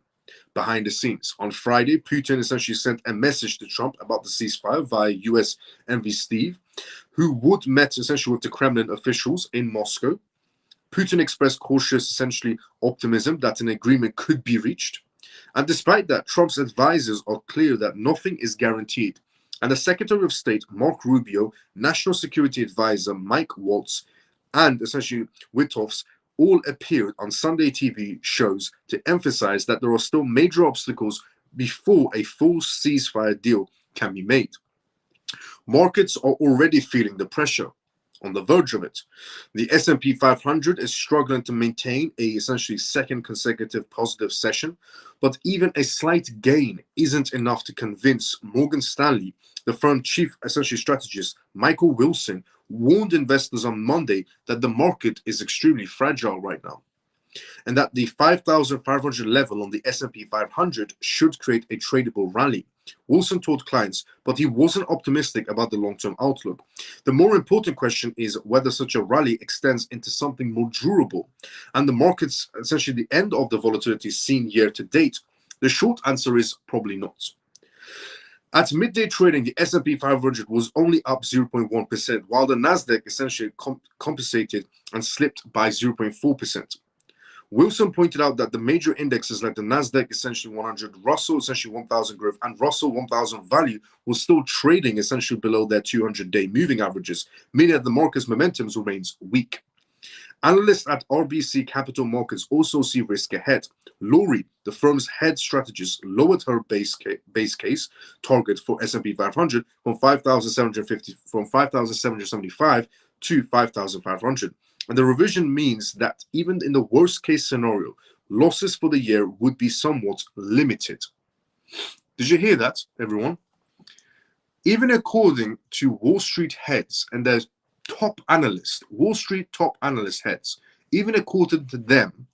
behind the scenes. On Friday, Putin essentially sent a message to Trump about the ceasefire via US envoy Steve, who would met essentially with the Kremlin officials in Moscow. Putin expressed cautious, essentially, optimism that an agreement could be reached. And despite that, Trump's advisors are clear that nothing is guaranteed. And the Secretary of State, Mark Rubio, National Security Advisor Mike Waltz, and essentially Witkoff's all appeared on Sunday TV shows to emphasize that there are still major obstacles before a full ceasefire deal can be made. Markets are already feeling the pressure, on the verge of it. The S&P 500 is struggling to maintain a essentially second consecutive positive session, but even a slight gain isn't enough to convince Morgan Stanley. The firm chief essentially strategist Michael Wilson warned investors on Monday that the market is extremely fragile right now, and that the 5,500 level on the S&P 500 should create a tradable rally. Wilson told clients, but he wasn't optimistic about the long-term outlook. The more important question is whether such a rally extends into something more durable, and the market's essentially the end of the volatility seen year to date. The short answer is probably not. At midday trading, the S&P 500 was only up 0.1%, while the Nasdaq essentially compensated and slipped by 0.4%. Wilson pointed out that the major indexes like the Nasdaq essentially 100, Russell essentially 1000 growth, and Russell 1000 value was still trading essentially below their 200-day moving averages, meaning that the market's momentum remains weak. Analysts at RBC Capital Markets also see risk ahead. Lori, the firm's head strategist, lowered her base case target for S&P 500 from 5,775 to 5,500. And the revision means that even in the worst case scenario, losses for the year would be somewhat limited. Did you hear that, everyone? Even according to Wall Street heads and their top analysts, Wall Street top analyst heads, even according to them,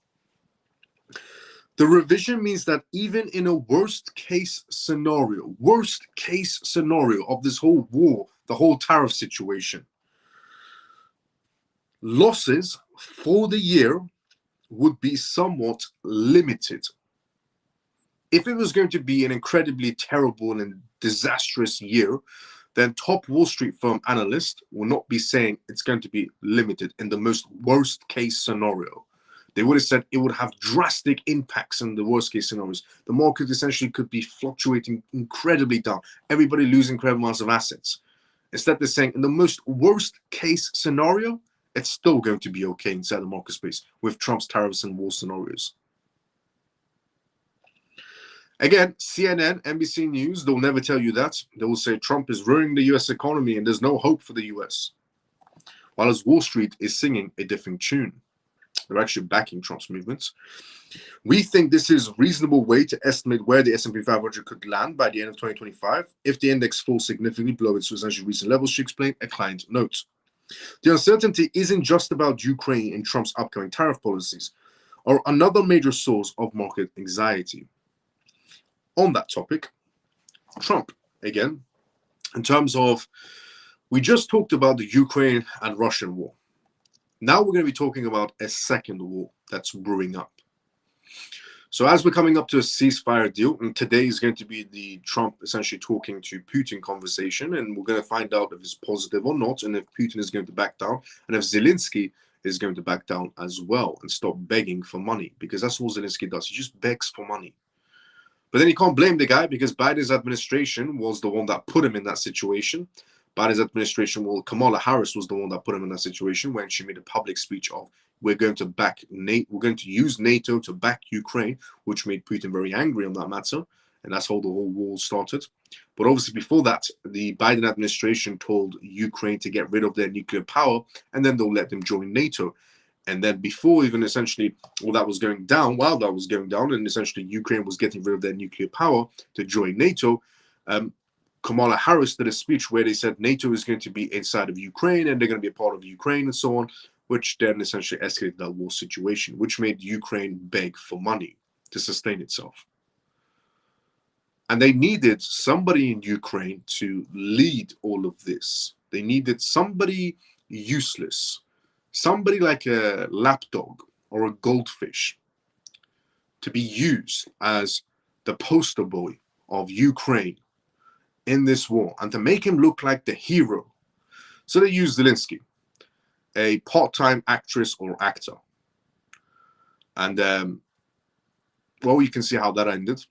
the revision means that even in a worst case scenario of this whole war, the whole tariff situation, losses for the year would be somewhat limited. If it was going to be an incredibly terrible and disastrous year, then top Wall Street firm analysts will not be saying it's going to be limited in the most worst case scenario. They would have said it would have drastic impacts in the worst case scenarios. The market essentially could be fluctuating incredibly down, everybody losing incredible amounts of assets. Instead, they're saying in the most worst case scenario, it's still going to be okay inside the market space with Trump's tariffs and war scenarios. Again, CNN, NBC News, they'll never tell you that. They will say Trump is ruining the US economy and there's no hope for the US. While as Wall Street is singing a different tune. They're actually backing Trump's movements. We think this is a reasonable way to estimate where the S&P 500 could land by the end of 2025 if the index falls significantly below its essentially recent levels, she explained, a client note. The uncertainty isn't just about Ukraine and Trump's upcoming tariff policies, or another major source of market anxiety. On that topic, Trump, again, in terms of, we just talked about the Ukraine and Russian war. Now we're going to be talking about a second war that's brewing up. So as we're coming up to a ceasefire deal, and today is going to be the Trump essentially talking to Putin conversation, and we're going to find out if it's positive or not, and if Putin is going to back down, and if Zelensky is going to back down as well and stop begging for money, because that's all Zelensky does. He just begs for money. But then you can't blame the guy because Biden's administration was the one that put him in that situation. Biden's administration, well, Kamala Harris was the one that put him in that situation when she made a public speech of, we're going to use NATO to back Ukraine, which made Putin very angry on that matter. And that's how the whole war started. But obviously before that, the Biden administration told Ukraine to get rid of their nuclear power, and then they'll let them join NATO. And then before even essentially all that was going down, while that was going down, and essentially Ukraine was getting rid of their nuclear power to join NATO, Kamala Harris did a speech where they said NATO is going to be inside of Ukraine and they're going to be a part of Ukraine and so on, which then essentially escalated that war situation, which made Ukraine beg for money to sustain itself. And they needed somebody in Ukraine to lead all of this. They needed somebody useless, somebody like a lapdog or a goldfish to be used as the poster boy of Ukraine in this war and to make him look like the hero. So they used Zelensky, a part-time actress or actor. And, well, you can see how that ended.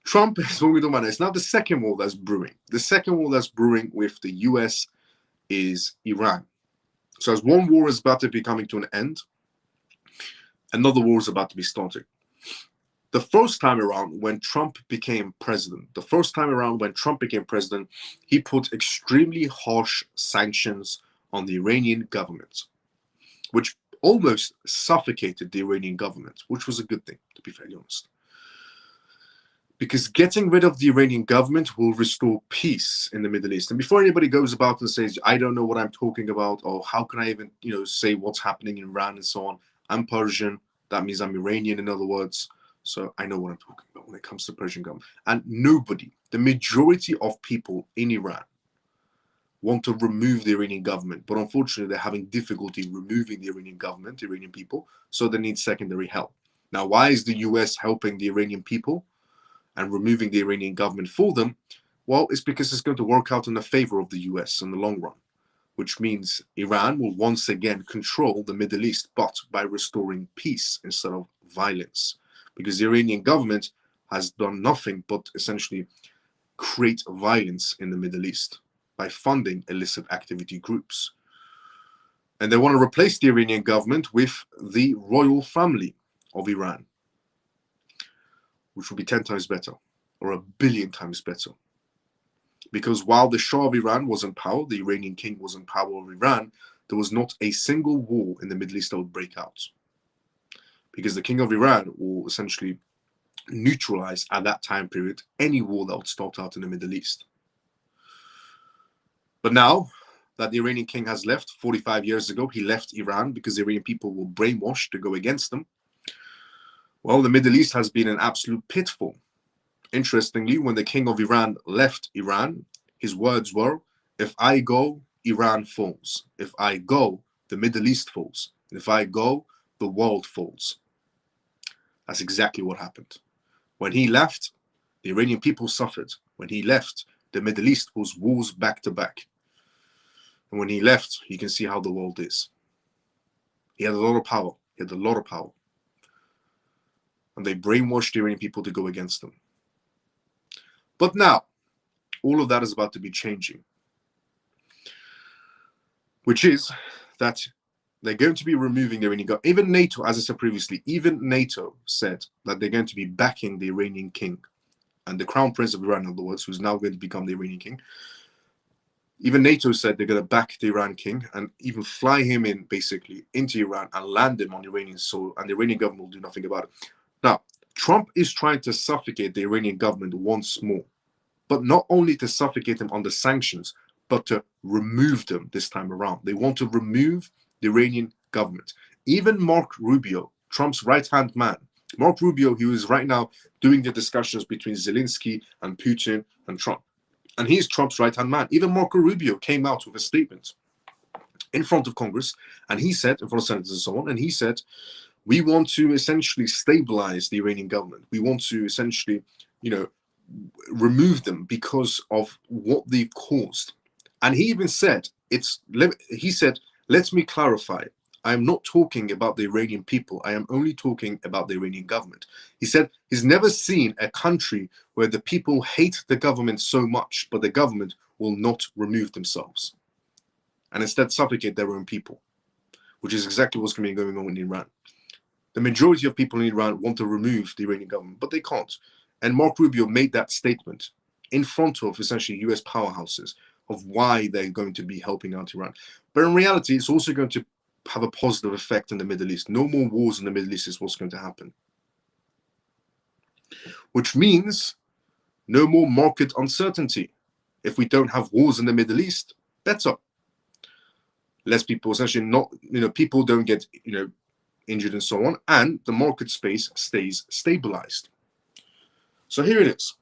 Trump is what we don't mind. It's now the second war that's brewing. The second war that's brewing with the US is Iran. So as one war is about to be coming to an end, another war is about to be starting. The first time around when Trump became president, he put extremely harsh sanctions on the Iranian government, which almost suffocated the Iranian government, which was a good thing, to be fairly honest. Because getting rid of the Iranian government will restore peace in the Middle East. And before anybody goes about and says, I don't know what I'm talking about, or how can I even, say what's happening in Iran and so on. I'm Persian. That means I'm Iranian, in other words. So I know what I'm talking about when it comes to Persian government. And nobody, the majority of people in Iran, want to remove the Iranian government. But unfortunately, they're having difficulty removing the Iranian government, the Iranian people. So they need secondary help. Now, why is the US helping the Iranian people and removing the Iranian government for them? Well, it's because it's going to work out in the favor of the US in the long run, which means Iran will once again control the Middle East, but by restoring peace instead of violence. Because the Iranian government has done nothing but essentially create violence in the Middle East by funding illicit activity groups. And they want to replace the Iranian government with the royal family of Iran, which will be 10 times better, or 1 billion times better. Because while the Shah of Iran was in power, the Iranian king was in power of Iran, there was not a single war in the Middle East that would break out. Because the king of Iran will essentially neutralize at that time period any war that would start out in the Middle East. But now that the Iranian king has left 45 years ago, he left Iran because the Iranian people were brainwashed to go against them. Well, the Middle East has been an absolute pitfall. Interestingly, when the king of Iran left Iran, his words were, "If I go, Iran falls. If I go, the Middle East falls. If I go, the world falls." That's exactly what happened. When he left, the Iranian people suffered. When he left, the Middle East was wars back to back. And when he left, you can see how the world is. He had a lot of power. He had a lot of power. And they brainwashed the Iranian people to go against them. But now, all of that is about to be changing. Which is that they're going to be removing the Iranian government. Even NATO, as I said previously, even NATO said that they're going to be backing the Iranian king. And the crown prince of Iran, in other words, who's now going to become the Iranian king. Even NATO said they're going to back the Iran king and even fly him in, basically, into Iran and land him on Iranian soil, and the Iranian government will do nothing about it. Now, Trump is trying to suffocate the Iranian government once more, but not only to suffocate them under sanctions, but to remove them this time around. They want to remove the Iranian government. Even Mark Rubio, Trump's right-hand man, Mark Rubio, who is right now doing the discussions between Zelensky and Putin and Trump, and he's Trump's right-hand man. Even Marco Rubio came out with a statement in front of Congress, and he said, in front of senators and so on, and he said, we want to essentially stabilize the Iranian government. We want to essentially, remove them because of what they've caused. And he even said, let me clarify. I am not talking about the Iranian people. I am only talking about the Iranian government. He said he's never seen a country where the people hate the government so much, but the government will not remove themselves and instead suffocate their own people, which is exactly what's going to be going on in Iran. The majority of people in Iran want to remove the Iranian government, but they can't. And Mark Rubio made that statement in front of essentially US powerhouses of why they're going to be helping out Iran. But in reality, it's also going to have a positive effect in the Middle East. No more wars in the Middle East is what's going to happen. Which means no more market uncertainty. If we don't have wars in the Middle East, better. Less people, essentially not, people don't get, injured and so on, and the market space stays stabilized. So here it is.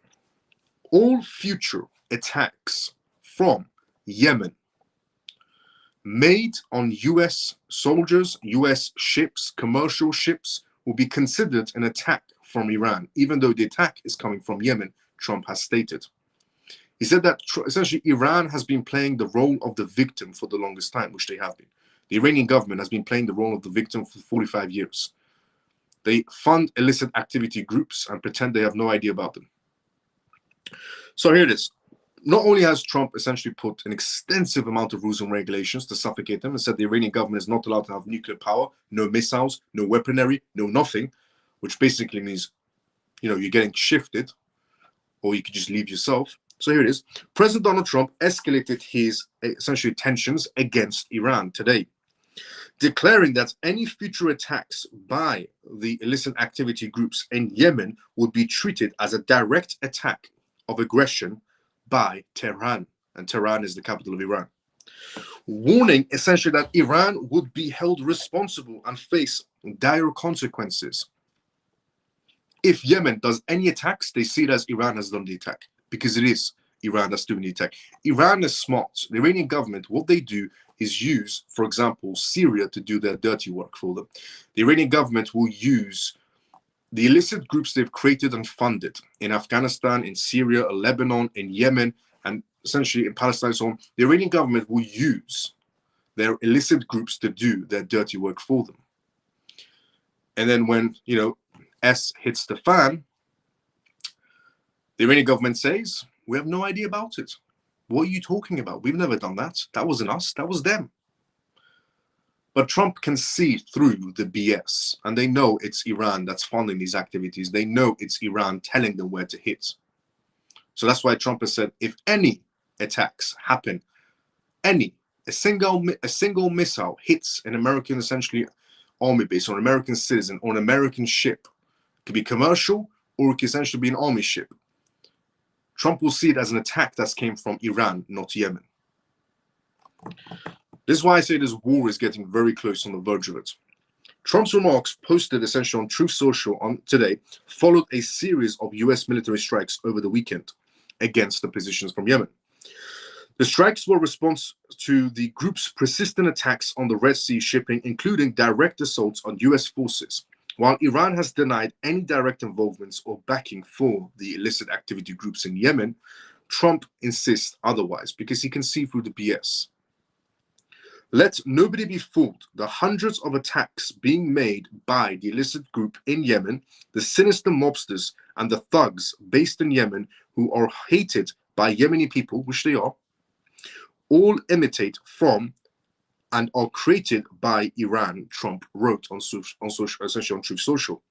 All future attacks from Yemen made on US soldiers, US ships, commercial ships, will be considered an attack from Iran, even though the attack is coming from Yemen, Trump has stated. He said that essentially Iran has been playing the role of the victim for the longest time, which they have been. The Iranian government has been playing the role of the victim for 45 years. They fund illicit activity groups and pretend they have no idea about them. So here it is. Not only has Trump essentially put an extensive amount of rules and regulations to suffocate them and said the Iranian government is not allowed to have nuclear power, no missiles, no weaponry, no nothing, which basically means, you're getting shifted, or you could just leave yourself. So here it is. President Donald Trump escalated his essentially tensions against Iran today, declaring that any future attacks by the illicit activity groups in Yemen would be treated as a direct attack of aggression by Tehran, and Tehran is the capital of Iran, warning essentially that Iran would be held responsible and face dire consequences. If Yemen does any attacks, they see it as Iran has done the attack, because it is Iran that's doing the attack. Iran is smart. The Iranian government, what they do is use, for example, Syria to do their dirty work for them. The Iranian government will use the illicit groups they've created and funded in Afghanistan, in Syria, Lebanon, in Yemen, and essentially in Palestine and so on. The Iranian government will use their illicit groups to do their dirty work for them. And then when, S hits the fan, the Iranian government says, we have no idea about it. What are you talking about? We've never done that. That wasn't us. That was them. But Trump can see through the BS, and they know it's Iran that's funding these activities. They know it's Iran telling them where to hit. So that's why Trump has said, if any attacks happen, a single missile hits an American, essentially, army base or an American citizen or an American ship, it could be commercial or it could essentially be an army ship. Trump will see it as an attack that came from Iran, not Yemen. This is why I say this war is getting very close on the verge of it. Trump's remarks, posted essentially on Truth Social on today, followed a series of US military strikes over the weekend against the positions from Yemen. The strikes were a response to the group's persistent attacks on the Red Sea shipping, including direct assaults on US forces. While Iran has denied any direct involvements or backing for the illicit activity groups in Yemen, Trump insists otherwise because he can see through the BS. Let nobody be fooled. The hundreds of attacks being made by the illicit group in Yemen, the sinister mobsters and the thugs based in Yemen who are hated by Yemeni people, which they are, all imitate from and are created by Iran, Trump wrote on essentially on Truth Social.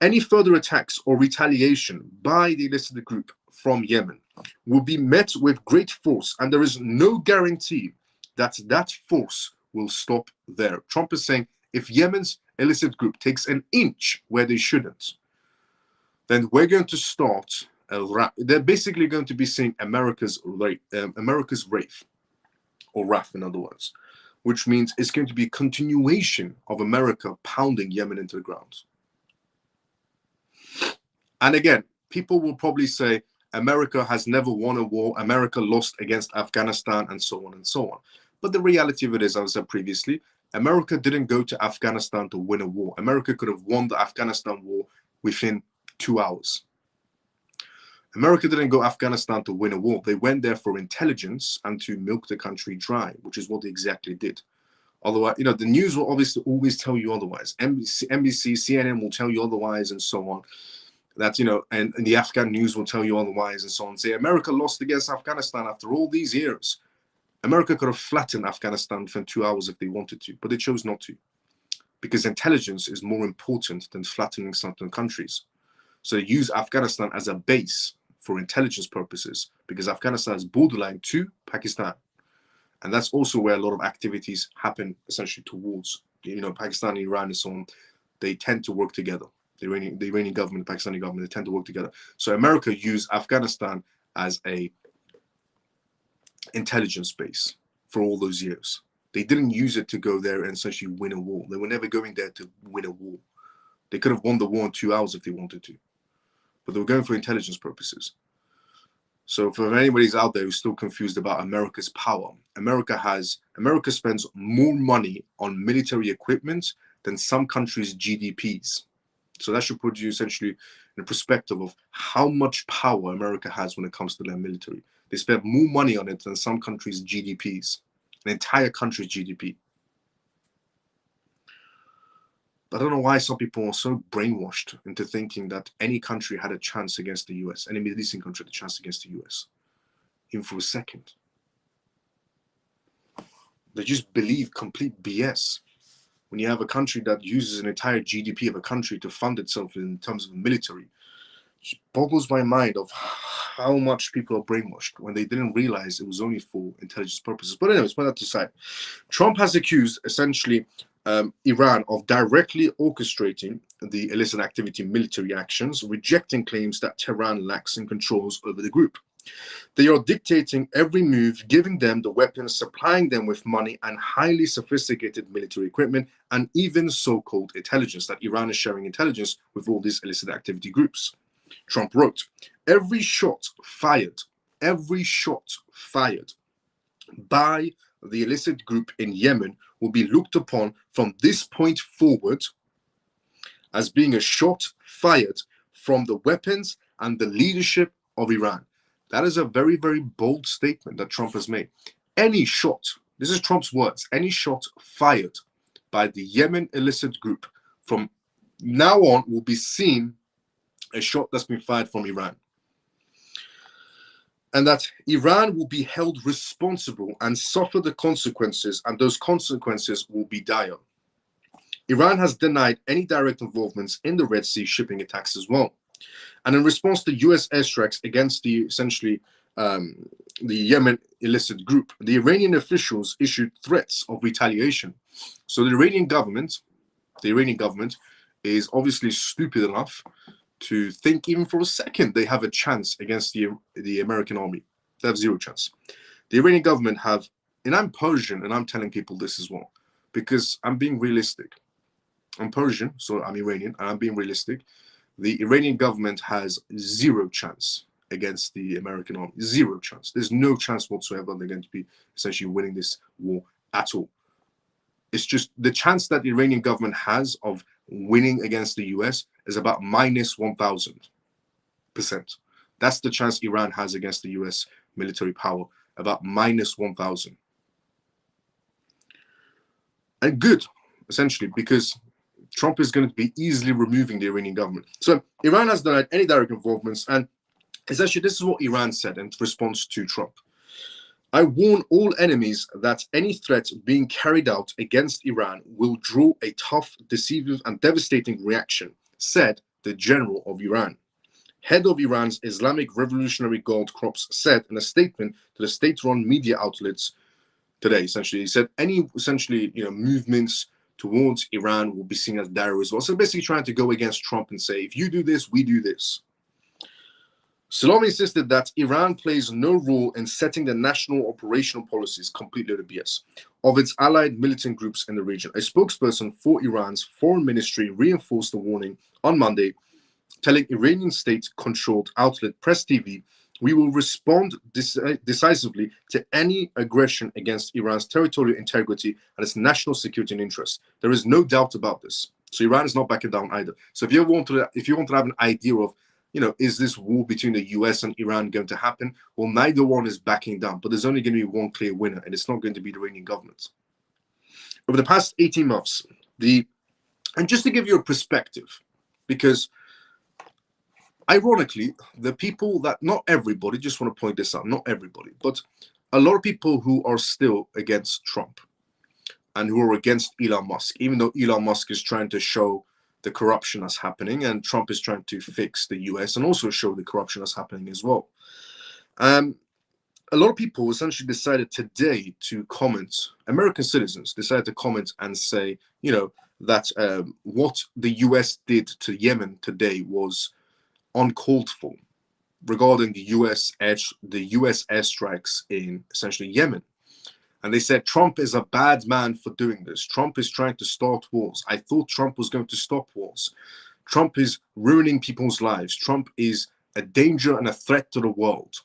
Any further attacks or retaliation by the illicit group from Yemen will be met with great force, and there is no guarantee that that force will stop there. Trump is saying if Yemen's illicit group takes an inch where they shouldn't, then we're going to start they're basically going to be seeing America's wrath, or wrath in other words, which means it's going to be a continuation of America pounding Yemen into the ground. And again, people will probably say America has never won a war, America lost against Afghanistan, and so on and so on. But the reality of it is, as I said previously, America didn't go to Afghanistan to win a war. America could have won the Afghanistan war within 2 hours. America didn't go to Afghanistan to win a war. They went there for intelligence and to milk the country dry, which is what they exactly did. Otherwise, the news will obviously always tell you otherwise. NBC, CNN will tell you otherwise, and so on. That's, and the Afghan news will tell you otherwise, and so on. Say America lost against Afghanistan after all these years. America could have flattened Afghanistan within 2 hours if they wanted to, but they chose not to, because intelligence is more important than flattening certain countries. So they use Afghanistan as a base for intelligence purposes, because Afghanistan is borderline to Pakistan. And that's also where a lot of activities happen essentially towards, Pakistan, Iran, and so on. They tend to work together. The Iranian government, the Pakistani government, they tend to work together. So America used Afghanistan as a intelligence base for all those years. They didn't use it to go there and essentially win a war. They were never going there to win a war. They could have won the war in 2 hours if they wanted to, but they were going for intelligence purposes. So for anybody's out there who's still confused about America's power, America spends more money on military equipment than some countries' GDPs. So that should put you essentially in a perspective of how much power America has when it comes to their military. They spend more money on it than some countries' GDPs, an entire country's GDP. I don't know why some people are so brainwashed into thinking that any country had a chance against the US, any Middle Eastern country had a chance against the US, even for a second. They just believe complete BS. When you have a country that uses an entire GDP of a country to fund itself in terms of military, it boggles my mind of how much people are brainwashed when they didn't realize it was only for intelligence purposes. But anyways, put that aside. Trump has accused essentially Iran of directly orchestrating the illicit activity military actions, rejecting claims that Tehran lacks in controls over the group. They are dictating every move, giving them the weapons, supplying them with money and highly sophisticated military equipment, and even so-called intelligence, that Iran is sharing intelligence with all these illicit activity groups. Trump wrote, every shot fired by the illicit group in Yemen will be looked upon from this point forward as being a shot fired from the weapons and the leadership of Iran. That is a very, very bold statement that Trump has made. Any shot, this is Trump's words, any shot fired by the Yemen illicit group from now on will be seen a shot that's been fired from Iran. And that Iran will be held responsible and suffer the consequences, and those consequences will be dire. Iran has denied any direct involvements in the Red Sea shipping attacks as well. And in response to US airstrikes against the Yemen illicit group, the Iranian officials issued threats of retaliation. So the Iranian government is obviously stupid enough to think even for a second they have a chance against the American army. They have zero chance. The Iranian government have, and I'm Persian, and I'm telling people this as well, because I'm being realistic. I'm Persian, so I'm Iranian, and I'm being realistic. The Iranian government has zero chance against the American army. Zero chance. There's no chance whatsoever they're going to be essentially winning this war at all. It's just the chance that the Iranian government has of winning against the US is about minus 1,000%. That's the chance Iran has against the US military power, about minus 1,000. And good, essentially, because Trump is going to be easily removing the Iranian government. So Iran has denied any direct involvements, and essentially this is what Iran said in response to Trump. I warn all enemies that any threat being carried out against Iran will draw a tough, decisive, and devastating reaction, said the general of Iran. Head of Iran's Islamic Revolutionary Guard Corps said in a statement to the state-run media outlets today, essentially, he said any movements towards Iran will be seen as dire as well. So basically trying to go against Trump and say, if you do this, we do this. Salami insisted that Iran plays no role in setting the national operational policies, completely the BS, of its allied militant groups in the region. A spokesperson for Iran's foreign ministry reinforced the warning on Monday, telling Iranian state-controlled outlet Press TV, we will respond decisively to any aggression against Iran's territorial integrity and its national security and interests. There is no doubt about this. So Iran is not backing down either. So if you want to have an idea of, is this war between the US and Iran going to happen? Well, neither one is backing down, but there's only going to be one clear winner, and it's not going to be the Iranian government. Over the past 18 months, and just to give you a perspective, because ironically, the people that, not everybody, just want to point this out, not everybody, but a lot of people who are still against Trump and who are against Elon Musk, even though Elon Musk is trying to show the corruption that's happening, and Trump is trying to fix the US and also show the corruption that's happening as well. A lot of people essentially decided today to comment, American citizens decided to comment and say, that what the US did to Yemen today was uncalled for regarding the US airstrikes in essentially Yemen. And they said Trump is a bad man for doing this. Trump is trying to start wars. I thought Trump was going to stop wars. Trump is ruining people's lives. Trump is a danger and a threat to the world,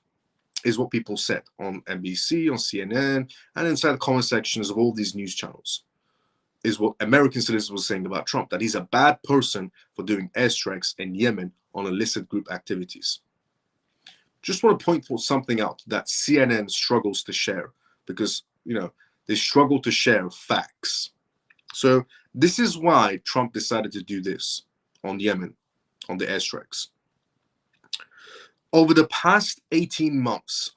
is what people said on NBC, on CNN, and inside the comment sections of all these news channels, is what American citizens were saying about Trump, that he's a bad person for doing airstrikes in Yemen on illicit group activities. Just want to point something out that CNN struggles to share, because they struggle to share facts. So this is why Trump decided to do this on Yemen, on the airstrikes. Over the past 18 months,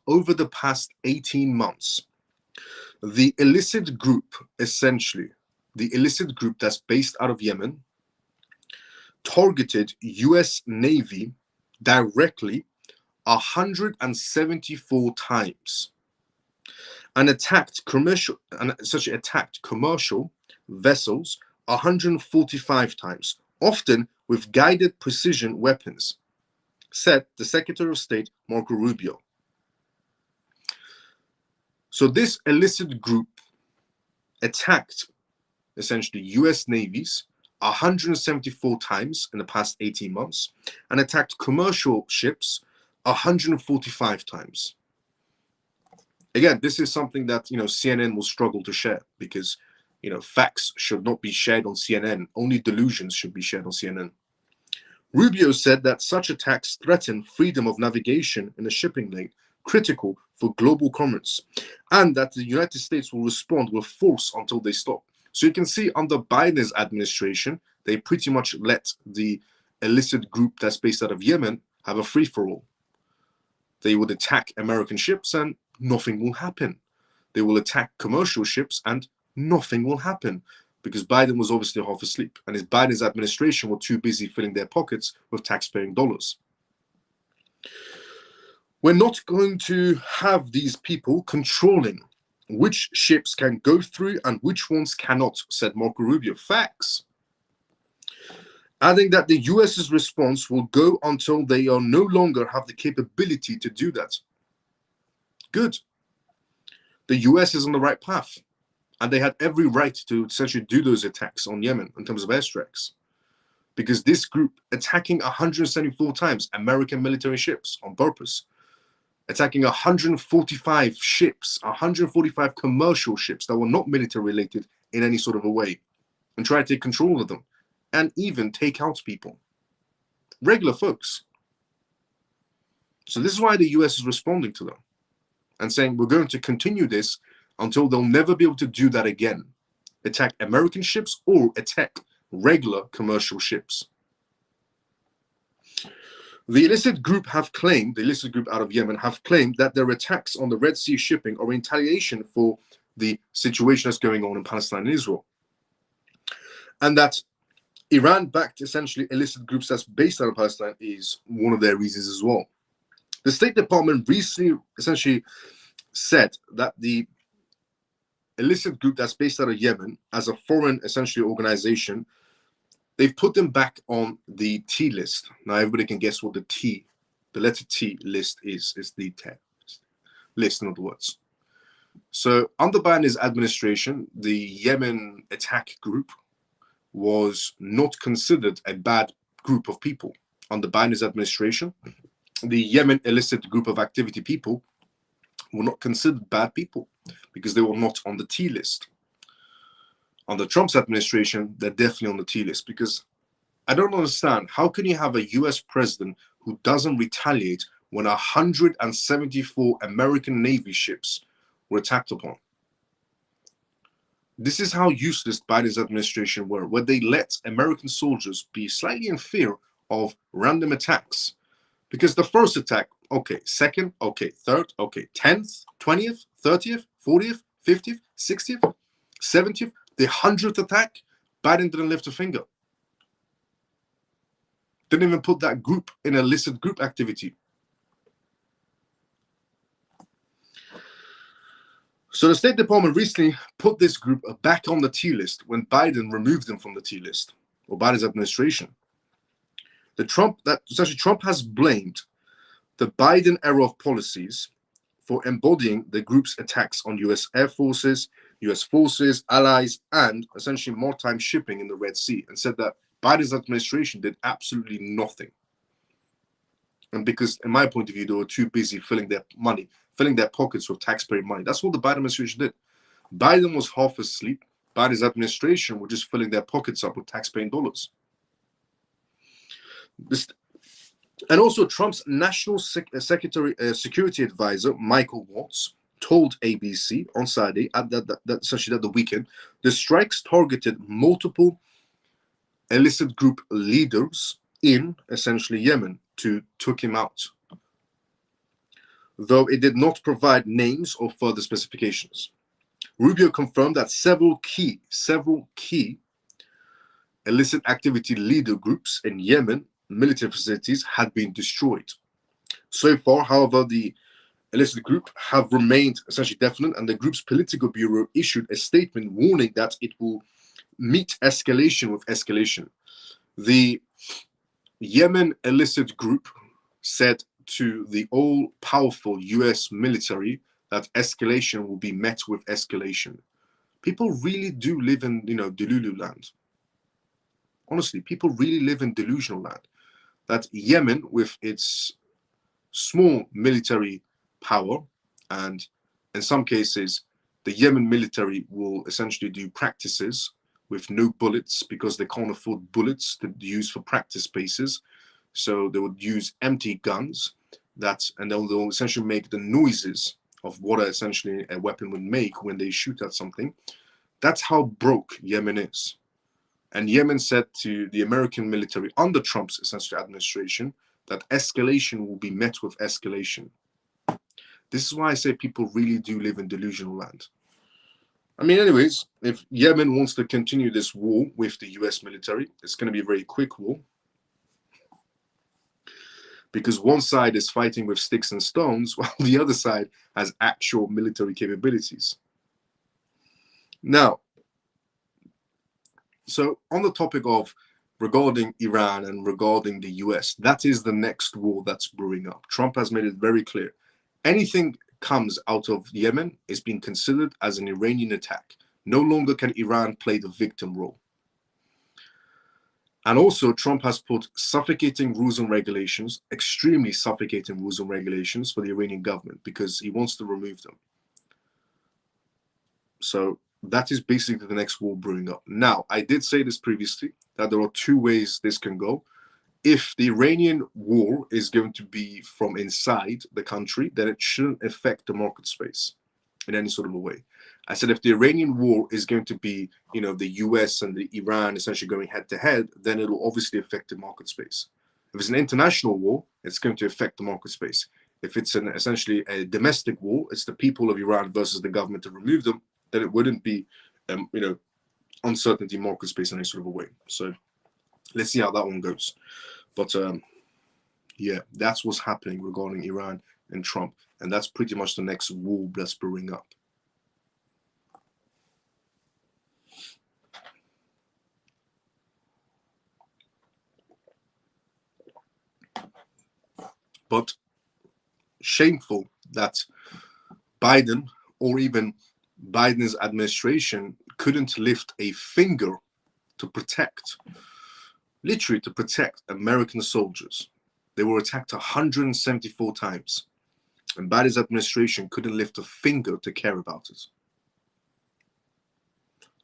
the illicit group, essentially, the illicit group that's based out of Yemen, targeted US Navy directly 174 times. And attacked commercial vessels 145 times, often with guided precision weapons, said the Secretary of State Marco Rubio. So this illicit group attacked essentially US navies 174 times in the past 18 months and attacked commercial ships 145 times. Again, this is something that CNN will struggle to share, because facts should not be shared on CNN. Only delusions should be shared on CNN. Rubio said that such attacks threaten freedom of navigation in a shipping lane, critical for global commerce, and that the United States will respond with force until they stop. So you can see under Biden's administration, they pretty much let the illicit group that's based out of Yemen have a free-for-all. They would attack American ships and nothing will happen. They will attack commercial ships and nothing will happen, because Biden was obviously half asleep, and Biden's administration were too busy filling their pockets with taxpaying dollars. We're not going to have these people controlling which ships can go through and which ones cannot, said Marco Rubio. Facts. adding that the US's response will go until they are no longer have the capability to do that. Good. The US is on the right path, and they had every right to essentially do those attacks on Yemen in terms of airstrikes, because this group attacking 174 times American military ships on purpose, attacking 145 ships, 145 commercial ships that were not military related in any sort of a way, and try to take control of them, and even take out people, regular folks. So this is why the US is responding to them and saying, we're going to continue this until they'll never be able to do that again. Attack American ships or attack regular commercial ships. The illicit group have claimed, the illicit group out of Yemen have claimed that their attacks on the Red Sea shipping are in retaliation for the situation that's going on in Palestine and Israel. And that Iran-backed, essentially, illicit groups that's based out of Palestine is one of their reasons as well. The State Department recently essentially said that the illicit group that's based out of Yemen, as a foreign, essentially, organization, they've put them back on the T list. Now, everybody can guess what the letter T list is. It's the list, in other words. So, under Biden's administration, the Yemen attack group was not considered a bad group of people. Under Biden's administration, the Yemen illicit group of activity people were not considered bad people because they were not on the T list. Under Trump's administration, they're definitely on the T list, because I don't understand, how can you have a US president who doesn't retaliate when 174 American Navy ships were attacked upon? This is how useless Biden's administration were, where they let American soldiers be slightly in fear of random attacks. Because the first attack, okay, second, okay, third, okay, 10th, 20th, 30th, 40th, 50th, 60th, 70th, the 100th attack, Biden didn't lift a finger. Didn't even put that group in a illicit group activity. So the State Department recently put this group back on the T list when Biden removed them from the T list, or Biden's administration. Trump has blamed the Biden era of policies for embodying the group's attacks on US Air Forces, US forces, allies, and essentially maritime shipping in the Red Sea, and said that Biden's administration did absolutely nothing. And because, in my point of view, they were too busy filling their pockets with taxpayer money. That's what the Biden administration did. Biden was half asleep. Biden's administration were just filling their pockets up with taxpaying dollars. And also, Trump's national security advisor, Michael Waltz, told ABC on Saturday, essentially at the weekend, the strikes targeted multiple illicit group leaders in essentially Yemen to took him out, though it did not provide names or further specifications. Rubio confirmed that several key illicit activity leader groups in Yemen military facilities had been destroyed. So far, however, the illicit group have remained essentially definite, and the group's political bureau issued a statement warning that it will meet escalation with escalation. The Yemen illicit group said to the all-powerful US military that escalation will be met with escalation. People really do live in, Delulu land. Honestly, people really live in delusional land. That Yemen, with its small military power, and in some cases, the Yemen military will essentially do practices with no bullets because they can't afford bullets to use for practice bases. So they would use empty guns and they'll essentially make the noises of what essentially a weapon would make when they shoot at something. That's how broke Yemen is. And Yemen said to the American military under Trump's essentially administration that escalation will be met with escalation. This is why I say people really do live in delusional land. I mean, anyways, if Yemen wants to continue this war with the US military, it's going to be a very quick war, because one side is fighting with sticks and stones while the other side has actual military capabilities. Now, so on the topic of regarding Iran and regarding the US. That is the next war that's brewing up. Trump has made it very clear. Anything comes out of Yemen is being considered as an Iranian attack. No longer can Iran play the victim role. And also, Trump has put suffocating rules and regulations, extremely suffocating rules and regulations for the Iranian government because he wants to remove them. So that is basically the next war brewing up. Now, I did say this previously, that there are two ways this can go. If the Iranian war is going to be from inside the country, then it shouldn't affect the market space in any sort of a way. I said if the Iranian war is going to be, the US and the Iran essentially going head to head, then it will obviously affect the market space. If it's an international war, it's going to affect the market space. If it's essentially a domestic war, it's the people of Iran versus the government to remove them, then it wouldn't be, uncertainty market space in any sort of a way. So let's see how that one goes. But yeah, that's what's happening regarding Iran and Trump. And that's pretty much the next war that's brewing up. But shameful that Biden or even Biden's administration couldn't lift a finger to protect, literally to protect American soldiers. They were attacked 174 times. And Biden's administration couldn't lift a finger to care about it.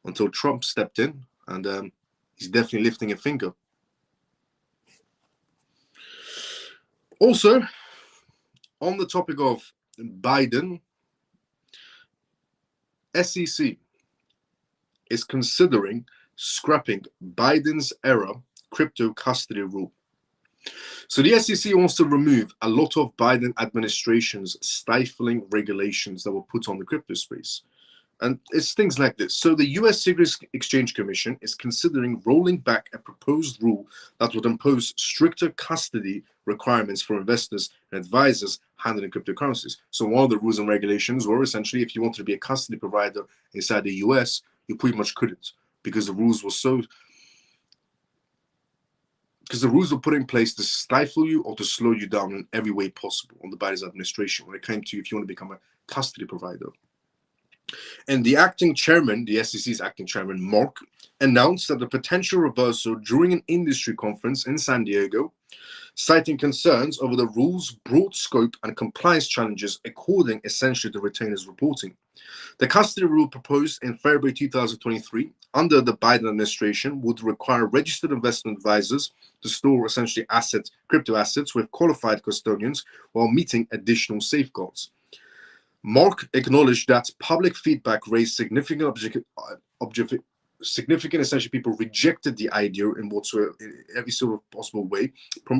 Until Trump stepped in, and he's definitely lifting a finger. Also, on the topic of Biden, SEC is considering scrapping Biden's era crypto custody rule. So the SEC wants to remove a lot of Biden administration's stifling regulations that were put on the crypto space. And it's things like this. So the US Securities Exchange Commission is considering rolling back a proposed rule that would impose stricter custody requirements for investors and advisors handling cryptocurrencies. So one of the rules and regulations were essentially if you wanted to be a custody provider inside the US, you pretty much couldn't because the rules were put in place to stifle you or to slow you down in every way possible on the Biden's administration when it came to if you want to become a custody provider. And the acting chairman, the SEC's acting chairman, Mark, announced that the potential reversal during an industry conference in San Diego, citing concerns over the rule's broad scope and compliance challenges according essentially to retainers reporting. The custody rule proposed in February 2023 under the Biden administration would require registered investment advisors to store essentially crypto assets with qualified custodians while meeting additional safeguards. Mark acknowledged that public feedback raised significant essentially people rejected the idea in every sort of possible way,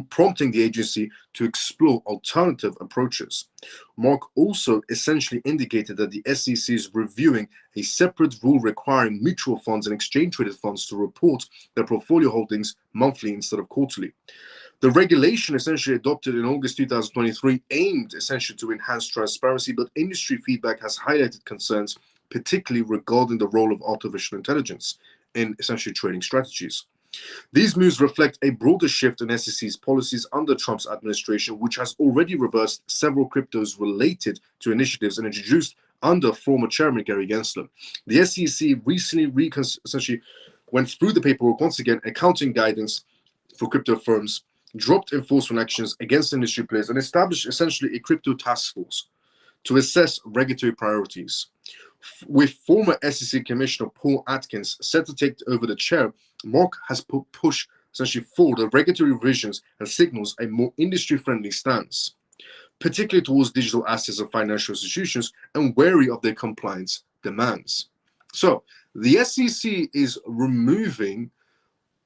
prompting the agency to explore alternative approaches. Mark also essentially indicated that the SEC is reviewing a separate rule requiring mutual funds and exchange-traded funds to report their portfolio holdings monthly instead of quarterly. The regulation essentially adopted in August 2023 aimed essentially to enhance transparency, but industry feedback has highlighted concerns, particularly regarding the role of artificial intelligence in essentially trading strategies. These moves reflect a broader shift in SEC's policies under Trump's administration, which has already reversed several cryptos related to initiatives and introduced under former chairman Gary Gensler. The SEC recently essentially went through the paperwork once again, accounting guidance for crypto firms, dropped enforcement actions against industry players, and established essentially a crypto task force to assess regulatory priorities. With former SEC Commissioner Paul Atkins set to take over the chair, Mark has pushed essentially forward the regulatory revisions and signals a more industry-friendly stance, particularly towards digital assets and financial institutions, and wary of their compliance demands. So the SEC is removing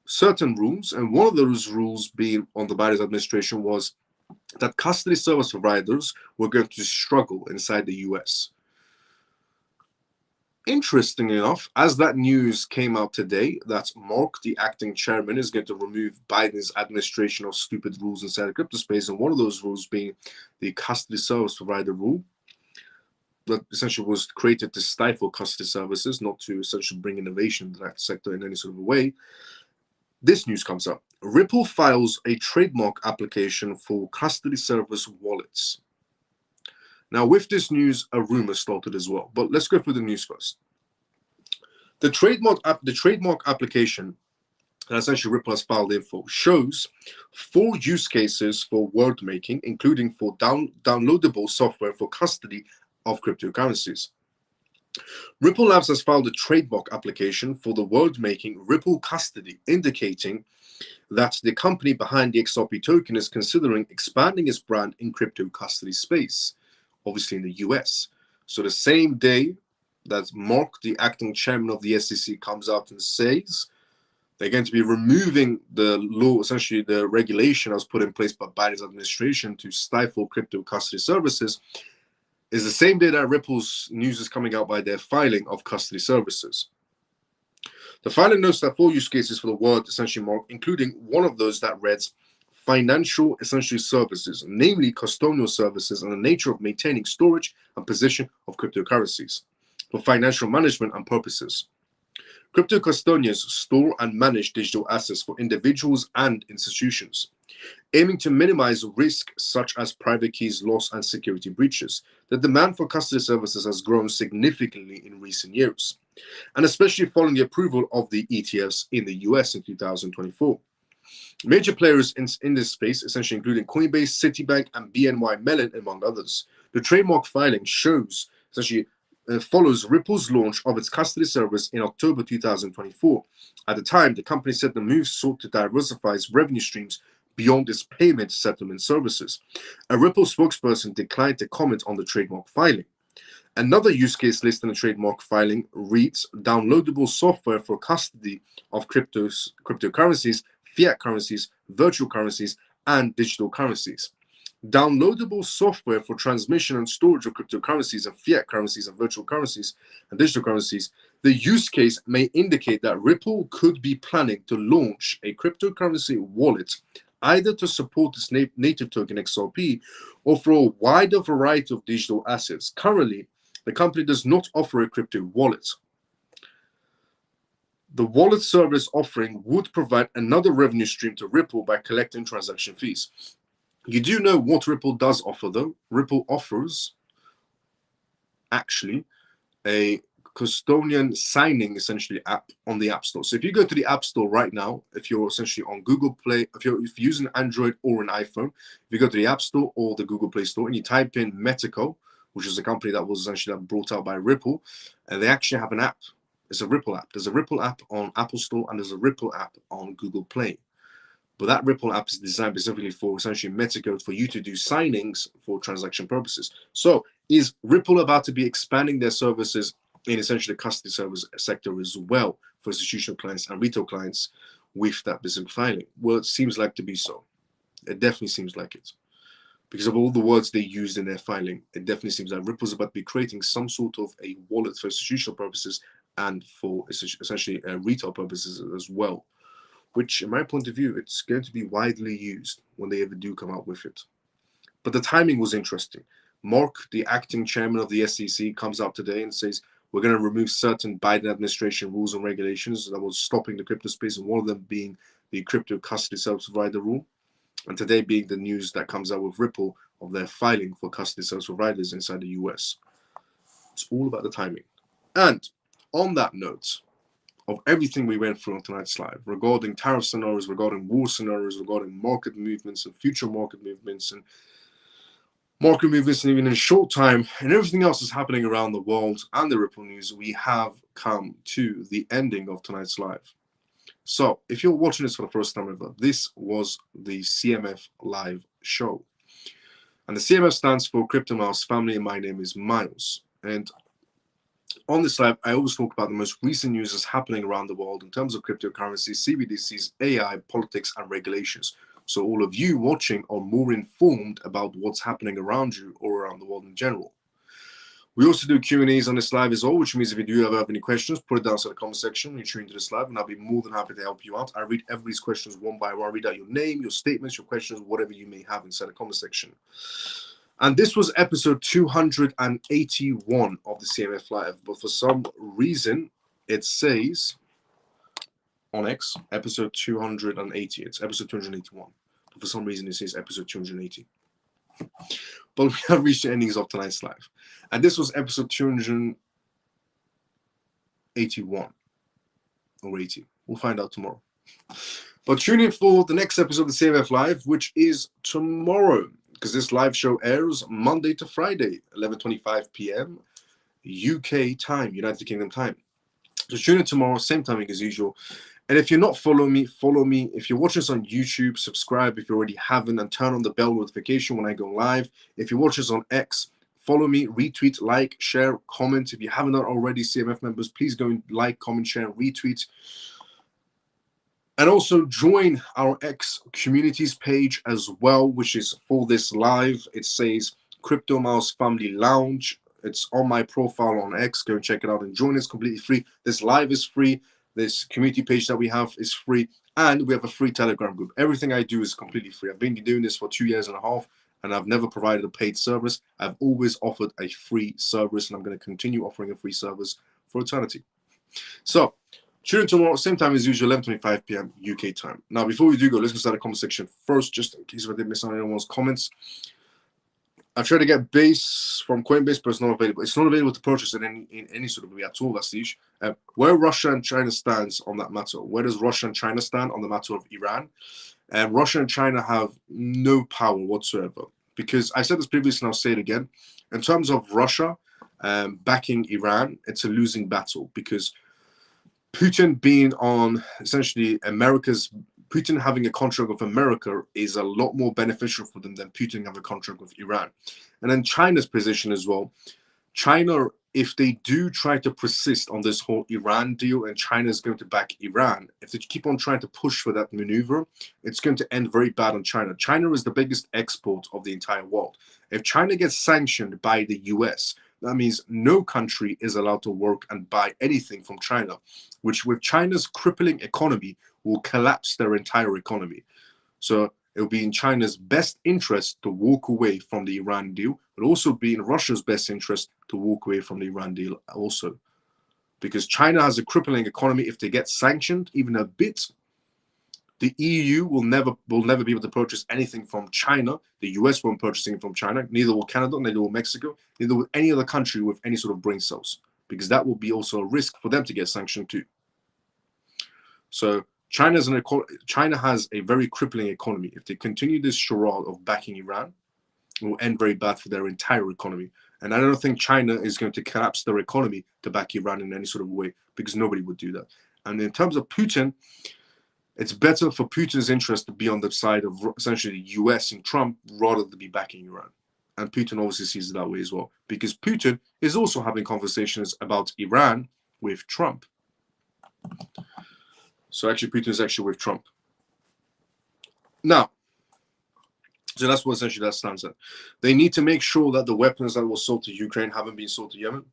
certain rules, and one of those rules being on the Biden administration was that custody service providers were going to struggle inside the US. Interestingly enough, as that news came out today, that Mark, the acting chairman, is going to remove Biden's administration of stupid rules inside the crypto space, and one of those rules being the custody service provider rule that essentially was created to stifle custody services, not to essentially bring innovation into that sector in any sort of a way. this news comes up. Ripple files a trademark application for custody service wallets. Now, with this news, a rumor started as well. But let's go through the news first. The trademark application that essentially Ripple has filed in for shows 4 use cases for word making, including for downloadable software for custody of cryptocurrencies. Ripple Labs has filed a trademark application for the word-making Ripple Custody, indicating that the company behind the XRP token is considering expanding its brand in crypto custody space, obviously in the US. So the same day that Mark, the acting chairman of the SEC, comes out and says they're going to be removing the law, essentially the regulation that was put in place by Biden's administration to stifle crypto custody services, is the same day that Ripple's news is coming out by their filing of custody services. The filing notes that 4 use cases for the word essentially mark, including one of those that reads financial essentially services, namely custodial services and the nature of maintaining storage and position of cryptocurrencies for financial management and purposes. Crypto custodians store and manage digital assets for individuals and institutions, aiming to minimize risk such as private keys loss and security breaches. The demand for custody services has grown significantly in recent years, and especially following the approval of the ETFs in the US in 2024. Major players in this space, essentially including Coinbase, Citibank, and BNY Mellon, among others. The trademark filing shows, essentially follows Ripple's launch of its custody service in October 2024. At the time, the company said the move sought to diversify its revenue streams beyond its payment settlement services. A Ripple spokesperson declined to comment on the trademark filing. Another use case listed in the trademark filing reads downloadable software for custody of cryptocurrencies, fiat currencies, virtual currencies, and digital currencies. Downloadable software for transmission and storage of cryptocurrencies and fiat currencies and virtual currencies and digital currencies. The use case may indicate that Ripple could be planning to launch a cryptocurrency wallet, either to support its native token XRP or for a wider variety of digital assets. Currently, the company does not offer a crypto wallet. The wallet service offering would provide another revenue stream to Ripple by collecting transaction fees. You do know what Ripple does offer, though. Ripple offers actually a custodian signing essentially app on the App Store. So if you go to the App Store right now, if you're essentially on Google Play, if you're using Android or an iPhone, if you go to the App Store or the Google Play Store and you type in Metaco, which is a company that was essentially brought out by Ripple, and they actually have an app. It's a Ripple app. There's a Ripple app on Apple Store and there's a Ripple app on Google Play. But that Ripple app is designed specifically for essentially Metaco, for you to do signings for transaction purposes. So is Ripple about to be expanding their services in essentially the custody service sector as well for institutional clients and retail clients with that business filing? Well, it seems like to be so. It definitely seems like it. Because of all the words they used in their filing, it definitely seems like Ripple's about to be creating some sort of a wallet for institutional purposes and for essentially retail purposes as well, which, in my point of view, it's going to be widely used when they ever do come out with it. But the timing was interesting. Mark, the acting chairman of the SEC, comes out today and says, we're going to remove certain Biden administration rules and regulations that was stopping the crypto space, and one of them being the crypto custody service provider rule. And today being the news that comes out with Ripple of their filing for custody service providers inside the US. It's all about the timing. And on that note, of everything we went through on tonight's live, regarding tariff scenarios, regarding war scenarios, regarding market movements and future market movements and even in short time, and everything else is happening around the world and the Ripple news, we have come to the ending of tonight's live. So if you're watching this for the first time ever, this was the CMF live show. And the CMF stands for Crypto Miles Family, and my name is Miles. And on this live, I always talk about the most recent news that's happening around the world in terms of cryptocurrencies, CBDCs, AI, politics, and regulations. So all of you watching are more informed about what's happening around you or around the world in general. We also do Q&As on this live as well, which means if you do ever have any questions, put it down in the comment section when you tune into this live, and I'll be more than happy to help you out. I read everybody's questions one by one. I read out your name, your statements, your questions, whatever you may have inside the comment section. And this was episode 281 of the CMF Live, but for some reason, it says on X, episode 280. It's episode 281. But for some reason, it says episode 280. But we have reached the endings of tonight's live. And this was episode 281 or 80. We'll find out tomorrow. But tune in for the next episode of the CMF Live, which is tomorrow, because this live show airs Monday to Friday, 11:25 p.m. UK time, United Kingdom time. So tune in tomorrow, same timing as usual. And if you're not following me, follow me. If you're watching us on YouTube, subscribe if you already haven't, and turn on the bell notification when I go live. If you watch us on X, follow me, retweet, like, share, comment. If you haven't done already, CMF members, please go and like, comment, share, and retweet. And also join our X communities page as well, which is for this live. It says Crypto Mouse Family Lounge. It's on my profile on X. Go and check it out and join. It's completely free. This live is free. This community page that we have is free. And we have a free Telegram group. Everything I do is completely free. I've been doing this for 2.5 years, and I've never provided a paid service. I've always offered a free service, and I'm going to continue offering a free service for eternity. So, tune in tomorrow, same time as usual, 11:25 p.m. UK time. Now, before we do go, let's go start the comment section first, just in case I did miss on anyone's comments. I've tried to get base from Coinbase, but it's not available. It's not available to purchase in any sort of way at all, that's the issue. Where Russia and China stands on that matter, where does Russia and China stand on the matter of Iran? Russia and China have no power whatsoever. Because I said this previously, and I'll say it again. In terms of Russia backing Iran, it's a losing battle, because Putin being on essentially Putin having a contract with America is a lot more beneficial for them than Putin having a contract with Iran. And then China's position as well. China, if they do try to persist on this whole Iran deal and China is going to back Iran, if they keep on trying to push for that maneuver, it's going to end very bad on China. China is the biggest export of the entire world. If China gets sanctioned by the US, that means no country is allowed to work and buy anything from China, which with China's crippling economy will collapse their entire economy. So it will be in China's best interest to walk away from the Iran deal, but also be in Russia's best interest to walk away from the Iran deal also. Because China has a crippling economy. If they get sanctioned even a bit, the EU will never be able to purchase anything from China. The US won't purchase anything from China. Neither will Canada, neither will Mexico, neither will any other country with any sort of brain cells, because that will be also a risk for them to get sanctioned too. So China has a very crippling economy. If they continue this charade of backing Iran, it will end very bad for their entire economy. And I don't think China is going to collapse their economy to back Iran in any sort of way, because nobody would do that. And in terms of Putin, it's better for Putin's interest to be on the side of essentially the US and Trump rather than be backing Iran. And Putin obviously sees it that way as well, because Putin is also having conversations about Iran with Trump. So actually, Putin is actually with Trump. Now, so that's what essentially that stands at. They need to make sure that the weapons that were sold to Ukraine haven't been sold to Yemen.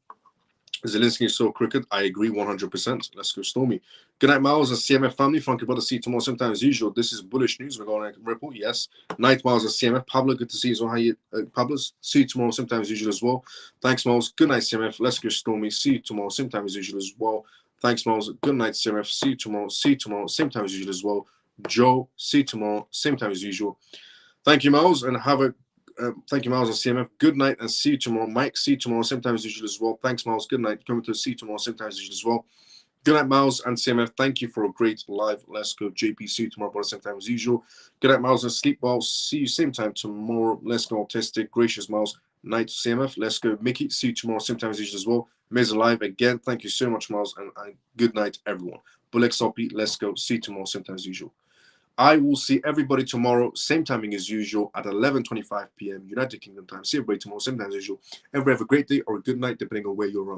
Zelensky is so crooked. I agree 100%. Let's go Stormy. Good night, Miles and CMF family. Frankie, brother, see you tomorrow sometime as usual. This is bullish news. We're going to Ripple. Yes. Night, Miles and CMF. Pablo, good to see you as well. How you, Pablo? See you tomorrow sometime as usual as well. Thanks, Miles. Good night, CMF. Let's go Stormy. See you tomorrow same time as usual as well. Thanks, Miles. Good night, CMF. See you tomorrow. See you tomorrow same time as usual as well. Joe, see you tomorrow same time as usual. Thank you, Miles, and have a thank you, Miles and CMF. Good night and see you tomorrow. Mike, see you tomorrow same time as usual as well. Thanks, Miles. Good night. Coming to see you tomorrow same time as usual as well. Good night, Miles and CMF. Thank you for a great live. Let's go. JP, see you tomorrow, brother, same time as usual. Good night, Miles, and sleep well. See you same time tomorrow. Let's go. Autistic. Gracious, Miles. Night, CMF. Let's go. Mickey, see you tomorrow same time as usual as well. Miz alive again. Thank you so much, Miles, and good night, everyone. Bullock Soppy, let's go. See you tomorrow same time as usual. I will see everybody tomorrow, same timing as usual, at 11:25 p.m. United Kingdom time. See everybody tomorrow, same time as usual. Everybody have a great day or a good night, depending on where you're on.